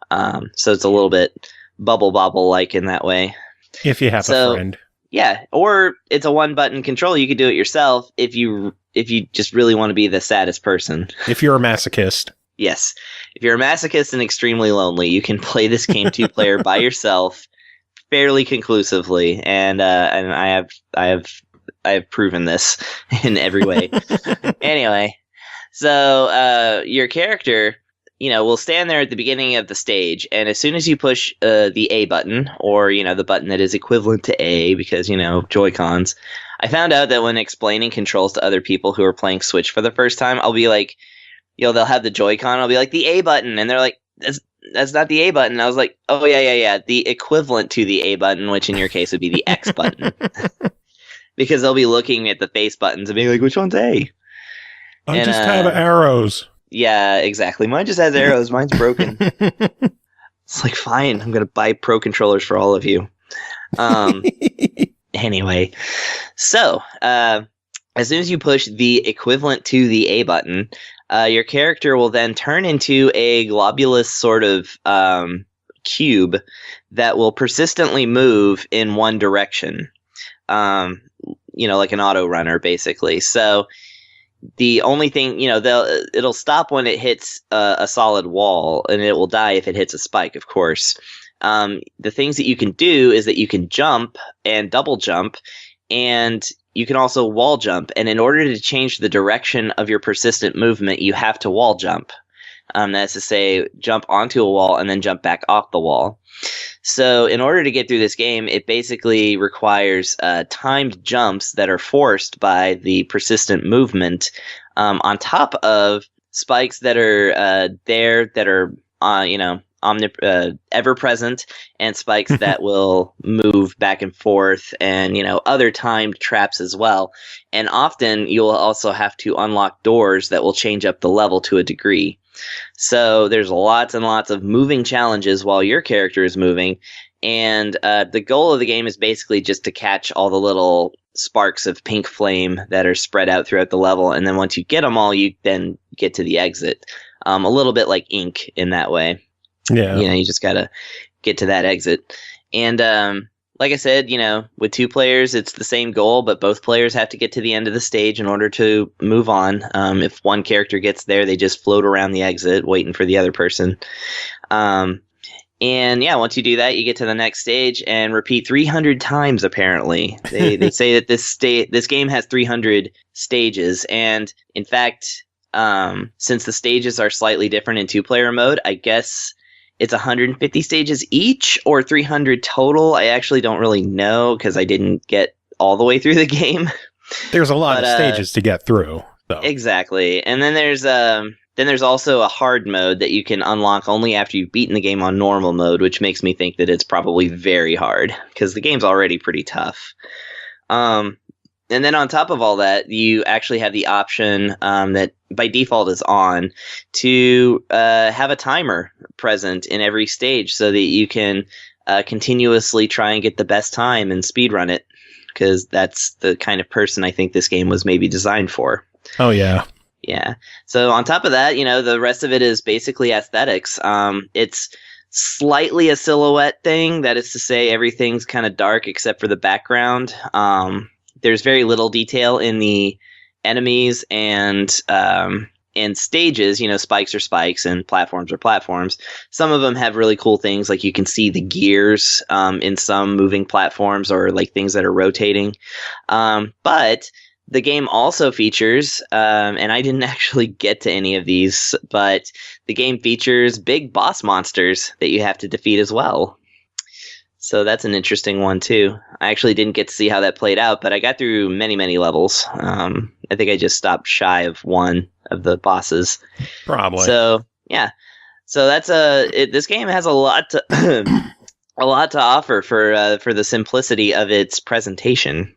So it's a little bit Bubble Bobble like in that way. If you have a friend. Yeah, or it's a 1-button control. You could do it yourself if you just really want to be the saddest person. If you're a masochist. Yes. If you're a masochist and extremely lonely, you can play this game 2-player by yourself fairly conclusively, and I have proven this in every way. Anyway, so your character, will stand there at the beginning of the stage, and as soon as you push the A button, or the button that is equivalent to A, because Joy-Cons, I found out that when explaining controls to other people who are playing Switch for the first time, I'll be like, they'll have the Joy-Con, I'll be like, the A button, and they're like, that's not the A button. I was like, oh, yeah. The equivalent to the A button, which in your case would be the X button. Because they'll be looking at the face buttons and being like, which one's A? I just have arrows. Yeah, exactly. Mine just has arrows. Mine's broken. It's like, fine. I'm going to buy pro controllers for all of you. Anyway, so as soon as you push the equivalent to the A button, your character will then turn into a globulous sort of cube that will persistently move in one direction. Like an auto runner, basically. So the only thing, it'll stop when it hits a solid wall, and it will die if it hits a spike, of course. The things that you can do is that you can jump and double jump, and you can also wall jump, and in order to change the direction of your persistent movement, you have to wall jump. That's to say, jump onto a wall and then jump back off the wall. So in order to get through this game, it basically requires timed jumps that are forced by the persistent movement, on top of spikes that are that are ever present, and spikes that will move back and forth, and other timed traps as well. And often you'll also have to unlock doors that will change up the level to a degree. So there's lots and lots of moving challenges while your character is moving, and the goal of the game is basically just to catch all the little sparks of pink flame that are spread out throughout the level, and then once you get them all, you then get to the exit. A little bit like Ink in that way. Yeah. You just gotta get to that exit. And like I said, with 2 players, it's the same goal, but both players have to get to the end of the stage in order to move on. If one character gets there, they just float around the exit, waiting for the other person. And yeah, once you do that, you get to the next stage and repeat 300 times, apparently. They say that this game has 300 stages, and in fact, since the stages are slightly different in 2-player mode, I guess it's 150 stages each, or 300 total. I actually don't really know, because I didn't get all the way through the game. There's a lot of stages to get through, though. Exactly. And then there's also a hard mode that you can unlock only after you've beaten the game on normal mode, which makes me think that it's probably very hard, because the game's already pretty tough. And then on top of all that, you actually have the option that by default is on to have a timer present in every stage, so that you can continuously try and get the best time and speedrun it, because that's the kind of person I think this game was maybe designed for. Oh, yeah. Yeah. So on top of that, the rest of it is basically aesthetics. It's slightly a silhouette thing. That is to say, everything's kind of dark except for the background. There's very little detail in the enemies and stages. Spikes are spikes and platforms are platforms. Some of them have really cool things, like you can see the gears in some moving platforms, or like things that are rotating. But the game also features, and I didn't actually get to any of these, but the game features big boss monsters that you have to defeat as well. So that's an interesting one, too. I actually didn't get to see how that played out, but I got through many, many levels. I think I just stopped shy of one of the bosses. Probably. So, Yeah. So that's this game has a lot to a lot to offer for the simplicity of its presentation.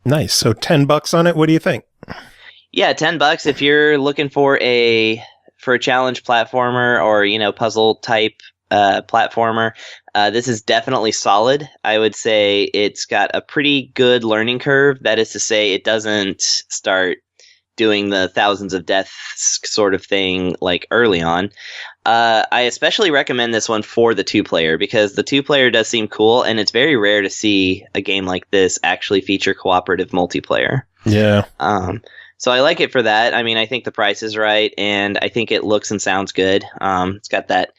Nice. So $10 on it. What do you think? Yeah, $10 if you're looking for a challenge platformer or puzzle type platformer. This is definitely solid. I would say it's got a pretty good learning curve. That is to say, it doesn't start doing the thousands of deaths sort of thing like early on. I especially recommend this one for the 2-player because the 2-player does seem cool, and it's very rare to see a game like this actually feature cooperative multiplayer. Yeah. So I like it for that. I mean, I think the price is right, and I think it looks and sounds good. It's got that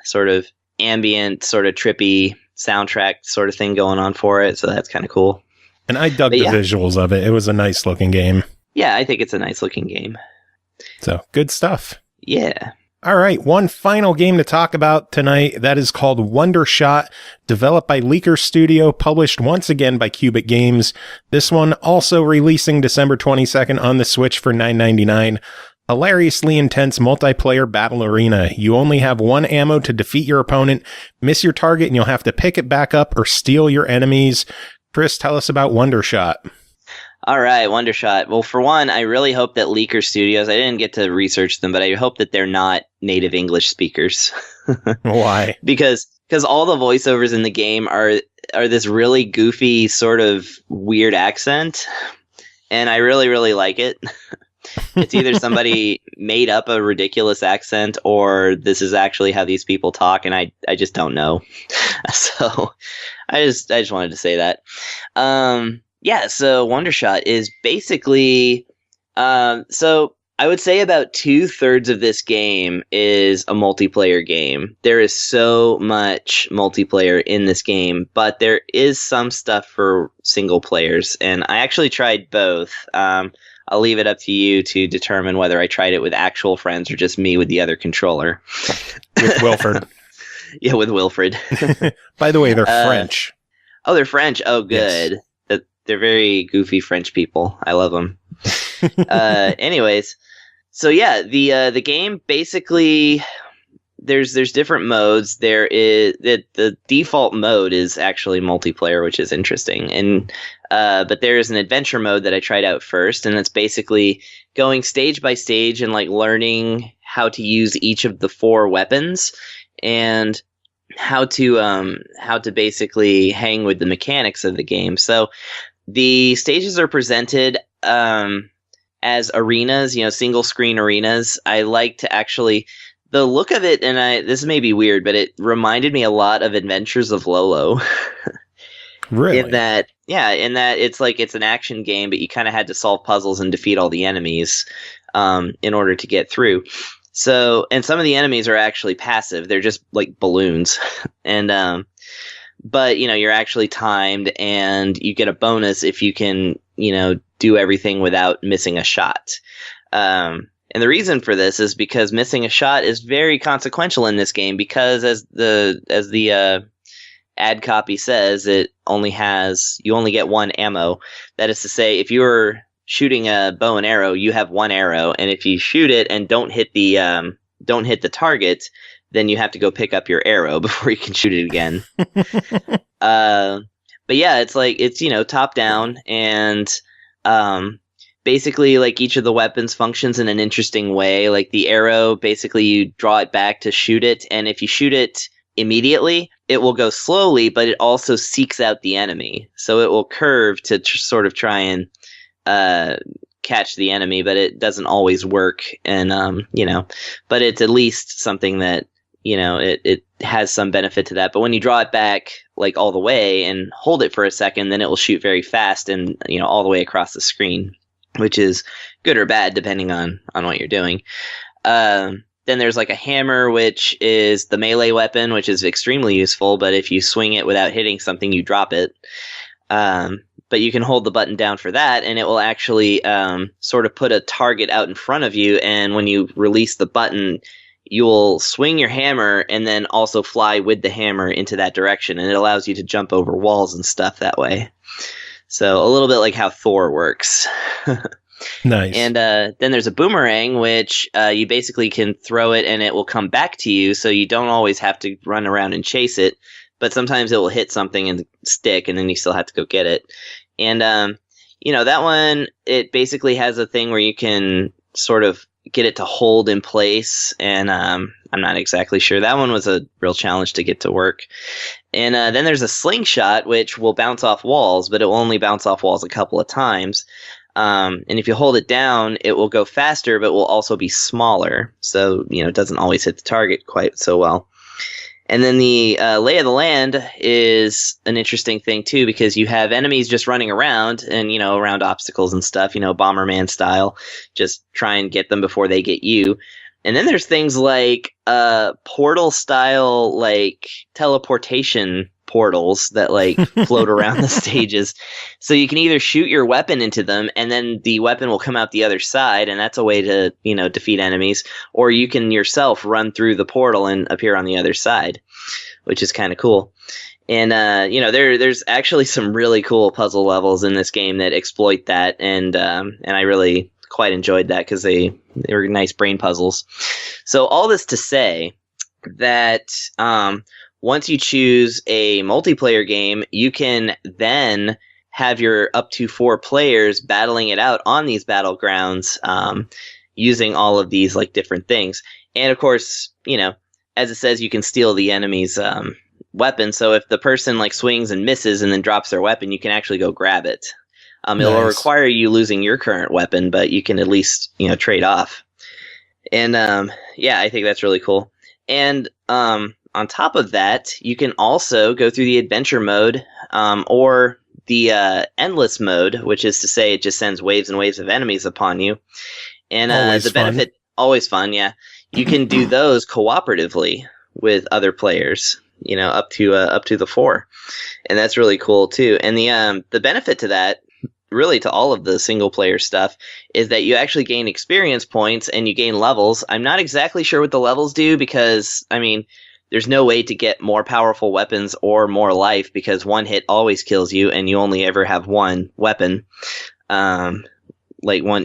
sort of ambient, sort of trippy soundtrack sort of thing going on for it, so that's kind of cool. And I dug the visuals of it. It was a nice looking game. Yeah, I think it's a nice looking game. So, good stuff. Yeah. All right, one final game to talk about tonight. That is called Wondershot, developed by Leaker Studio, published once again by Cubic Games. This one also releasing December 22nd on the Switch for $9.99. Hilariously intense multiplayer battle arena. You only have one ammo to defeat your opponent, miss your target, and you'll have to pick it back up or steal your enemies. Chris, tell us about Wondershot. All right, Wondershot. Well, for one, I really hope that Leaker Studios, I didn't get to research them, but I hope that they're not native English speakers. Why? Because all the voiceovers in the game are this really goofy sort of weird accent, and I really, really like it. It's either somebody made up a ridiculous accent or this is actually how these people talk, and I just don't know. So I just wanted to say that. So Wondershot is basically so I would say about 2/3 of this game is a multiplayer game. There is so much multiplayer in this game, but there is some stuff for single players, and I actually tried both. I'll leave it up to you to determine whether I tried it with actual friends or just me with the other controller. With Wilfred. Yeah, with Wilfred. By the way, they're French. Oh, they're French. Oh, good. Yes. They're very goofy French people. I love them. Anyways, so yeah, the game basically there's different modes. There is the default mode is actually multiplayer, which is interesting, and but there is an adventure mode that I tried out first, and it's basically going stage by stage and like learning how to use each of the 4 weapons and how to basically hang with the mechanics of the game. So the stages are presented as arenas, single screen arenas. I like to actually, the look of it, and this may be weird, but it reminded me a lot of Adventures of Lolo. Really? In that it's like it's an action game, but you kind of had to solve puzzles and defeat all the enemies in order to get through. So, and some of the enemies are actually passive; they're just like balloons, and but you're actually timed, and you get a bonus if you can do everything without missing a shot. And the reason for this is because missing a shot is very consequential in this game, because as the ad copy says, you only get one ammo. That is to say, if you're shooting a bow and arrow, you have one arrow, and if you shoot it and don't hit the target, then you have to go pick up your arrow before you can shoot it again. But yeah, it's top down, and basically like each of the weapons functions in an interesting way. Like the arrow, basically you draw it back to shoot it, and if you shoot it immediately, it will go slowly, but it also seeks out the enemy. So it will curve to sort of try and catch the enemy, but it doesn't always work. And but it's at least something that it has some benefit to that. But when you draw it back like all the way and hold it for a second, then it will shoot very fast and all the way across the screen, which is good or bad depending on what you're doing. Then there's like a hammer, which is the melee weapon, which is extremely useful. But if you swing it without hitting something, you drop it. But you can hold the button down for that, and it will actually sort of put a target out in front of you. And when you release the button, you will swing your hammer and then also fly with the hammer into that direction. And it allows you to jump over walls and stuff that way. So a little bit like how Thor works. Nice. And then there's a boomerang, which you basically can throw it and it will come back to you, so you don't always have to run around and chase it. But sometimes it will hit something and stick, and then you still have to go get it. And, that one, it basically has a thing where you can sort of get it to hold in place, and I'm not exactly sure. That one was a real challenge to get to work. And then there's a slingshot, which will bounce off walls, but it will only bounce off walls a couple of times. And if you hold it down, it will go faster, but will also be smaller. So, it doesn't always hit the target quite so well. And then the lay of the land is an interesting thing, too, because you have enemies just running around and, around obstacles and stuff, Bomberman style. Just try and get them before they get you. And then there's things like portal style, like teleportation portals that float around the stages. So you can either shoot your weapon into them and then the weapon will come out the other side, and that's a way to, defeat enemies, or you can yourself run through the portal and appear on the other side, which is kind of cool. And there's actually some really cool puzzle levels in this game that exploit that, and I really quite enjoyed that because they were nice brain puzzles. So all this to say that once you choose a multiplayer game, you can then have your up to 4 players battling it out on these battlegrounds, using all of these different things. And of course, as it says, you can steal the enemy's weapon. So if the person swings and misses and then drops their weapon, you can actually go grab it. It will require you losing your current weapon, but you can at least trade off. And I think that's really cool. And on top of that, you can also go through the adventure mode, or the endless mode, which is to say it just sends waves and waves of enemies upon you. And the benefit, always fun, yeah. You can do those cooperatively with other players, up to the 4. And that's really cool too. And the benefit to that, really to all of the single player stuff, is that you actually gain experience points and you gain levels. I'm not exactly sure what the levels do because, there's no way to get more powerful weapons or more life because one hit always kills you and you only ever have one weapon, one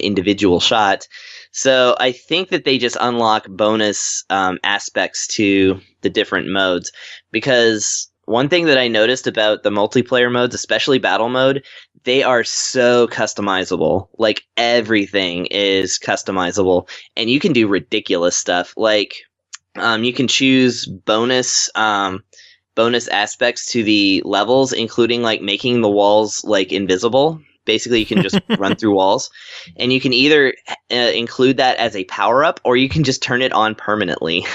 individual shot. So I think that they just unlock bonus aspects to the different modes, because one thing that I noticed about the multiplayer modes, especially battle mode, they are so customizable. Everything is customizable and you can do ridiculous stuff. You can choose bonus aspects to the levels, including making the walls invisible. Basically, you can just run through walls, and you can either include that as a power up, or you can just turn it on permanently.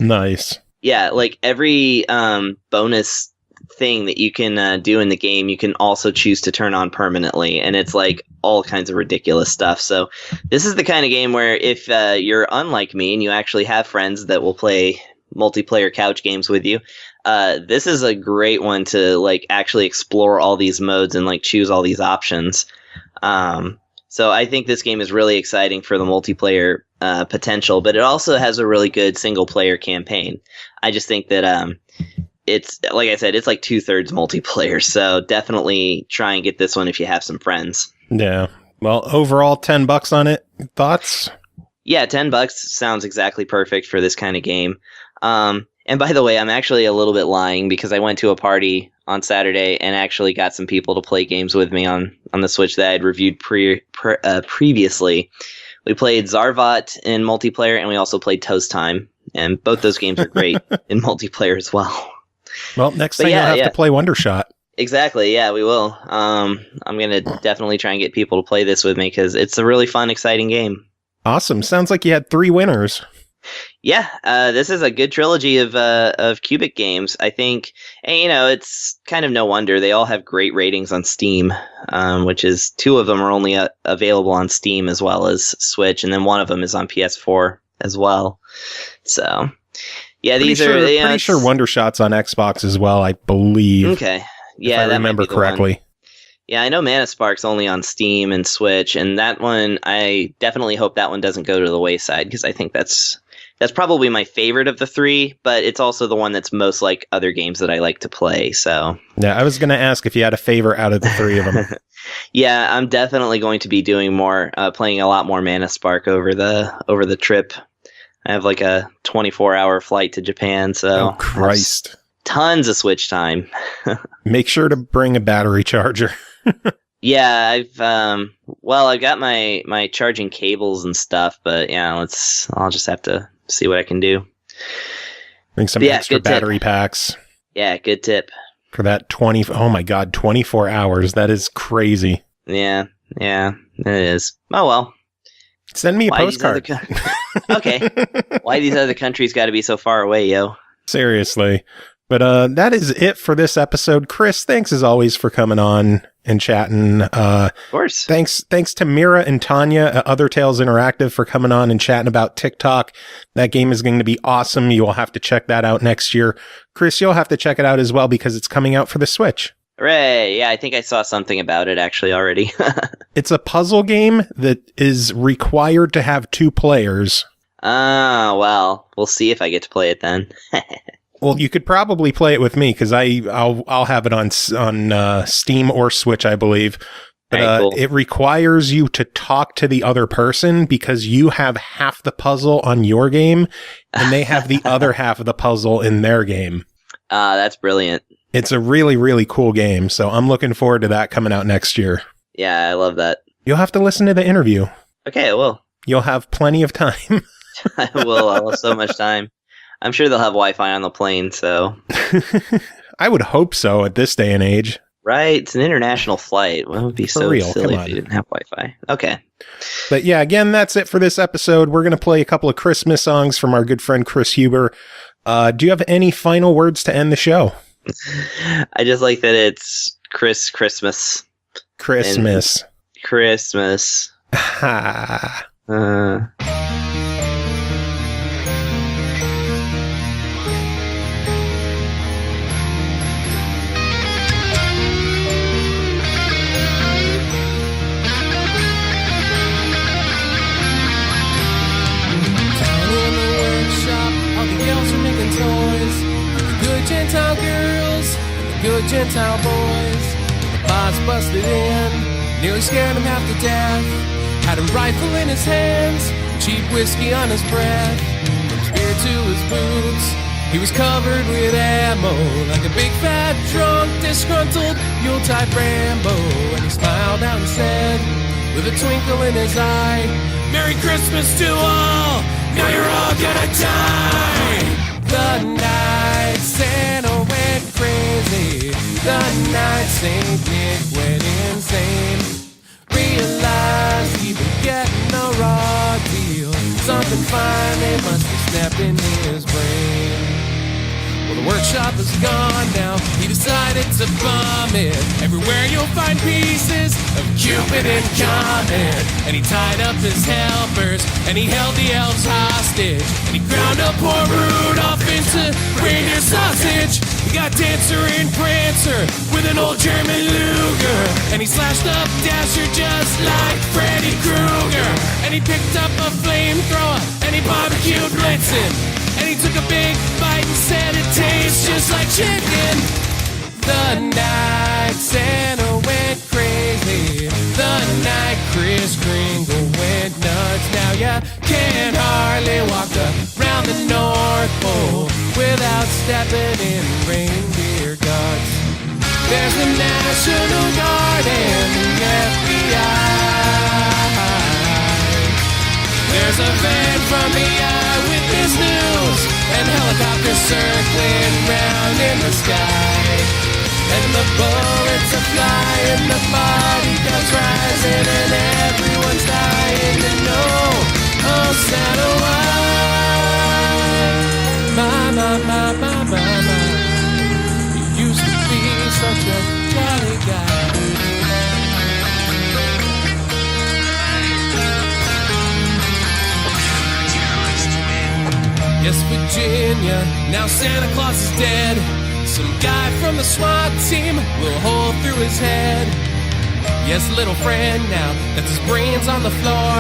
Nice. Yeah, every bonus thing that you can do in the game, you can also choose to turn on permanently, and it's all kinds of ridiculous stuff. So this is the kind of game where if you're unlike me and you actually have friends that will play multiplayer couch games with you, this is a great one to actually explore all these modes and choose all these options. So I think this game is really exciting for the multiplayer potential, but it also has a really good single player campaign. I just think that it's, like I said, it's 2/3 multiplayer. So definitely try and get this one if you have some friends. Yeah. Well, overall, $10 on it. Thoughts? Yeah, $10 sounds exactly perfect for this kind of game. And by the way, I'm actually a little bit lying because I went to a party on Saturday and actually got some people to play games with me on the Switch that I'd reviewed previously. We played Zarvat in multiplayer, and we also played Toast Time. And both those games are great in multiplayer as well. Well, next thing you'll have to play Wondershot. Exactly, yeah, we will. I'm going to definitely try and get people to play this with me because it's a really fun, exciting game. Awesome. Sounds like you had 3 winners. Yeah, this is a good trilogy of Cubic games, I think. And, it's kind of no wonder. They all have great ratings on Steam, which is 2 of them are only available on Steam as well as Switch, and then one of them is on PS4 as well. So, yeah, pretty sure Wondershot's on Xbox as well, I believe. Okay, yeah, if I remember correctly. Yeah, I know Mana Spark's only on Steam and Switch, and that one, I definitely hope that one doesn't go to the wayside because I think that's that's probably my favorite of the three, but it's also the one that's most like other games that I like to play. So yeah, I was going to ask if you had a favorite out of the three of them. Yeah, I'm definitely going to be doing more, playing a lot more Mana Spark over the trip. I have like a 24-hour flight to Japan, so oh Christ, tons of Switch time. Make sure to bring a battery charger. Yeah, I've got my charging cables and stuff, but yeah, I'll just have to see what I can do. Bring some extra battery packs. Yeah, good tip. For that 24 hours. That is crazy. Yeah, it is. Oh, well. Send me a postcard. Okay. Why these other countries got to be so far away, yo? Seriously. But that is it for this episode. Chris, thanks as always for coming on and chatting. Of course. Thanks to Mira and Tanja at Other Tales Interactive for coming on and chatting about Tick Tock. That game is going to be awesome. You will have to check that out next year. Chris, you'll have to check it out as well because it's coming out for the Switch. Hooray. Yeah, I think I saw something about it actually already. It's a puzzle game that is required to have 2 players. Well, we'll see if I get to play it then. Well, you could probably play it with me because I'll have it on Steam or Switch, I believe. But right, cool. It requires you to talk to the other person because you have half the puzzle on your game and they have the other half of the puzzle in their game. That's brilliant. It's a really, really cool game. So I'm looking forward to that coming out next year. Yeah, I love that. You'll have to listen to the interview. Okay, I will. You'll have plenty of time. I will. I'll have so much time. I'm sure they'll have Wi-Fi on the plane, so... I would hope so at this day and age. Right? It's an international flight. It would be so silly if you didn't have Wi-Fi. Okay. But yeah, again, that's it for this episode. We're going to play a couple of Christmas songs from our good friend Chris Huber. Do you have any final words to end the show? I just like that it's Christmas. Christmas. Christmas. Ha. Gentile girls and the good Gentile boys. The boss busted in, nearly scared him half to death. Had a rifle in his hands, cheap whiskey on his breath. From his beard to his boots, he was covered with ammo, like a big fat drunk, disgruntled Yuletide Rambo. And he smiled out and said, with a twinkle in his eye, Merry Christmas to all, now you're all gonna die. The night Santa went crazy, the night Saint Nick went insane. Realized he'd been getting a raw deal, something finally must have snapped in his brain. Well, the workshop is gone now, he decided to bomb it. Everywhere you'll find pieces of Cupid and Comet. And he tied up his helpers, and he held the elves hostage. And he ground up poor Rudolph into reindeer sausage. He got Dancer and Prancer with an old German Luger. And he slashed up Dasher just like Freddy Krueger. And he picked up a flamethrower, and he barbecued Blitzen. And he took a big bite and said it tastes just like chicken. The night Santa went crazy, the night Kris Kringle went nuts. Now you can't hardly walk around the North Pole without stepping in reindeer guts. There's the National Guard and the FBI. There's a van from the Eyewitness News and helicopters circling round in the sky. And the bullets are flying, the body counts rising, and everyone's dying to know, oh Santa, why? My, you used to be such a jolly guy. Yes, Virginia, now Santa Claus is dead. Some guy from the SWAT team blew a hole through his head. Yes, little friend, now that his brain's on the floor,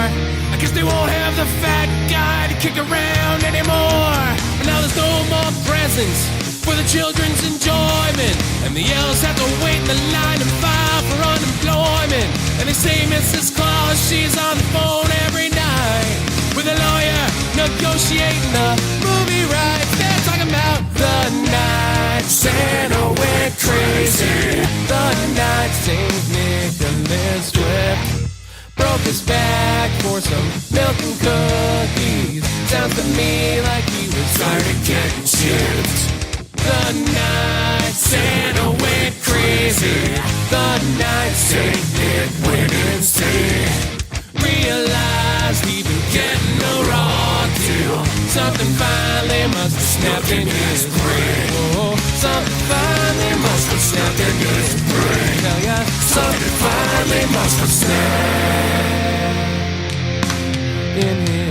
I guess they won't have the fat guy to kick around anymore. And now there's no more presents for the children's enjoyment, and the elves have to wait in the line and file for unemployment. And they say Mrs. Claus, she's on the phone every night with a lawyer negotiating the movie rights. They're talking about the night Santa went crazy, the night St. Nicholas wept, broke his back for some milk and cookies. Sounds to me like he was tired of getting chipped. The night Santa went crazy, the night St. Nick went insane. Realized he'd been getting a raw deal. Something finally must have snapped in his brain. Oh, something finally must have snapped in his brain. Hell yeah, something finally must have snapped in his brain.